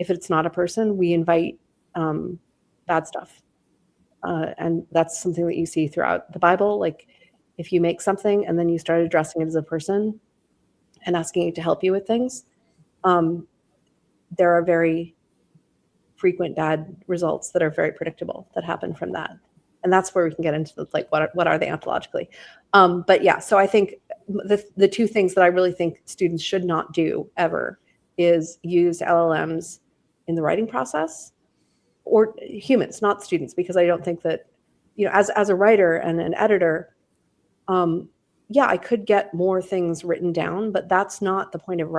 if it's not a person, we invite bad stuff. And that's something that you see throughout the Bible. Like if you make something and then you start addressing it as a person and asking it to help you with things, there are very frequent bad results that are very predictable that happen from that. And that's where we can get into what are they ontologically. But yeah, so I think the two things that I really think students should not do ever is use LLMs in the writing process, or humans, not students, because I don't think that, as a writer and an editor, I could get more things written down, but that's not the point of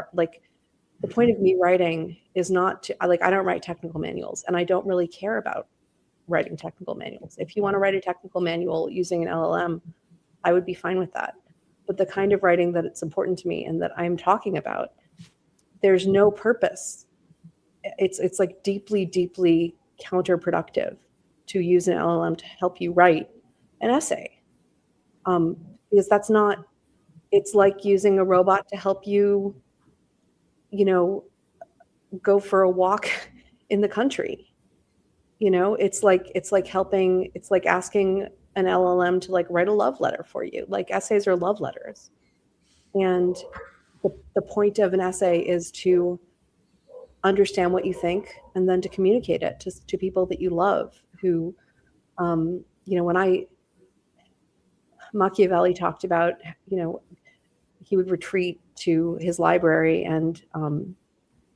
the point of me writing is not to, I don't write technical manuals, and I don't really care about writing technical manuals. If you want to write a technical manual using an LLM, I would be fine with that. But the kind of writing that it's important to me and that I'm talking about, there's no purpose. It's like deeply, deeply counterproductive to use an LLM to help you write an essay. Because that's not, it's like using a robot to help you, go for a walk in the country. It's like helping, it's like asking an LLM to write a love letter for you. Like essays are love letters. And the point of an essay is to understand what you think and then to communicate it to people that you love who, when Machiavelli talked about, he would retreat to his library and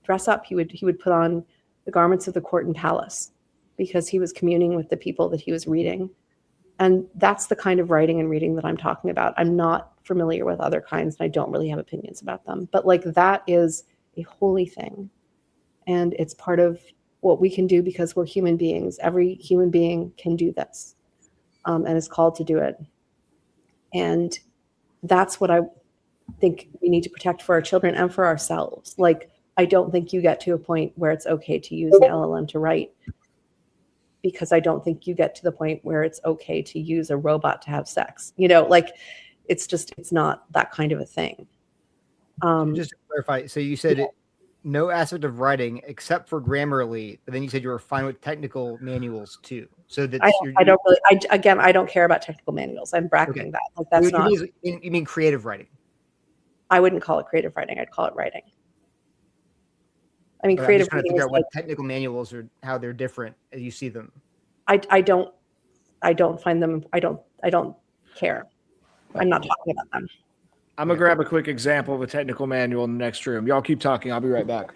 dress up. He would put on the garments of the court and palace because he was communing with the people that he was reading. And that's the kind of writing and reading that I'm talking about. I'm not familiar with other kinds, and I don't really have opinions about them. But that is a holy thing. And it's part of what we can do because we're human beings. Every human being can do this and is called to do it. And that's what I think we need to protect for our children and for ourselves. I don't think you get to a point where it's okay to use an LLM to write, because I don't think you get to the point where it's okay to use a robot to have sex. It's not that kind of a thing. Just to clarify, so you said no aspect of writing except for Grammarly, but then you said you were fine with technical manuals too. So that I don't care about technical manuals. I'm bracketing that. That's not. You mean creative writing? I wouldn't call it creative writing. I'd call it writing. I mean, but creative. I'm just trying to figure out what technical manuals are, how they're different as you see them. I don't find them. I don't care. I'm not talking about them. I'm gonna grab a quick example of a technical manual in the next room. Y'all keep talking. I'll be right back.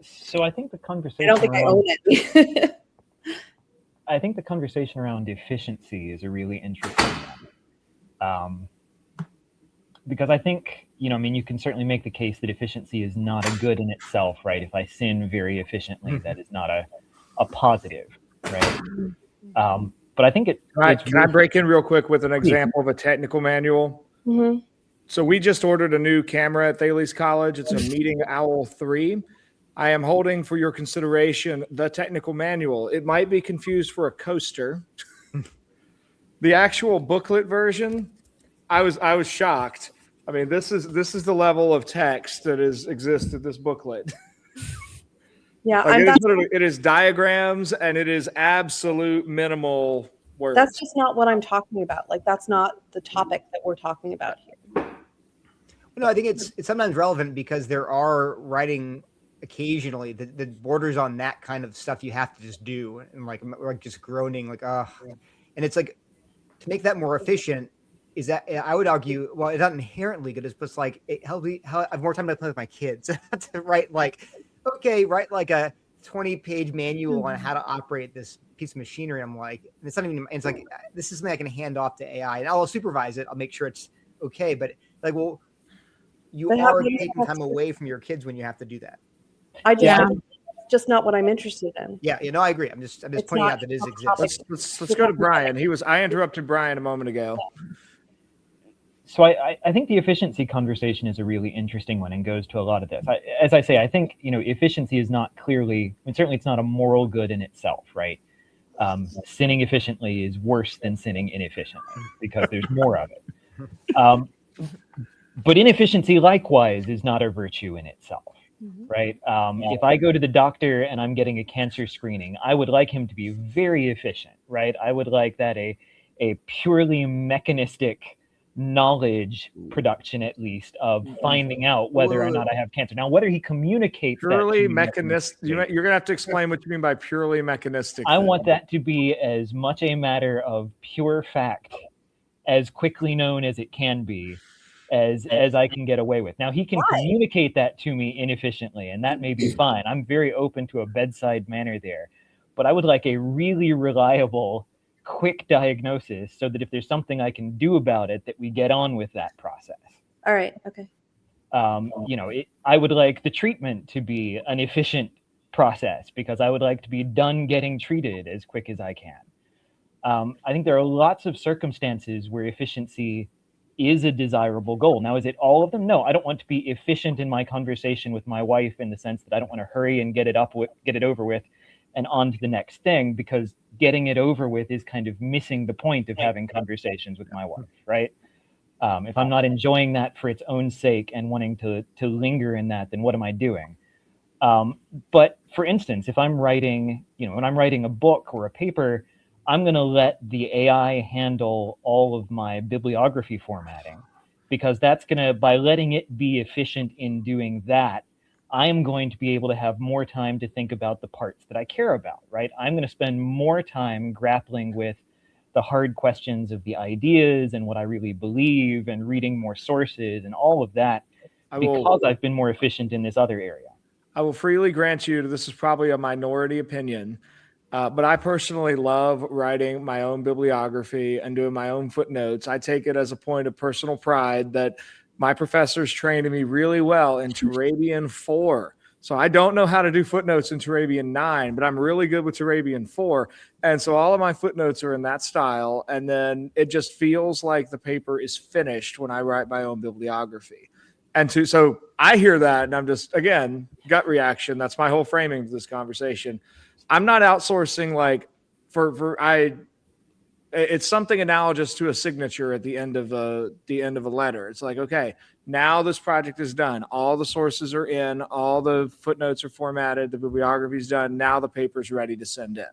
So I think the conversation. I don't think I own it. I think the conversation around efficiency is a really interesting one. Because I think, I mean, you can certainly make the case that efficiency is not a good in itself, right? If I sin very efficiently, that is not a positive, right? But I think Can I break in real quick with an example of a technical manual? Mm-hmm. So we just ordered a new camera at Thales College. It's a Meeting Owl 3. I am holding for your consideration the technical manual. It might be confused for a coaster. The actual booklet version, I was shocked. I mean, this is the level of text that exists in this booklet. Yeah, Like it is diagrams and it is absolute minimal words. that's just not what I'm talking about. Like, that's not the topic that we're talking about here. No, I think it's sometimes relevant because there are writing occasionally that borders on that kind of stuff you have to just do, and like just groaning like and it's like, to make that more efficient is that, I would argue, well, it's not inherently good. It's just like it helps me. I have more time to play with my kids to write write like a 20-page manual on how to operate this piece of machinery. I'm like, and it's not even. It's like, this is something I can hand off to AI, and I'll supervise it. I'll make sure it's okay. But like, well, you are taking time away from your kids when you have to do that. Just not what I'm interested in. Yeah, I agree. I'm just pointing out that it exists. Let's go to Brian. I interrupted Brian a moment ago. So I think the efficiency conversation is a really interesting one and goes to a lot of this. As I say, I think, efficiency is not clearly, and certainly it's not a moral good in itself, right? Sinning efficiently is worse than sinning inefficiently because there's more of it. But inefficiency likewise is not a virtue in itself, right? If I go to the doctor and I'm getting a cancer screening, I would like him to be very efficient, right? I would like that a purely mechanistic knowledge production, at least, of finding out whether or not I have cancer. Now, whether he communicates purely mechanistic, you're going to have to explain what you mean by purely mechanistic. I want that to be as much a matter of pure fact, as quickly known as it can be, as I can get away with. Now, he can communicate that to me inefficiently, and that may be fine. I'm very open to a bedside manner there, but I would like a really reliable, quick diagnosis so that if there's something I can do about it, that we get on with that process. All right. Okay. I would like the treatment to be an efficient process because I would like to be done getting treated as quick as I can. I think there are lots of circumstances where efficiency is a desirable goal. Now, is it all of them? No, I don't want to be efficient in my conversation with my wife in the sense that I don't want to hurry and get it over with and on to the next thing, because getting it over with is kind of missing the point of having conversations with my wife, right? If I'm not enjoying that for its own sake and wanting to linger in that, then what am I doing? But for instance, if I'm writing, when I'm writing a book or a paper, I'm going to let the AI handle all of my bibliography formatting, because that's going to, by letting it be efficient in doing that, I am going to be able to have more time to think about the parts that I care about, right? I'm going to spend more time grappling with the hard questions of the ideas and what I really believe and reading more sources and all of that because I've been more efficient in this other area. I will freely grant you, this is probably a minority opinion, but I personally love writing my own bibliography and doing my own footnotes. I take it as a point of personal pride that my professors trained me really well in Turabian 4. So I don't know how to do footnotes in Turabian 9, but I'm really good with Turabian 4. And so all of my footnotes are in that style. And then it just feels like the paper is finished when I write my own bibliography. So I hear that and I'm just, again, gut reaction. That's my whole framing of this conversation. I'm not outsourcing it's something analogous to a signature at the end of a letter. It's like, okay, now this project is done. All the sources are in, all the footnotes are formatted, the bibliography is done. Now the paper's ready to send in.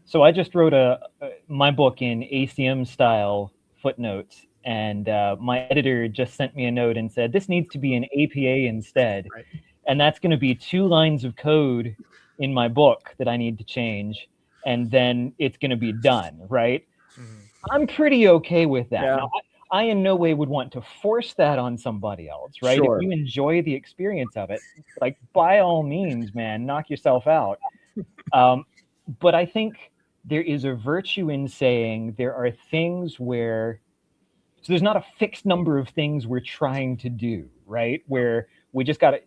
So I just wrote my book in ACM style footnotes, and my editor just sent me a note and said, this needs to be an APA instead. Right. And that's going to be 2 lines of code in my book that I need to change, and then it's going to be done, right? Mm-hmm. I'm pretty okay with that. Yeah. Now, I in no way would want to force that on somebody else, right? Sure. If you enjoy the experience of it, like, by all means, man, knock yourself out. But I think there is a virtue in saying there are things where So there's not a fixed number of things we're trying to do, right? Where we just got to,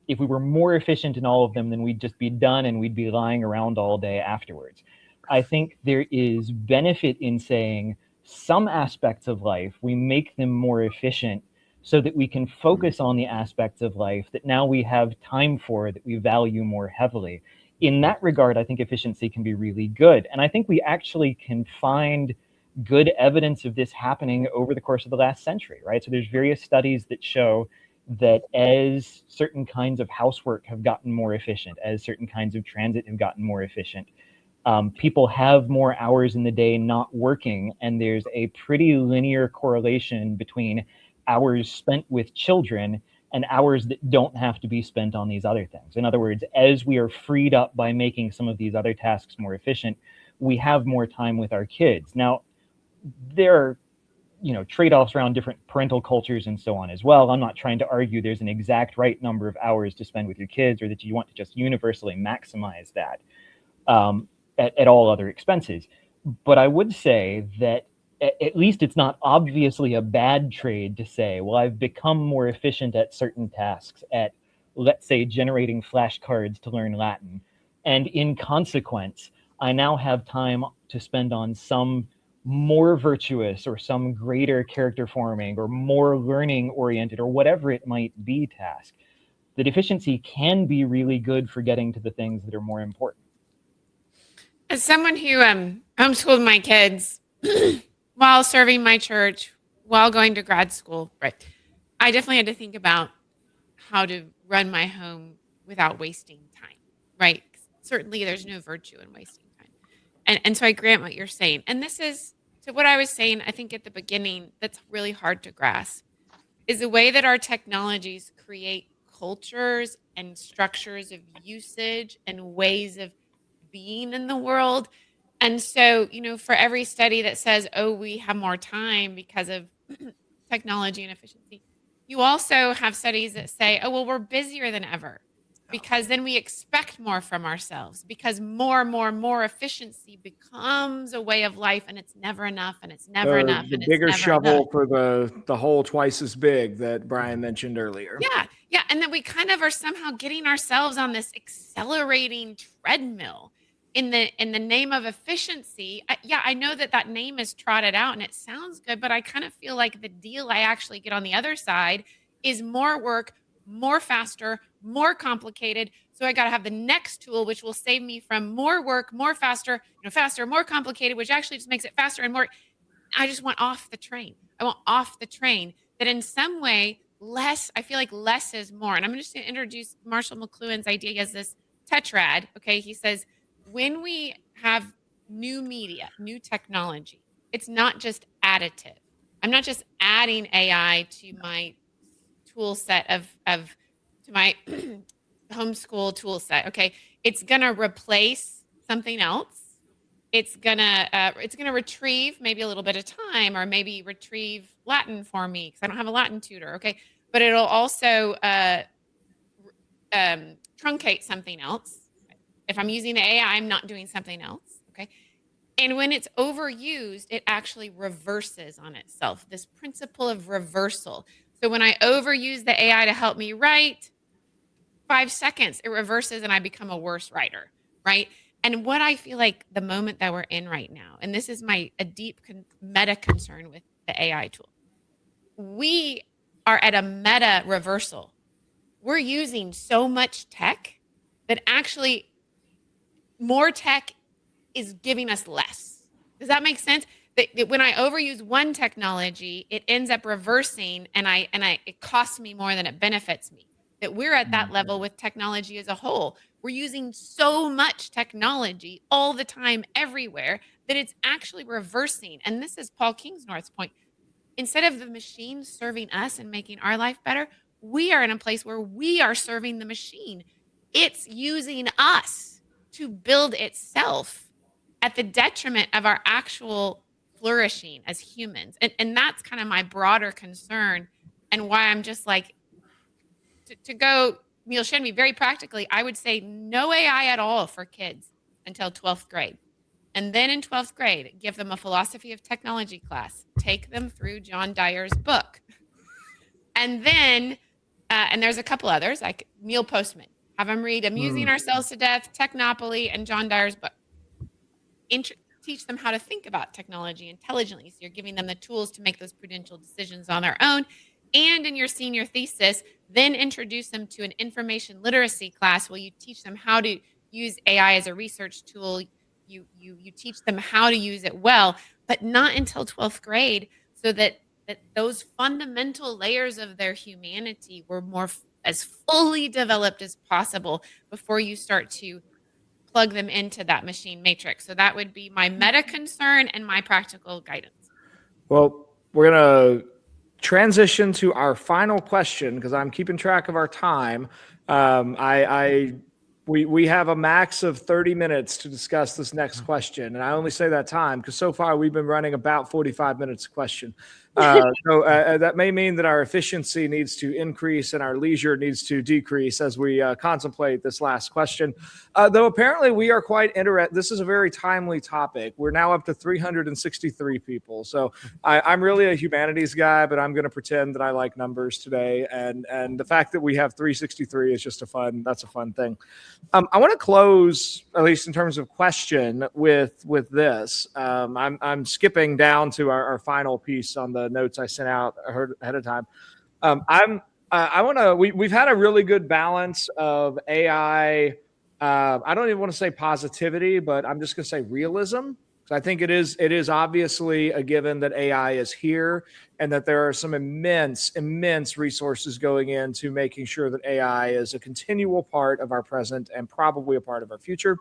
if we were more efficient in all of them, then we'd just be done and we'd be lying around all day afterwards. I think there is benefit in saying some aspects of life, we make them more efficient so that we can focus on the aspects of life that now we have time for, that we value more heavily. In that regard, I think efficiency can be really good. And I think we actually can find good evidence of this happening over the course of the last century, right? So there's various studies that show that as certain kinds of housework have gotten more efficient, as certain kinds of transit have gotten more efficient, people have more hours in the day not working, and there's a pretty linear correlation between hours spent with children and hours that don't have to be spent on these other things. In other words, as we are freed up by making some of these other tasks more efficient, we have more time with our kids. Now, there are trade-offs around different parental cultures and so on as well. I'm not trying to argue there's an exact right number of hours to spend with your kids, or that you want to just universally maximize that at all other expenses. But I would say that at least it's not obviously a bad trade to say, well, I've become more efficient at certain tasks, at, let's say, generating flashcards to learn Latin. And in consequence, I now have time to spend on some more virtuous or some greater character forming or more learning oriented or whatever it might be task. That efficiency can be really good for getting to the things that are more important. As someone who homeschooled my kids while serving my church, while going to grad school, right, I definitely had to think about how to run my home without wasting time, right? Certainly there's no virtue in wasting time. And so I grant what you're saying. And this is, to what I was saying, I think at the beginning, that's really hard to grasp, is the way that our technologies create cultures and structures of usage and ways of being in the world. And so, for every study that says, oh, we have more time because of technology and efficiency, you also have studies that say, oh, well, we're busier than ever, because then we expect more from ourselves, because more efficiency becomes a way of life, and it's never enough, and it's never enough. The and bigger it's never shovel enough. for the hole twice as big that Brian mentioned earlier. Yeah. And then we kind of are somehow getting ourselves on this accelerating treadmill in the name of efficiency. I know that name is trotted out and it sounds good, but I kind of feel like the deal I actually get on the other side is more work, more faster, more complicated. So I got to have the next tool, which will save me from more work, more faster, more complicated, which actually just makes it faster and more. I just want off the train. I want off the train. That in some way, I feel like less is more. And I'm just going to introduce Marshall McLuhan's idea. He has this tetrad. Okay. He says, when we have new media, new technology, it's not just additive. I'm not just adding AI to my tool set to my homeschool tool set. Okay. It's going to replace something else. It's gonna retrieve maybe a little bit of time, or maybe retrieve Latin for me because I don't have a Latin tutor. Okay, but it'll also truncate something else. If I'm using the AI, I'm not doing something else. Okay, and when it's overused, it actually reverses on itself. This principle of reversal. So when I overuse the AI to help me write, 5 seconds it reverses and I become a worse writer. Right. And what I feel like the moment that we're in right now, and this is a deep meta concern with the AI tool, we are at a meta reversal. We're using so much tech that actually more tech is giving us less. Does that make sense? That when I overuse one technology, it ends up reversing, and it costs me more than it benefits me. That we're at that level with technology as a whole. We're using so much technology all the time, everywhere, that it's actually reversing. And this is Paul Kingsnorth's point. Instead of the machine serving us and making our life better, we are in a place where we are serving the machine. It's using us to build itself at the detriment of our actual flourishing as humans. And that's kind of my broader concern, and why I'm just like, to go Neil Shevni very practically, I would say no AI at all for kids until 12th grade. And then in 12th grade, give them a philosophy of technology class. Take them through John Dyer's book. And then, and there's a couple others, like Neil Postman. Have them read Amusing Ourselves to Death, Technopoly, and John Dyer's book. Teach them how to think about technology intelligently. So you're giving them the tools to make those prudential decisions on their own. And in your senior thesis, then introduce them to an information literacy class where you teach them how to use AI as a research tool. You teach them how to use it well, but not until 12th grade, so that those fundamental layers of their humanity were as fully developed as possible before you start to plug them into that machine matrix. So that would be my meta concern and my practical guidance. Well, we're going to transition to our final question because I'm keeping track of our time. We have a max of 30 minutes to discuss this next question. And I only say that time because so far we've been running about 45 minutes a question. So that may mean that our efficiency needs to increase and our leisure needs to decrease as we contemplate this last question. Though apparently we are quite interested. This is a very timely topic. We're now up to 363 people. So I'm really a humanities guy, but I'm going to pretend that I like numbers today. And the fact that we have 363 is just that's a fun thing. I want to close, at least in terms of question, with this. I'm skipping down to our final piece on the notes I sent out ahead of time. We've had a really good balance of AI. I don't even want to say positivity, but I'm just going to say realism. So I think it is obviously a given that AI is here and that there are some immense resources going into making sure that AI is a continual part of our present and probably a part of our future.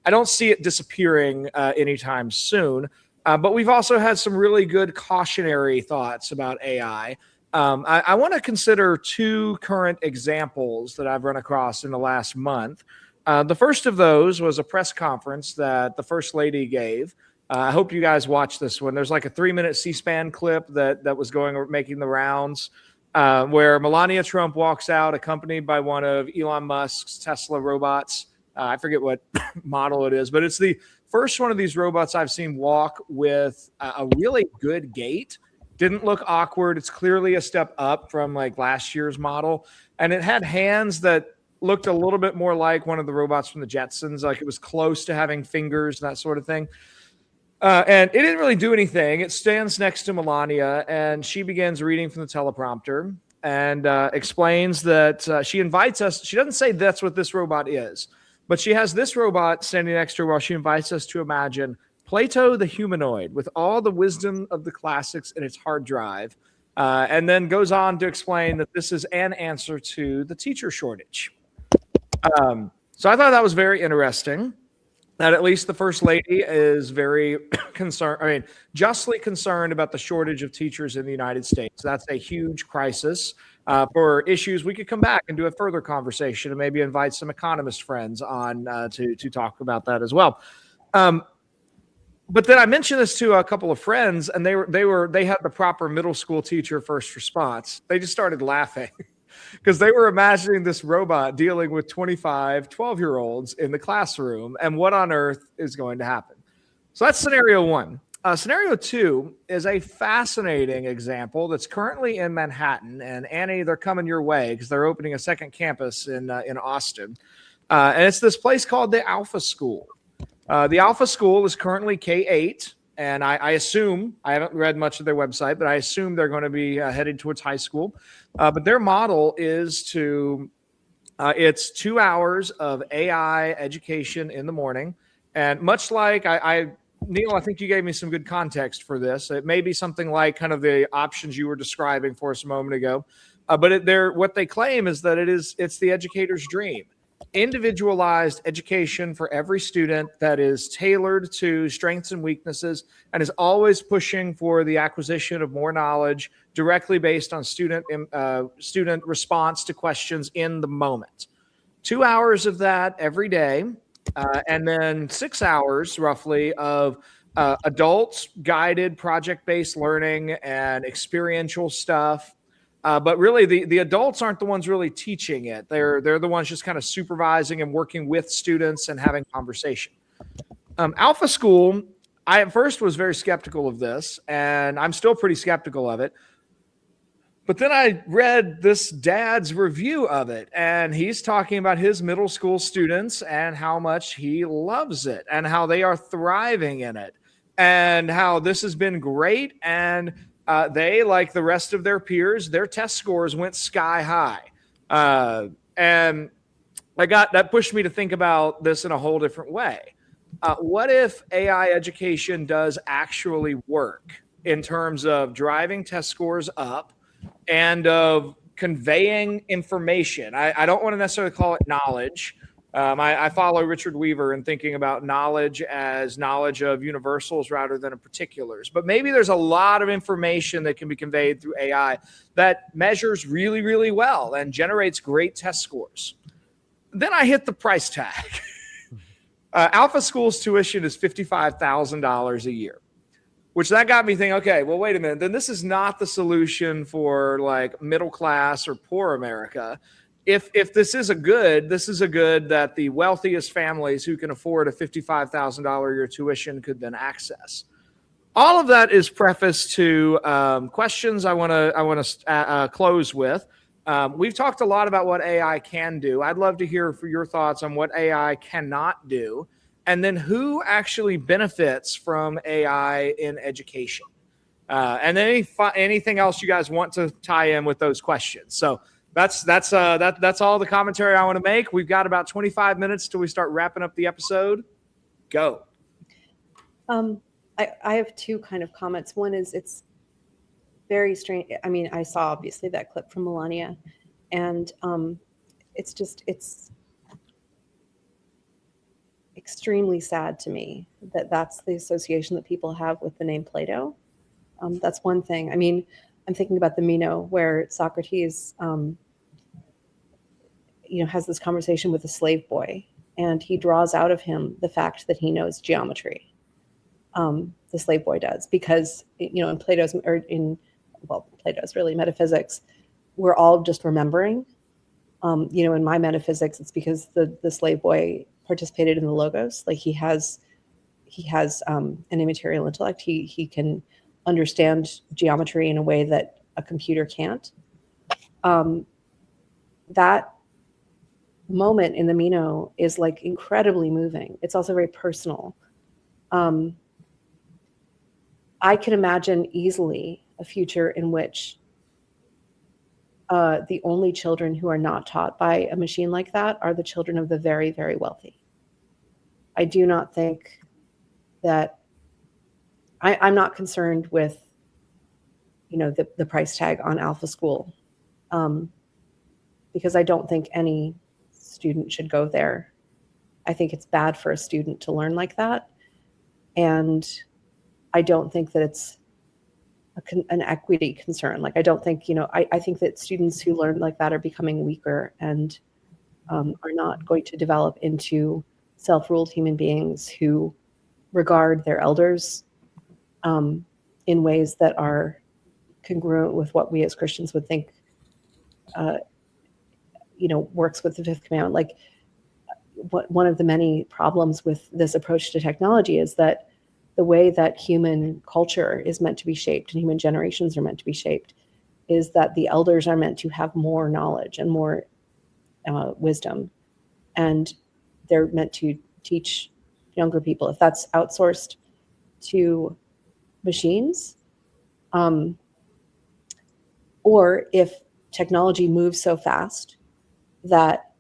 I don't see it disappearing anytime soon, but we've also had some really good cautionary thoughts about AI. I want to consider two current examples that I've run across in the last month. The first of those was a press conference that the First Lady gave. I hope you guys watched this one. There's like a 3-minute C-SPAN clip that was making the rounds, where Melania Trump walks out accompanied by one of Elon Musk's Tesla robots. I forget what model it is, but it's the first one of these robots I've seen walk with a really good gait. Didn't look awkward. It's clearly a step up from like last year's model. And it had hands that looked a little bit more like one of the robots from the Jetsons. Like it was close to having fingers and that sort of thing. And it didn't really do anything. It stands next to Melania, and she begins reading from the teleprompter and explains that she invites us. She doesn't say that's what this robot is, but she has this robot standing next to her while she invites us to imagine Plato the humanoid with all the wisdom of the classics in its hard drive, and then goes on to explain that this is an answer to the teacher shortage. So I thought that was very interesting. That at least the First Lady is very concerned, justly concerned about the shortage of teachers in the United States. That's a huge crisis. For issues, we could come back and do a further conversation and maybe invite some economist friends on to talk about that as well. But then I mentioned this to a couple of friends, and they had the proper middle school teacher first response. They just started laughing. Because they were imagining this robot dealing with 25 12-year-olds in the classroom and what on earth is going to happen. So that's scenario one. Scenario two is a fascinating example that's currently in Manhattan. And Annie, they're coming your way because they're opening a second campus in Austin. And it's this place called the Alpha School. The Alpha School is currently K-8. And I assume, I haven't read much of their website, but I assume they're going to be headed towards high school. But their model is it's 2 hours of AI education in the morning. And much like Neil, I think you gave me some good context for this. It may be something like kind of the options you were describing for us a moment ago. But what they claim is that it's the educator's dream. Individualized education for every student that is tailored to strengths and weaknesses and is always pushing for the acquisition of more knowledge directly based on student response to questions in the moment. 2 hours of that every day, and then 6 hours roughly of adults guided project-based learning and experiential stuff. But really, the adults aren't the ones really teaching it. They're the ones just kind of supervising and working with students and having conversation. Alpha School, I at first was very skeptical of this, and I'm still pretty skeptical of it. But then I read this dad's review of it, and he's talking about his middle school students and how much he loves it and how they are thriving in it and how this has been great. And they, like the rest of their peers, their test scores went sky high. And that pushed me to think about this in a whole different way. What if AI education does actually work in terms of driving test scores up and of conveying information? I don't want to necessarily call it knowledge. I follow Richard Weaver in thinking about knowledge as knowledge of universals rather than of particulars. But maybe there's a lot of information that can be conveyed through AI that measures really, really well and generates great test scores. Then I hit the price tag. Alpha School's tuition is $55,000 a year, which that got me thinking, okay, well, wait a minute. Then this is not the solution for like middle class or poor America. If this is a good that the wealthiest families who can afford a $55,000 a year tuition could then access. All of that is prefaced to questions I want to close with. We've talked a lot about what AI can do. I'd love to hear for your thoughts on what AI cannot do, and then who actually benefits from AI in education. And then anything else you guys want to tie in with those questions. So that's all the commentary I want to make. We've got about 25 minutes till we start wrapping up the episode. Go. I have two kind of comments. One is it's very strange. I mean, I saw obviously that clip from Melania, and it's extremely sad to me that that's the association that people have with the name Plato. That's one thing. I mean, I'm thinking about the Meno where Socrates, has this conversation with a slave boy, and he draws out of him the fact that he knows geometry. The slave boy does, because in Plato's really metaphysics, we're all just remembering. In my metaphysics, it's because the slave boy participated in the logos. Like he has an immaterial intellect. He can understand geometry in a way that a computer can't. That moment in the Meno is like incredibly moving. It's also very personal. I can imagine easily a future in which the only children who are not taught by a machine like that are the children of the very, very wealthy. I do not think that I'm not concerned with, the price tag on Alpha School, because I don't think any student should go there. I think it's bad for a student to learn like that. And I don't think that it's an equity concern. Like, I don't think, I think that students who learn like that are becoming weaker and are not going to develop into self-ruled human beings who regard their elders in ways that are congruent with what we as Christians would think, works with the fifth commandment. Like, one of the many problems with this approach to technology is that the way that human culture is meant to be shaped and human generations are meant to be shaped is that the elders are meant to have more knowledge and more wisdom, and they're meant to teach younger people. If that's outsourced to machines, or if technology moves so fast that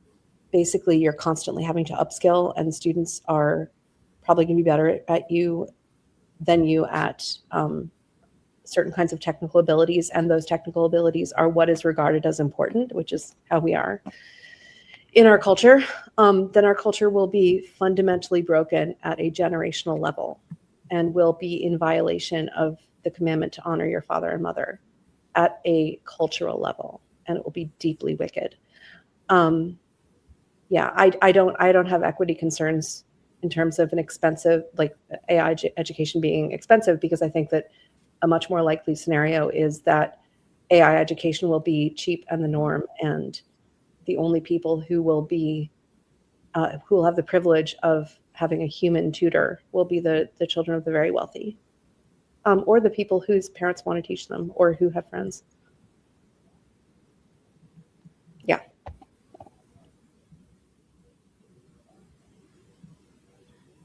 basically you're constantly having to upskill, and students are probably going to be better than you at certain kinds of technical abilities, and those technical abilities are what is regarded as important, which is how we are in our culture, then our culture will be fundamentally broken at a generational level and will be in violation of the commandment to honor your father and mother at a cultural level, and it will be deeply wicked. I don't have equity concerns in terms of an expensive, like AI education being expensive, because I think that a much more likely scenario is that AI education will be cheap and the norm, and the only people who will have the privilege of having a human tutor will be the children of the very wealthy, or the people whose parents want to teach them or who have friends. Yeah.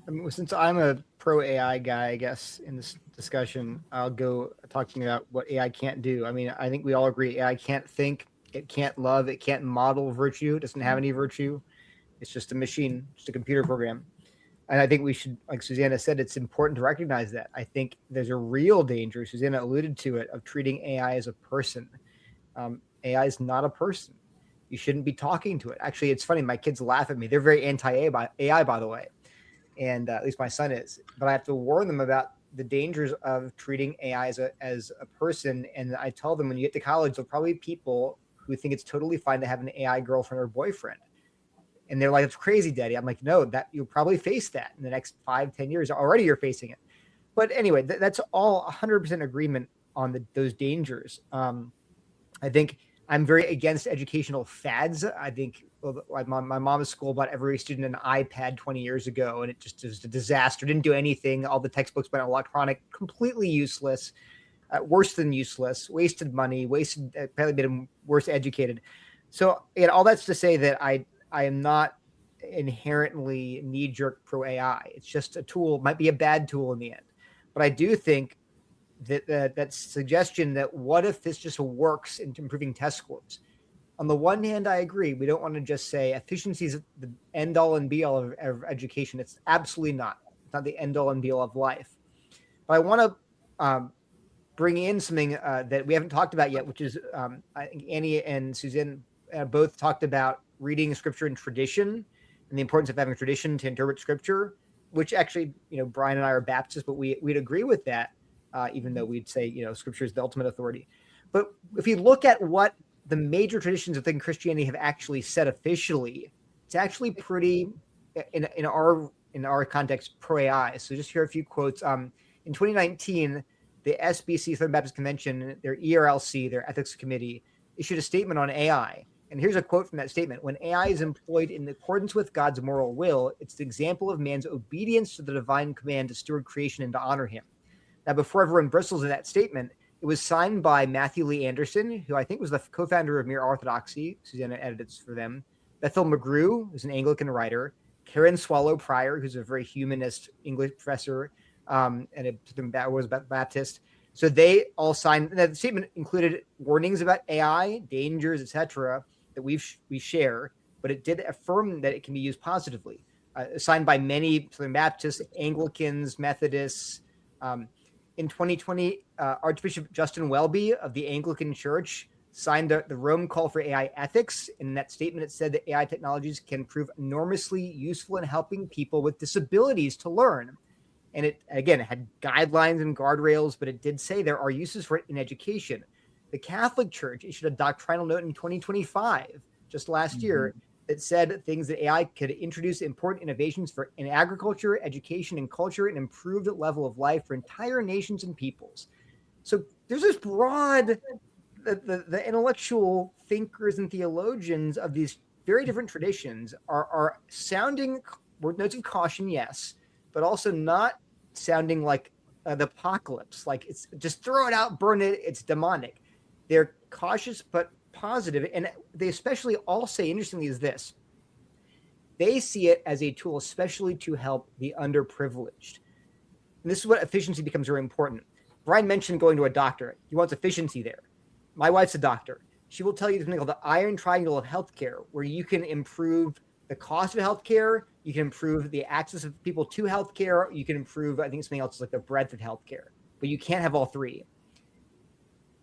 I mean, since I'm a pro AI guy, I guess in this discussion, I'll go talking about what AI can't do. I mean, I think we all agree AI can't think, it can't love, it can't model virtue, it doesn't have any virtue. It's just a machine, just a computer program. And I think we should, like Susannah said, it's important to recognize that. I think there's a real danger, Susannah alluded to it, of treating AI as a person. AI is not a person. You shouldn't be talking to it. Actually, it's funny. My kids laugh at me. They're very anti-AI, by the way. And at least my son is. But I have to warn them about the dangers of treating AI as a person. And I tell them when you get to college, there'll probably be people who think it's totally fine to have an AI girlfriend or boyfriend. And they're like, it's crazy, Daddy. I'm like, no, that you'll probably face that in the next 5-10 years. Already you're facing it. But anyway, that's all 100% agreement on those dangers. I think I'm very against educational fads. I think my mom's school bought every student an iPad 20 years ago, and it just was a disaster. Didn't do anything. All the textbooks went electronic, completely useless, worse than useless, wasted money, apparently made them worse educated. So all that's to say that I am not inherently knee-jerk pro AI. It's just a tool, might be a bad tool in the end. But I do think that suggestion that what if this just works in improving test scores? On the one hand, I agree. We don't want to just say efficiency is the end all and be all of education. It's absolutely not. It's not the end all and be all of life. But I want to bring in something that we haven't talked about yet, which is I think Annie and Suzanne both talked about reading scripture in tradition and the importance of having a tradition to interpret scripture, which actually, Brian and I are Baptists, but we'd agree with that. Even though we'd say, scripture is the ultimate authority. But if you look at what the major traditions within Christianity have actually said officially, it's actually pretty, in our context, pro-AI. So just here are a few quotes. In 2019, the SBC, Southern Baptist Convention, their ERLC, their ethics committee, issued a statement on AI. And here's a quote from that statement. When AI is employed in accordance with God's moral will, it's the example of man's obedience to the divine command to steward creation and to honor him. Now, before everyone bristles at that statement, it was signed by Matthew Lee Anderson, who I think was the co-founder of Mere Orthodoxy. Susanna edits for them. Bethel McGrew, who's an Anglican writer. Karen Swallow Pryor, who's a very humanist English professor, and was Baptist. So they all signed. The statement included warnings about AI, dangers, etc., that we share, but it did affirm that it can be used positively. Signed by many Southern Baptists, Anglicans, Methodists. In 2020, Archbishop Justin Welby of the Anglican Church signed the Rome Call for AI Ethics. In that statement, it said that AI technologies can prove enormously useful in helping people with disabilities to learn. And it, again, had guidelines and guardrails, but it did say there are uses for it in education. The Catholic Church issued a doctrinal note in 2025, just last year, that said things that AI could introduce important innovations in agriculture, education, and culture, an improved level of life for entire nations and peoples. So there's this broad, the intellectual thinkers and theologians of these very different traditions are sounding notes of caution, yes, but also not sounding like the apocalypse, like it's just throw it out, burn it, it's demonic. They're cautious but positive, and they especially all say, interestingly, is this: they see it as a tool especially to help the underprivileged. And this is what efficiency becomes very important. Brian mentioned going to a doctor. He wants efficiency there. My wife's a doctor. She will tell you something called the iron triangle of healthcare, where you can improve the cost of healthcare, you can improve the access of people to healthcare, you can improve, I think something else like the breadth of healthcare, but you can't have all three.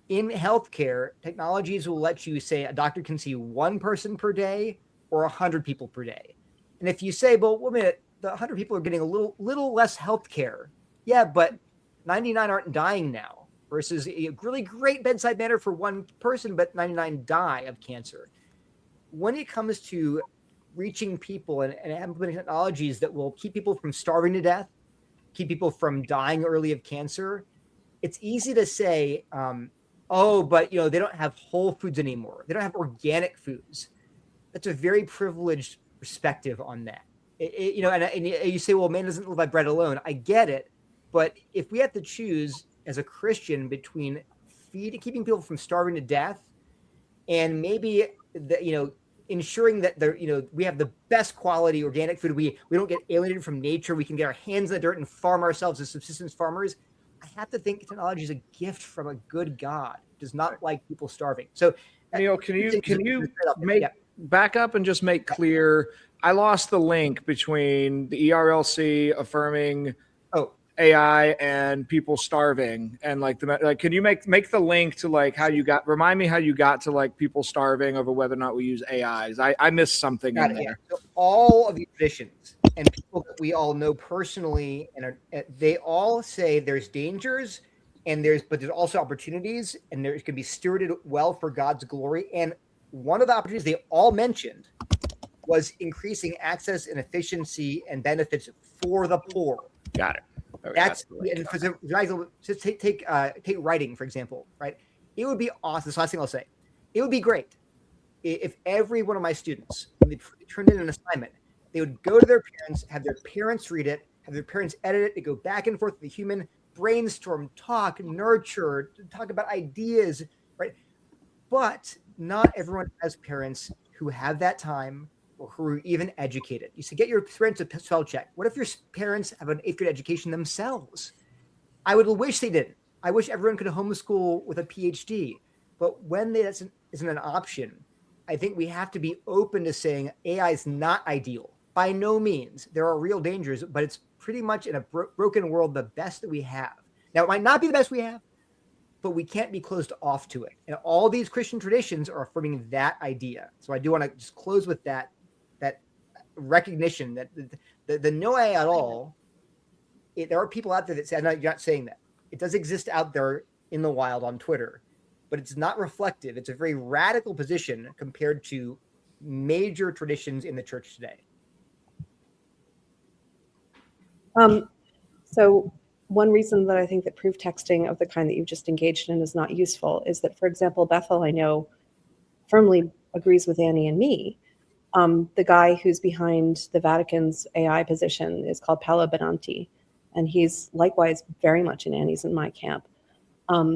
In healthcare, technologies will let you say a doctor can see one person per day or 100 people per day. And if you say, well, wait a minute, the 100 people are getting a little less healthcare. Yeah, but 99 aren't dying now, versus a really great bedside manner for one person, but 99 die of cancer. When it comes to reaching people and implementing technologies that will keep people from starving to death, keep people from dying early of cancer, it's easy to say, but they don't have whole foods anymore. They don't have organic foods. That's a very privileged perspective on that. And you say, well, man doesn't live by bread alone. I get it. But if we have to choose as a Christian between keeping people from starving to death and maybe, ensuring that we have the best quality organic food, we don't get alienated from nature, we can get our hands in the dirt and farm ourselves as subsistence farmers, I have to think technology is a gift from a good God. It does not like people starving. So, Neil, can you back up and just make clear? I lost the link between the ERLC affirming AI and people starving, and can you make the link to remind me how you got to people starving over whether or not we use AIs? I missed something in there. Yeah. So all of these traditions and people that we all know personally, and they all say there's dangers but there's also opportunities, and there can be stewarded well for God's glory. And one of the opportunities they all mentioned was increasing access and efficiency and benefits for the poor. Got it. That's just take writing, for example, right? It would be awesome. This last thing I'll say, it would be great if every one of my students, when they turned in an assignment, they would go to their parents, have their parents read it, have their parents edit it, they go back and forth with the human, brainstorm, talk, nurture, talk about ideas, right? But not everyone has parents who have that time or who are even educated. You should get your parents a spell check. What if your parents have an 8th grade education themselves? I would wish they didn't. I wish everyone could homeschool with a PhD. But when that isn't an option, I think we have to be open to saying AI is not ideal. By no means. There are real dangers, but it's pretty much in a broken world the best that we have. Now, it might not be the best we have, but we can't be closed off to it. And all these Christian traditions are affirming that idea. So I do want to just close with that recognition that the no AI at all, there are people out there that say, no, you're not saying that. It does exist out there in the wild on Twitter, but it's not reflective. It's a very radical position compared to major traditions in the church today. So one reason that I think that proof texting of the kind that you've just engaged in is not useful is that, for example, Bethel, I know, firmly agrees with Annie and me. The guy who's behind the Vatican's AI position is called Paolo Benanti, and he's likewise very much in Annie's and my camp.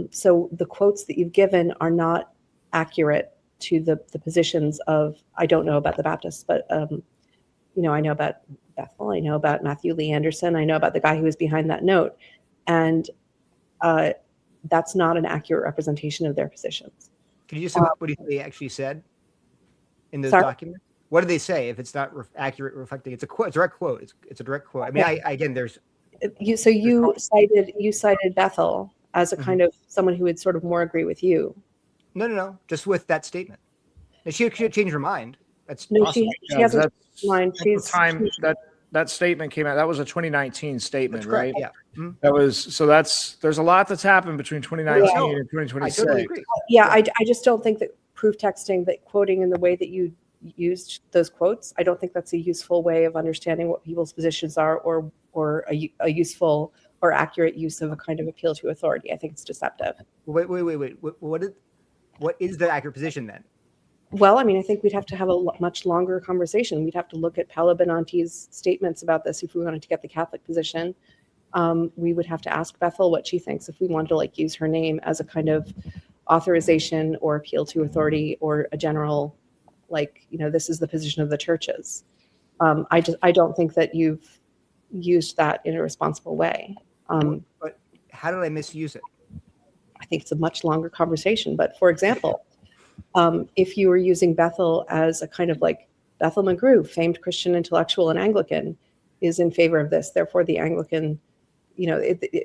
So the quotes that you've given are not accurate to the positions of, I don't know about the Baptists, but I know about Bethel, I know about Matthew Lee Anderson, I know about the guy who was behind that note, and that's not an accurate representation of their positions. Can you just say what they actually said in those documents? What did they say? If it's not accurate, reflecting, it's a quote, direct quote. It's a direct quote. I mean, again, there's you cited Bethel as a kind of someone who would sort of more agree with you. No, just with that statement. And she could change her mind. That's no, possible. she hasn't changed her mind. That statement came out. That was a 2019 statement, right? Yeah. Mm-hmm. There's a lot that's happened between 2019 and 2026. I totally agree. Yeah, I just don't think that proof texting, that quoting in the way that you used those quotes, I don't think that's a useful way of understanding what people's positions are, or a useful or accurate use of a kind of appeal to authority. I think it's deceptive. Wait. What is the accurate position then? Well, I mean, I think we'd have to have a much longer conversation. We'd have to look at Paolo Benanti's statements about this if we wanted to get the Catholic position. We would have to ask Bethel what she thinks if we wanted to use her name as a kind of authorization or appeal to authority, or a general, this is the position of the churches. I don't think that you've used that in a responsible way. But how did I misuse it? I think it's a much longer conversation. But for example, if you were using Bethel as a kind of Bethel McGrew, famed Christian intellectual and Anglican, is in favor of this, therefore the Anglican,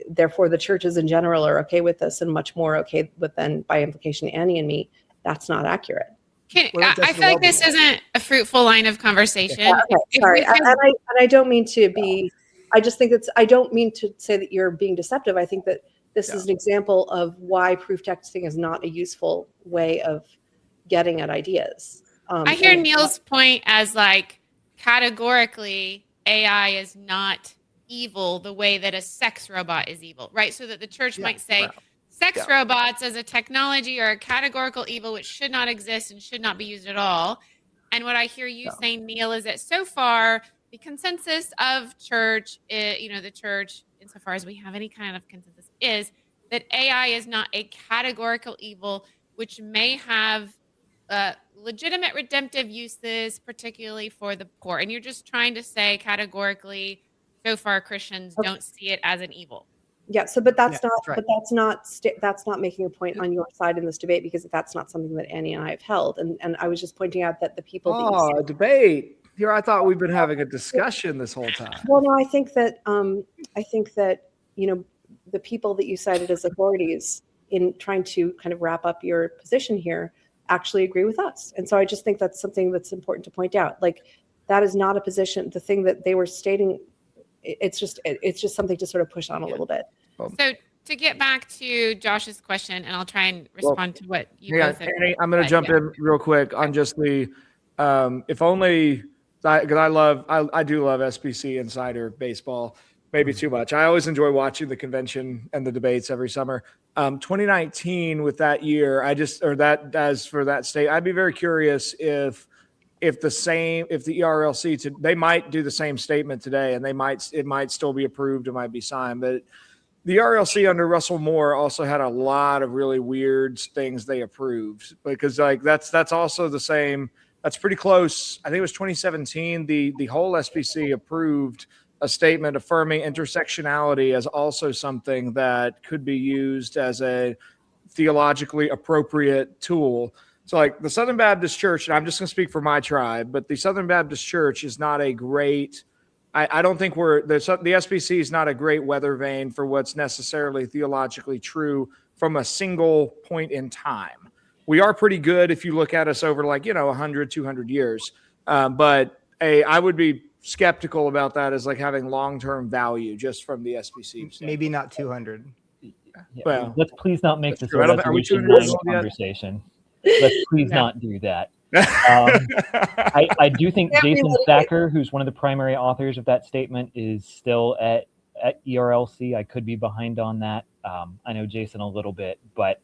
therefore the churches in general are okay with this and much more okay with, then by implication, Annie and me, that's not accurate. I feel like this isn't a fruitful line of conversation. Yeah, okay, sorry, and I don't mean to be, I just think I don't mean to say that you're being deceptive. I think that this is an example of why proof texting is not a useful way of getting at ideas. I hear Neil's point as categorically AI is not evil the way that a sex robot is evil, right? So that the church might say sex robots as a technology are a categorical evil which should not exist and should not be used at all. And what I hear you saying, Neil, is that so far the consensus of church, the church, insofar as we have any kind of consensus, is that AI is not a categorical evil, which may have legitimate redemptive uses, particularly for the poor. And you're just trying to say categorically, so far Christians don't see it as an evil. Yeah. So, but that's Yeah, not, that's right. but that's not making a point on your side in this debate, because that's not something that Annie and I have held. And I was just pointing out that the people that you Oh, a debate. Here, I thought we've been having a discussion this whole time. Well, no, I think that the people that you cited as authorities in trying to kind of wrap up your position here actually agree with us. And so I just think that's something that's important to point out. Like, that is not a position. The thing that they were stating, it's just something to sort of push on a little bit. So to get back to Josh's question, and I'll try and respond to what you both have. Annie, I'm going to jump in real quick on just the, if only, because I do love SBC Insider baseball, maybe too much. I always enjoy watching the convention and the debates every summer. 2019 with that year, as for that state, I'd be very curious if the ERLC, they might do the same statement today, and it might still be approved, it might be signed, but the RLC under Russell Moore also had a lot of really weird things they approved, because like that's also the same. That's pretty close. I think it was 2017. The whole SBC approved a statement affirming intersectionality as also something that could be used as a theologically appropriate tool. So like the Southern Baptist Church, and I'm just going to speak for my tribe, but the Southern Baptist Church is not a great, I don't think the SBC is not a great weather vane for what's necessarily theologically true from a single point in time. We are pretty good if you look at us over 100, 200 years. But I would be skeptical about that as like having long-term value just from the SBC. Maybe not 200. Yeah. Well, let's please not make this a are we resolution 200 years old yet? conversation. Let's please not do that. I do think Jason Thacker, who's one of the primary authors of that statement, is still at ERLC. I could be behind on that. I know Jason a little bit, but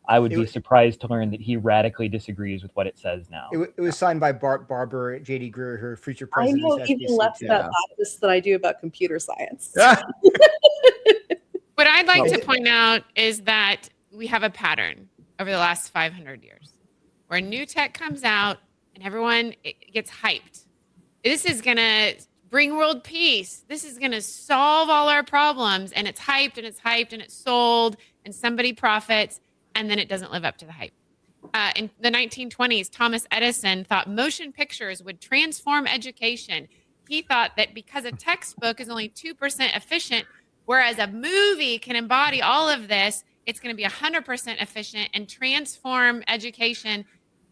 I would be surprised to learn that he radically disagrees with what it says now. It was signed by Barbara J.D. Greer, her future president. I know even less about Baptists than I do about computer science. What I'd like to point out is that we have a pattern over the last 500 years where new tech comes out and everyone gets hyped. This is going to bring world peace. This is going to solve all our problems. And it's hyped and it's hyped and it's sold and somebody profits, and then it doesn't live up to the hype. In the 1920s, Thomas Edison thought motion pictures would transform education. He thought that because a textbook is only 2% efficient, whereas a movie can embody all of this, it's going to be 100% efficient and transform education.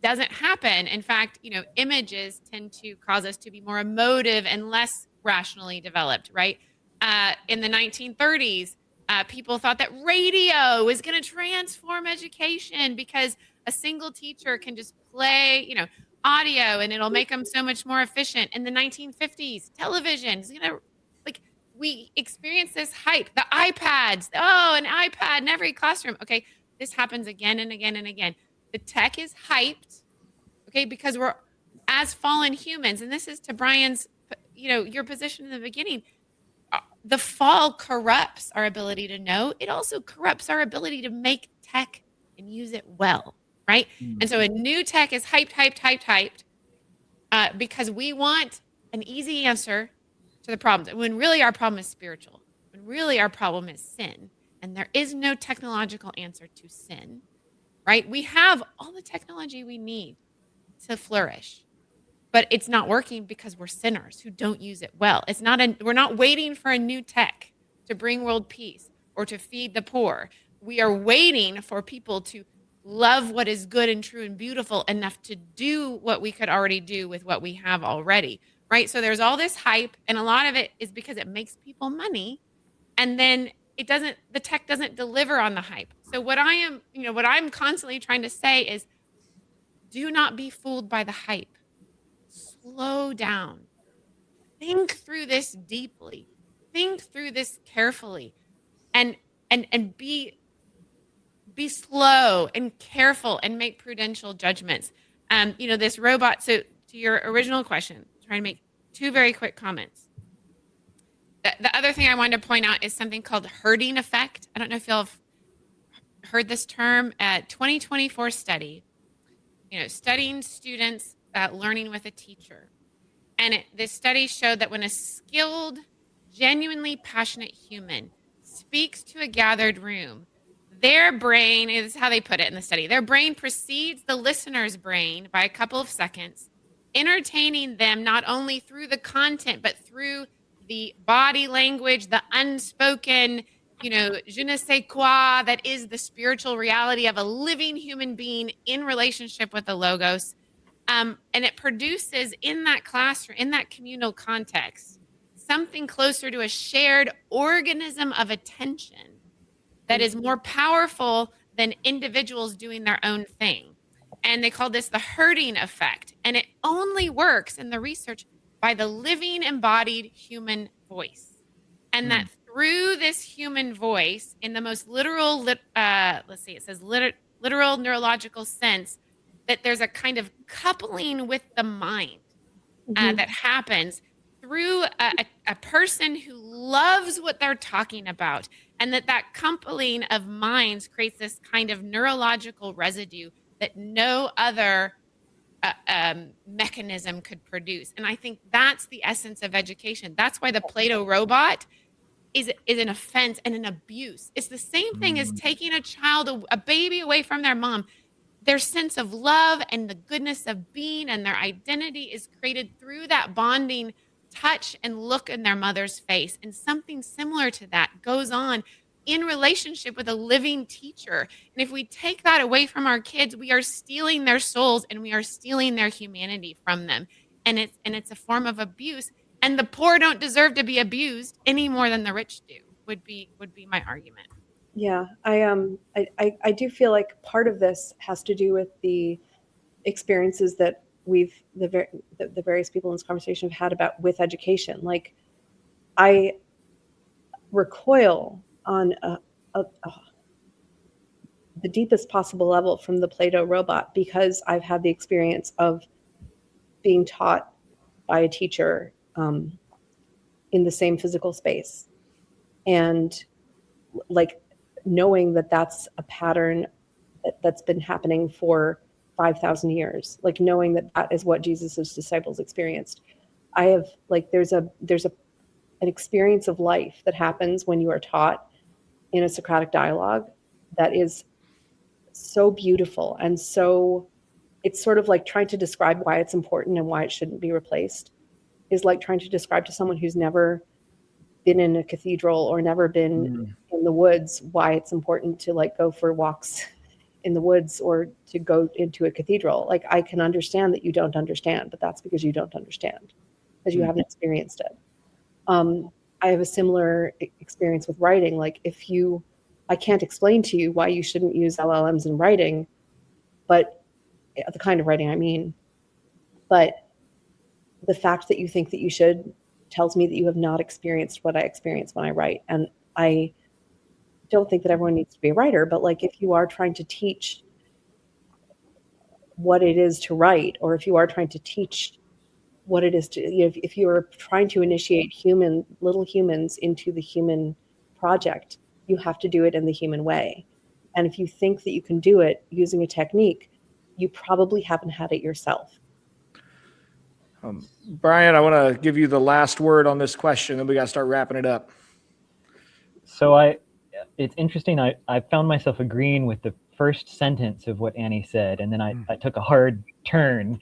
Doesn't happen. In fact, images tend to cause us to be more emotive and less rationally developed, right? In the 1930s, people thought that radio was going to transform education because a single teacher can just play, audio, and it'll make them so much more efficient. In the 1950s, television is going to, we experience this hype. The iPads, an iPad in every classroom. Okay, this happens again and again and again. The tech is hyped, okay, because we're, as fallen humans, and this is to Brian's, your position in the beginning, the fall corrupts our ability to know. It also corrupts our ability to make tech and use it well, right? Mm-hmm. And so a new tech is hyped, because we want an easy answer to the problems. When really our problem is spiritual, when really our problem is sin, and there is no technological answer to sin, right? We have all the technology we need to flourish, but it's not working because we're sinners who don't use it well. We're not waiting for a new tech to bring world peace or to feed the poor. We are waiting for people to love what is good and true and beautiful enough to do what we could already do with what we have already, right? So there's all this hype, and a lot of it is because it makes people money, and then the tech doesn't deliver on the hype. So what I'm constantly trying to say is, do not be fooled by the hype. Slow down. Think through this deeply. Think through this carefully, and be slow and careful and make prudential judgments. This robot. So to your original question, trying to make two very quick comments. The other thing I wanted to point out is something called herding effect. I don't know if y'all have heard this term. 2024 study, studying students learning with a teacher. And this study showed that when a skilled, genuinely passionate human speaks to a gathered room, their brain, is how they put it in the study, their brain precedes the listener's brain by a couple of seconds, entertaining them not only through the content, but through the body language, the unspoken, je ne sais quoi, that is the spiritual reality of a living human being in relationship with the Logos. And it produces in that classroom, in that communal context, something closer to a shared organism of attention that is more powerful than individuals doing their own thing. And they call this the herding effect. And it only works in the research by the living embodied human voice. And that through this human voice, in the most literal, it says literal neurological sense, that there's a kind of coupling with the mind that happens through a person who loves what they're talking about, and that coupling of minds creates this kind of neurological residue that no other mechanism could produce. And I think that's the essence of education. That's why the Play-Doh robot is an offense and an abuse. It's the same thing as taking a baby away from their mom. Their sense of love and the goodness of being and their identity is created through that bonding touch and look in their mother's face. And something similar to that goes on in relationship with a living teacher. And if we take that away from our kids, we are stealing their souls and we are stealing their humanity from them. And it's a form of abuse. And the poor don't deserve to be abused any more than the rich do, would be my argument. Yeah, I do feel like part of this has to do with the experiences that the various people in this conversation have had with education. Like, I recoil on the deepest possible level from the Play-Doh robot, because I've had the experience of being taught by a teacher in the same physical space, and like knowing that that's a pattern that's been happening for 5,000 years, like knowing that that is what Jesus's disciples experienced. I have there's an experience of life that happens when you are taught in a Socratic dialogue that is so beautiful, and so it's sort of like trying to describe why it's important and why it shouldn't be replaced is like trying to describe to someone who's never been in a cathedral or never been in the woods why it's important to go for walks in the woods or to go into a cathedral. Like, I can understand that you don't understand, but that's because you don't understand, because you haven't experienced it. I have a similar experience with writing. Like, I can't explain to you why you shouldn't use LLMs in writing, but the kind of writing I mean, but the fact that you think that you should tells me that you have not experienced what I experience when I write. And I don't think that everyone needs to be a writer, but if you are trying to teach what it is to write, or if you are trying to teach what it is to, if you are trying to initiate little humans into the human project, you have to do it in the human way. And if you think that you can do it using a technique, you probably haven't had it yourself. Brian, I want to give you the last word on this question, and we got to start wrapping it up. So it's interesting. I found myself agreeing with the first sentence of what Annie said, and then I took a hard turn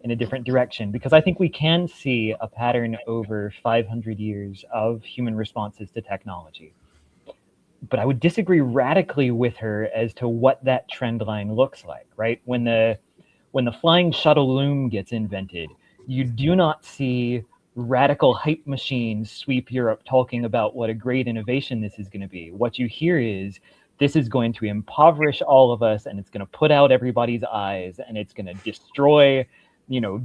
in a different direction, because I think we can see a pattern over 500 years of human responses to technology. But I would disagree radically with her as to what that trend line looks like, right? When the flying shuttle loom gets invented, you do not see radical hype machines sweep Europe talking about what a great innovation this is going to be. What you hear is, this is going to impoverish all of us, and it's going to put out everybody's eyes, and it's going to destroy,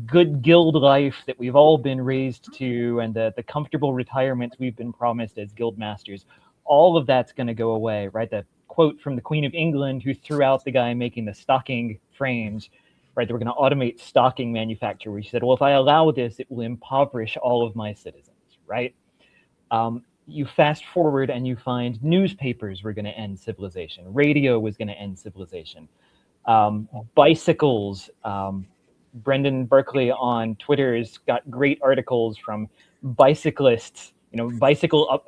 good guild life that we've all been raised to, and the comfortable retirements we've been promised as guild masters. All of that's going to go away, right? The quote from the Queen of England, who threw out the guy making the stocking frames, right? They were going to automate stocking manufacture, where she said, well, if I allow this, it will impoverish all of my citizens, right? You fast forward and you find newspapers were going to end civilization. Radio was going to end civilization. Bicycles. Brendan Berkeley on Twitter has got great articles from bicyclists, bicycle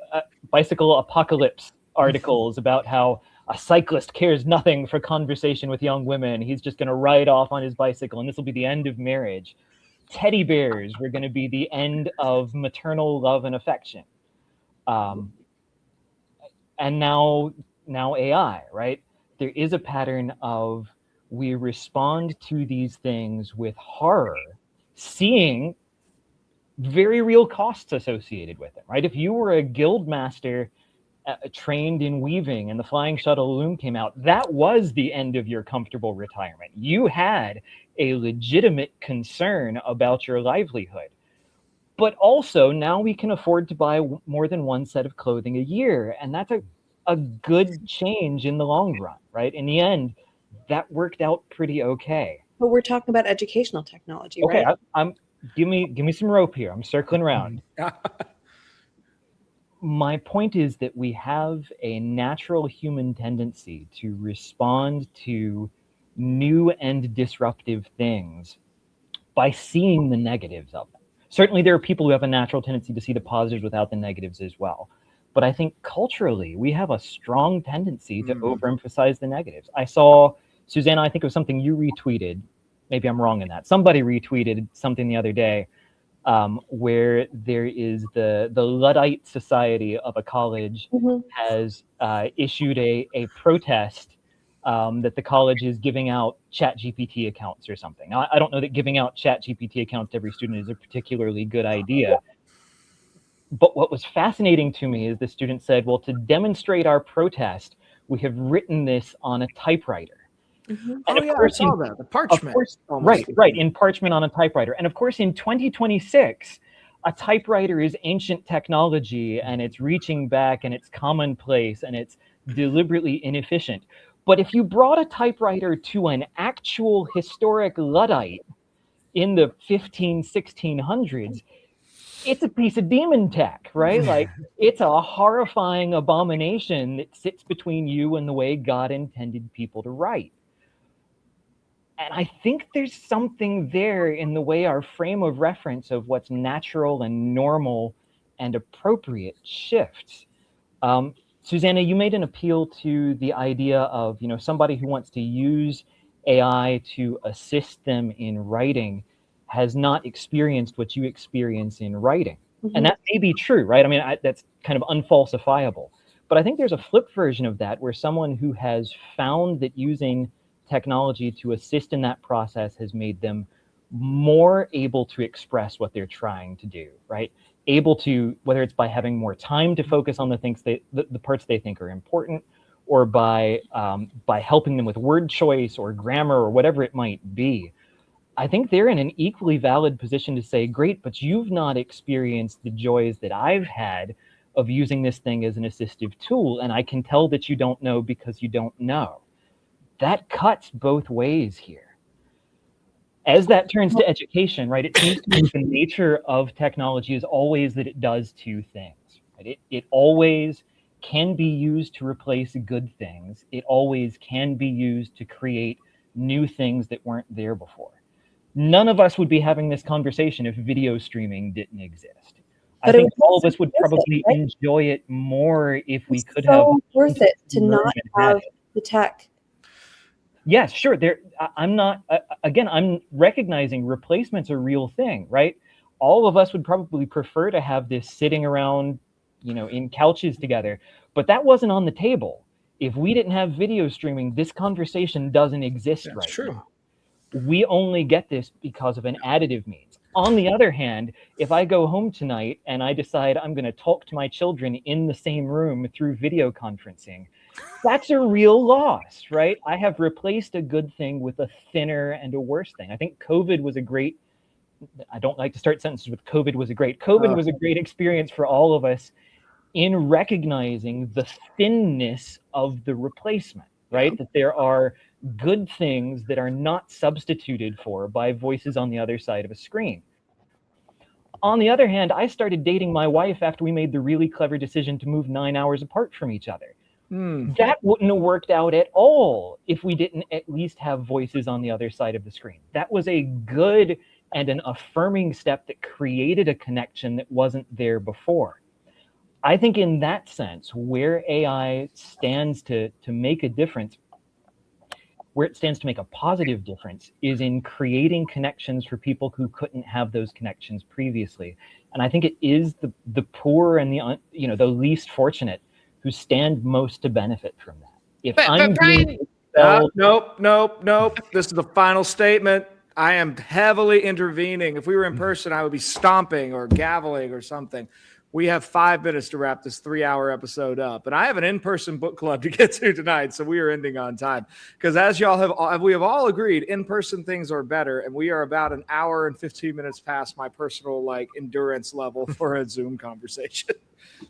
apocalypse articles about how a cyclist cares nothing for conversation with young women. He's just going to ride off on his bicycle, and this will be the end of marriage. Teddy bears were going to be the end of maternal love and affection. And now AI, right? There is a pattern of we respond to these things with horror, seeing very real costs associated with it, right? If you were a guild master trained in weaving and the flying shuttle loom came out, that was the end of your comfortable retirement. You had a legitimate concern about your livelihood. But also now we can afford to buy more than one set of clothing a year. And that's a good change in the long run, right? In the end, that worked out pretty okay. But we're talking about educational technology, okay, right? I'm give me some rope here. I'm circling around. My point is that we have a natural human tendency to respond to new and disruptive things by seeing the negatives of them. Certainly there are people who have a natural tendency to see the positives without the negatives as well. But I think culturally, we have a strong tendency to overemphasize the negatives. I saw, Susannah, I think it was something you retweeted. Maybe I'm wrong in that. Somebody retweeted something the other day where there is the Luddite Society of a college has issued a protest that the college is giving out ChatGPT accounts or something. Now, I don't know that giving out ChatGPT accounts to every student is a particularly good idea. But what was fascinating to me is the student said, well, to demonstrate our protest, we have written this on a typewriter. And I saw that, the parchment. Right, in parchment on a typewriter. And of course, in 2026, a typewriter is ancient technology, and it's reaching back, and it's commonplace, and it's deliberately inefficient. But if you brought a typewriter to an actual historic Luddite in the 1600s, it's a piece of demon tech, right? Like, it's a horrifying abomination that sits between you and the way God intended people to write. And I think there's something there in the way our frame of reference of what's natural and normal and appropriate shifts. Susannah, you made an appeal to the idea of, somebody who wants to use AI to assist them in writing has not experienced what you experience in writing. And that may be true, right? I mean, that's kind of unfalsifiable. But I think there's a flip version of that where someone who has found that using technology to assist in that process has made them more able to express what they're trying to do, right? Able to, whether it's by having more time to focus on the things the parts they think are important, or by helping them with word choice or grammar or whatever it might be. I think they're in an equally valid position to say, great, but you've not experienced the joys that I've had of using this thing as an assistive tool, and I can tell that you don't know because you don't know. That cuts both ways here. As that turns to education, right, it seems to me the nature of technology is always that it does two things. Right? It always can be used to replace good things. It always can be used to create new things that weren't there before. None of us would be having this conversation if video streaming didn't exist. I think all of us would probably enjoy it more if we could have. It's so worth it to not have the tech. Yes, sure. I'm recognizing replacement's a real thing, right? All of us would probably prefer to have this sitting around, in couches together, but that wasn't on the table. If we didn't have video streaming, this conversation doesn't exist right now. We only get this because of an additive means. On the other hand, if I go home tonight and I decide I'm going to talk to my children in the same room through video conferencing, that's a real loss, right? I have replaced a good thing with a thinner and a worse thing. I think COVID was a great, I don't like to start sentences with COVID was a great experience for all of us in recognizing the thinness of the replacement, right? That there are good things that are not substituted for by voices on the other side of a screen. On the other hand, I started dating my wife after we made the really clever decision to move 9 hours apart from each other. That wouldn't have worked out at all if we didn't at least have voices on the other side of the screen. That was a good and an affirming step that created a connection that wasn't there before. I think in that sense, where AI stands to make a difference, where it stands to make a positive difference, is in creating connections for people who couldn't have those connections previously. And I think it is the poor and the least fortunate who stand most to benefit from that. But Brian, nope. This is the final statement. I am heavily intervening. If we were in person, I would be stomping or gaveling or something. We have 5 minutes to wrap this 3-hour episode up. And I have an in-person book club to get to tonight, so we are ending on time. Because as we have all agreed, in-person things are better, and we are about an hour and 15 minutes past my personal endurance level for a Zoom conversation.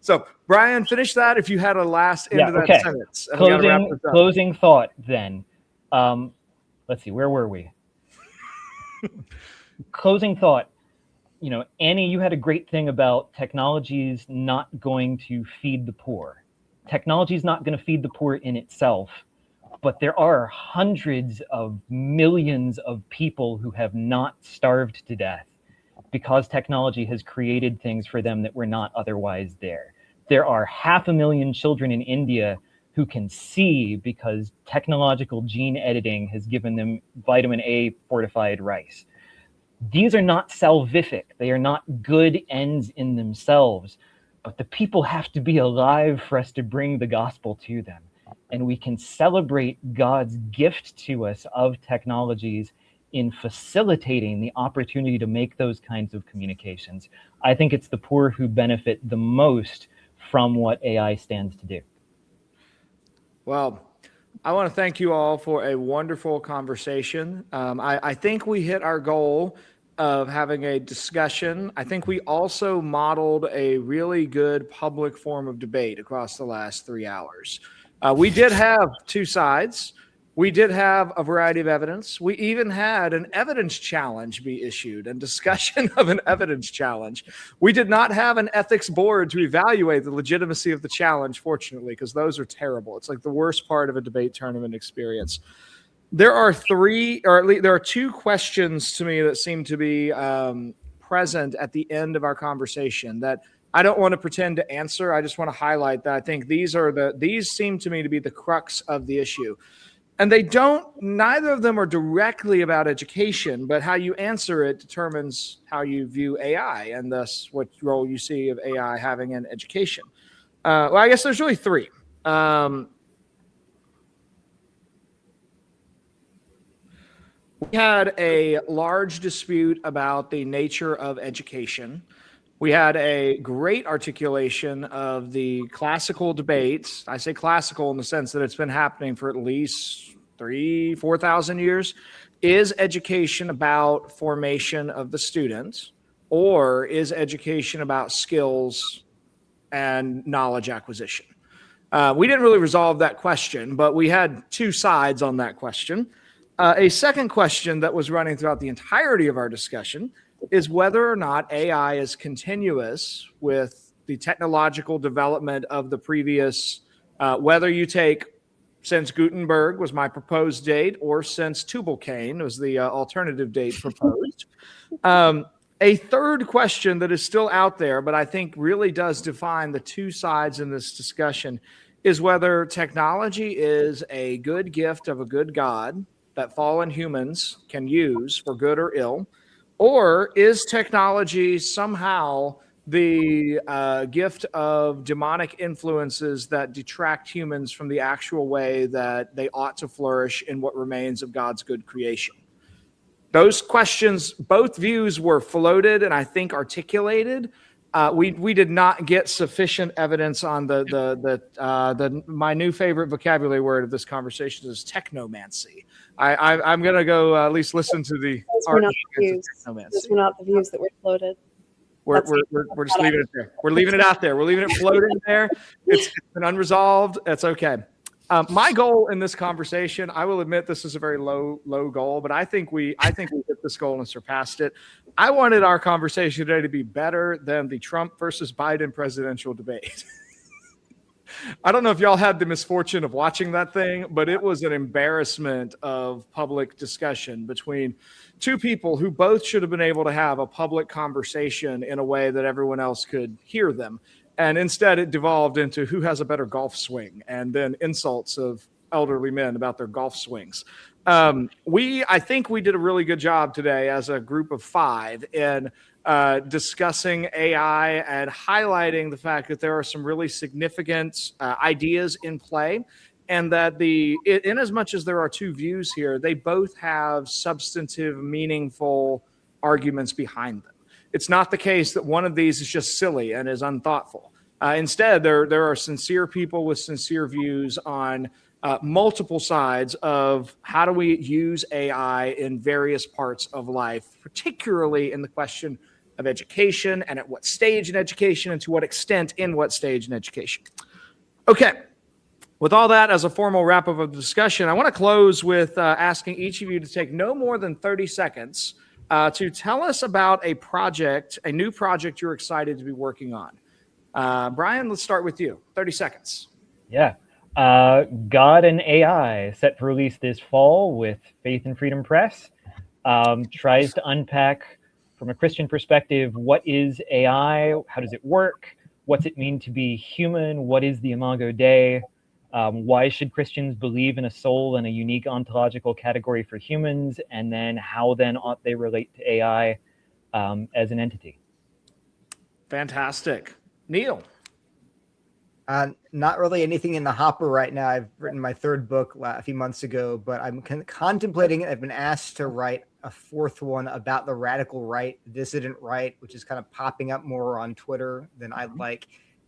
So, Brian, finish that if you had a last end of that sentence. Closing thought, then. Let's see, where were we? Closing thought. Annie, you had a great thing about technology's not going to feed the poor. Technology's not going to feed the poor in itself, but there are hundreds of millions of people who have not starved to death because technology has created things for them that were not otherwise there. There are 500,000 children in India who can see because technological gene editing has given them vitamin A fortified rice. These are not salvific. They are not good ends in themselves, but the people have to be alive for us to bring the gospel to them. And we can celebrate God's gift to us of technologies in facilitating the opportunity to make those kinds of communications. I think it's the poor who benefit the most from what AI stands to do. Well, I want to thank you all for a wonderful conversation. I think we hit our goal of having a discussion. I think we also modeled a really good public form of debate across the last 3 hours. We did have two sides. We did have a variety of evidence. We even had an evidence challenge be issued and discussion of an evidence challenge. We did not have an ethics board to evaluate the legitimacy of the challenge, fortunately, because those are terrible. It's like the worst part of a debate tournament experience. There are two questions to me that seem to be present at the end of our conversation that I don't want to pretend to answer. I just want to highlight that I think these seem to me to be the crux of the issue. And neither of them are directly about education, but how you answer it determines how you view AI and thus what role you see of AI having in education. Well, I guess there's really three. We had a large dispute about the nature of education. We had a great articulation of the classical debates. I say classical in the sense that it's been happening for at least 4,000 years. Is education about formation of the student, or is education about skills and knowledge acquisition? We didn't really resolve that question, but we had two sides on that question. A second question that was running throughout the entirety of our discussion is whether or not AI is continuous with the technological development of the previous, whether you take since Gutenberg was my proposed date or since Tubal-Cain was the alternative date proposed. A third question that is still out there, but I think really does define the two sides in this discussion, is whether technology is a good gift of a good God that fallen humans can use for good or ill, or is technology somehow the gift of demonic influences that detract humans from the actual way that they ought to flourish in what remains of God's good creation? Those questions, both views were floated and I think articulated. We did not get sufficient evidence on my new favorite vocabulary word of this conversation is technomancy. I'm going to go at least listen to the technomancy. Those were not the views that were floated. We're just leaving it there. We're leaving it out there. We're leaving it floating there. It's been unresolved. That's okay. My goal in this conversation, I will admit this is a very low goal, but I think we hit this goal and surpassed it. I wanted our conversation today to be better than the Trump versus Biden presidential debate. I don't know if y'all had the misfortune of watching that thing, but it was an embarrassment of public discussion between two people who both should have been able to have a public conversation in a way that everyone else could hear them. And instead it devolved into who has a better golf swing and then insults of elderly men about their golf swings. I think we did a really good job today as a group of 5 in discussing AI and highlighting the fact that there are some really significant ideas in play, and that in as much as there are 2 views here, they both have substantive, meaningful arguments behind them. It's not the case that one of these is just silly and is unthoughtful. Instead, there are sincere people with sincere views on multiple sides of how do we use AI in various parts of life, particularly in the question of education and at what stage in education and to what extent in what stage in education. Okay. With all that as a formal wrap up of the discussion, I want to close with asking each of you to take no more than 30 seconds to tell us about a new project you're excited to be working on. Brian, let's start with you. 30 seconds. Yeah. God and AI, set for release this fall with Faith and Freedom Press, tries to unpack from a Christian perspective, what is AI? How does it work? What's it mean to be human? What is the Imago Dei? Why should Christians believe in a soul and a unique ontological category for humans? And then how then ought they relate to AI as an entity? Fantastic. Neil? Not really anything in the hopper right now. I've written my 3rd book a few months ago, but I'm contemplating it. I've been asked to write a 4th one about the radical right, dissident right, which is kind of popping up more on Twitter than I'd like.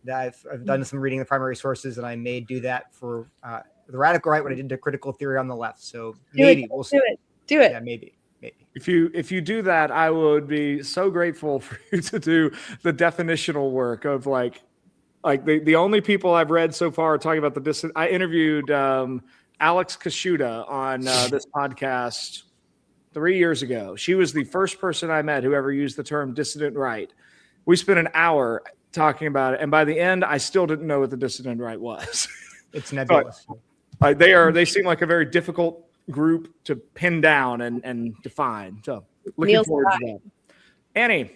I've done some reading of the primary sources, and I may do that for the radical right when I did the critical theory on the left. So maybe we'll see. Do it. Yeah, maybe. If you do that, I would be so grateful for you to do the definitional work of like the only people I've read so far talking about the dissident. I interviewed Alex Kashuda on this podcast 3 years ago. She was the first person I met who ever used the term dissident right. We spent an hour talking about it, and by the end, I still didn't know what the dissident right was. It's nebulous. They seem like a very difficult group to pin down and define. So looking forward to that. Annie.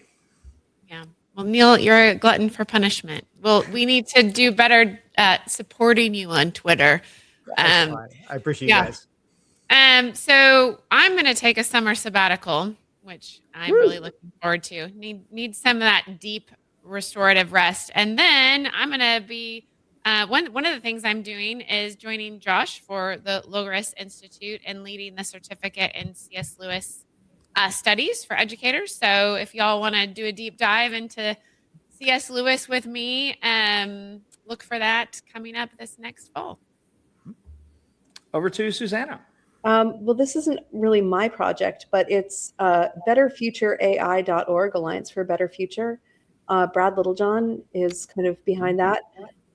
Yeah. Well, Neil, you're a glutton for punishment. Well, we need to do better at supporting you on Twitter. That's fine. I appreciate you guys. So I'm going to take a summer sabbatical, which I'm really looking forward to. Need some of that deep restorative rest. And then I'm going to be, one of the things I'm doing is joining Josh for the Logos Institute and leading the certificate in C.S. Lewis studies for educators. So if y'all want to do a deep dive into C.S. Lewis with me, look for that coming up this next fall. Over to Susannah. Well, this isn't really my project, but it's betterfutureai.org, Alliance for a Better Future. Brad Littlejohn is kind of behind that.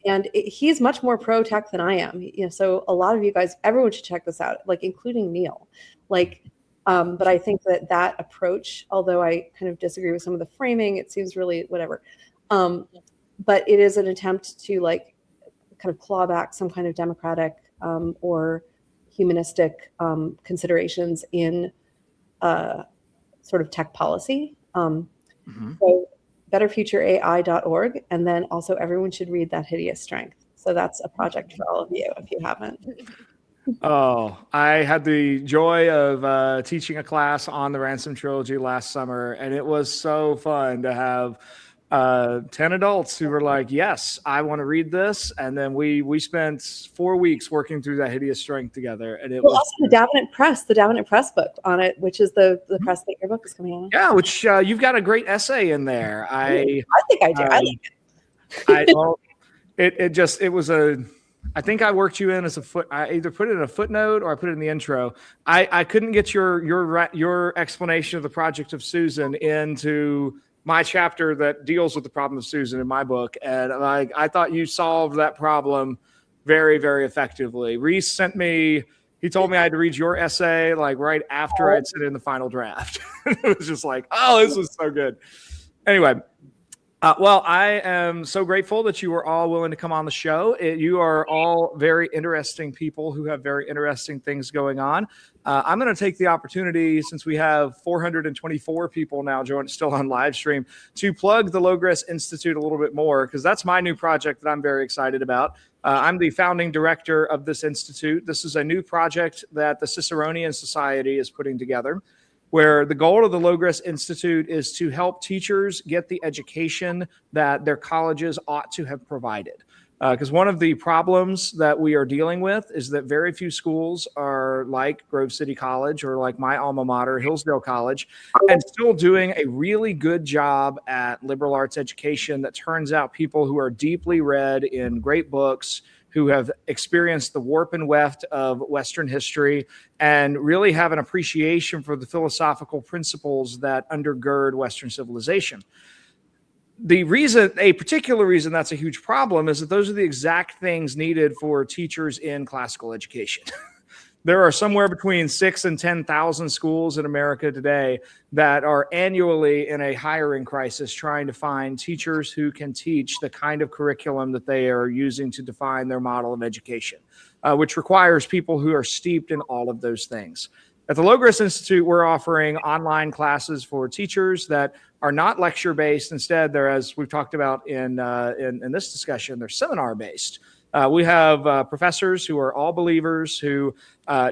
And he's much more pro tech than I am. So a lot of you guys, everyone should check this out, like including Neil. But I think that approach, although I kind of disagree with some of the framing, it seems really whatever. But it is an attempt to kind of claw back some kind of democratic or humanistic considerations in sort of tech policy. So betterfutureai.org. And then also everyone should read That Hideous Strength. So that's a project for all of you if you haven't. Oh, I had the joy of teaching a class on the Ransom Trilogy last summer, and it was so fun to have 10 adults who were like, yes, I want to read this. And then we spent 4 weeks working through That Hideous Strength together. And it was also the Davenant Press book on it, which is the press that your book is coming out. Yeah, which you've got a great essay in there. I think I do. I like it. I think I worked you in as I either put it in a footnote or I put it in the intro. I couldn't get your explanation of the project of Susan into my chapter that deals with the problem of Susan in my book. And I thought you solved that problem very, very effectively. Reese he told me I had to read your essay like right after I'd sent in the final draft. It was just like, oh, this was so good. Anyway, well, I am so grateful that you were all willing to come on the show. You are all very interesting people who have very interesting things going on. I'm going to take the opportunity, since we have 424 people now still on live stream, to plug the Logress Institute a little bit more, because that's my new project that I'm very excited about. I'm the founding director of this institute. This is a new project that the Ciceronian Society is putting together, where the goal of the Logress Institute is to help teachers get the education that their colleges ought to have provided. Because one of the problems that we are dealing with is that very few schools are like Grove City College or like my alma mater, Hillsdale College, and still doing a really good job at liberal arts education that turns out people who are deeply read in great books, who have experienced the warp and weft of Western history and really have an appreciation for the philosophical principles that undergird Western civilization. A particular reason that's a huge problem is that those are the exact things needed for teachers in classical education. There are somewhere between 6,000 and 10,000 schools in America today that are annually in a hiring crisis trying to find teachers who can teach the kind of curriculum that they are using to define their model of education, which requires people who are steeped in all of those things. At the Logress Institute, we're offering online classes for teachers that are not lecture-based. Instead, they're, as we've talked about in this discussion, they're seminar-based. We have professors who are all believers, who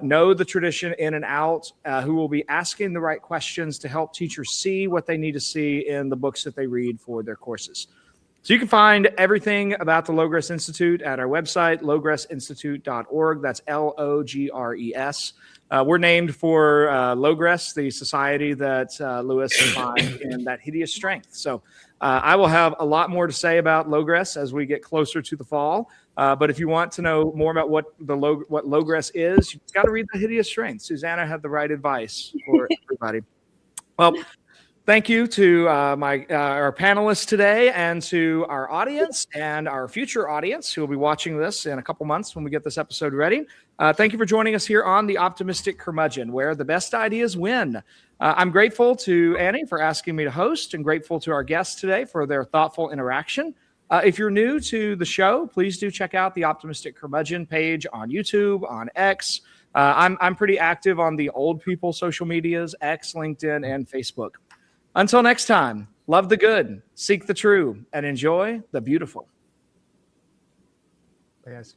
know the tradition in and out, who will be asking the right questions to help teachers see what they need to see in the books that they read for their courses. So you can find everything about the Logress Institute at our website, logressinstitute.org. That's Logres. We're named for Logress, the society that Lewis found in That Hideous Strength. So I will have a lot more to say about Logress as we get closer to the fall. But if you want to know more about what Logress is, you've got to read The Hideous Strength. Susannah had the right advice for everybody. Well, thank you to our panelists today, and to our audience and our future audience who will be watching this in a couple months when we get this episode ready. Thank you for joining us here on The Optimistic Curmudgeon, where the best ideas win. I'm grateful to Annie for asking me to host, and grateful to our guests today for their thoughtful interaction. If you're new to the show, please do check out the Optimistic Curmudgeon page on YouTube, on X. I'm pretty active on the old people social medias, X, LinkedIn, and Facebook. Until next time, love the good, seek the true, and enjoy the beautiful. Yes.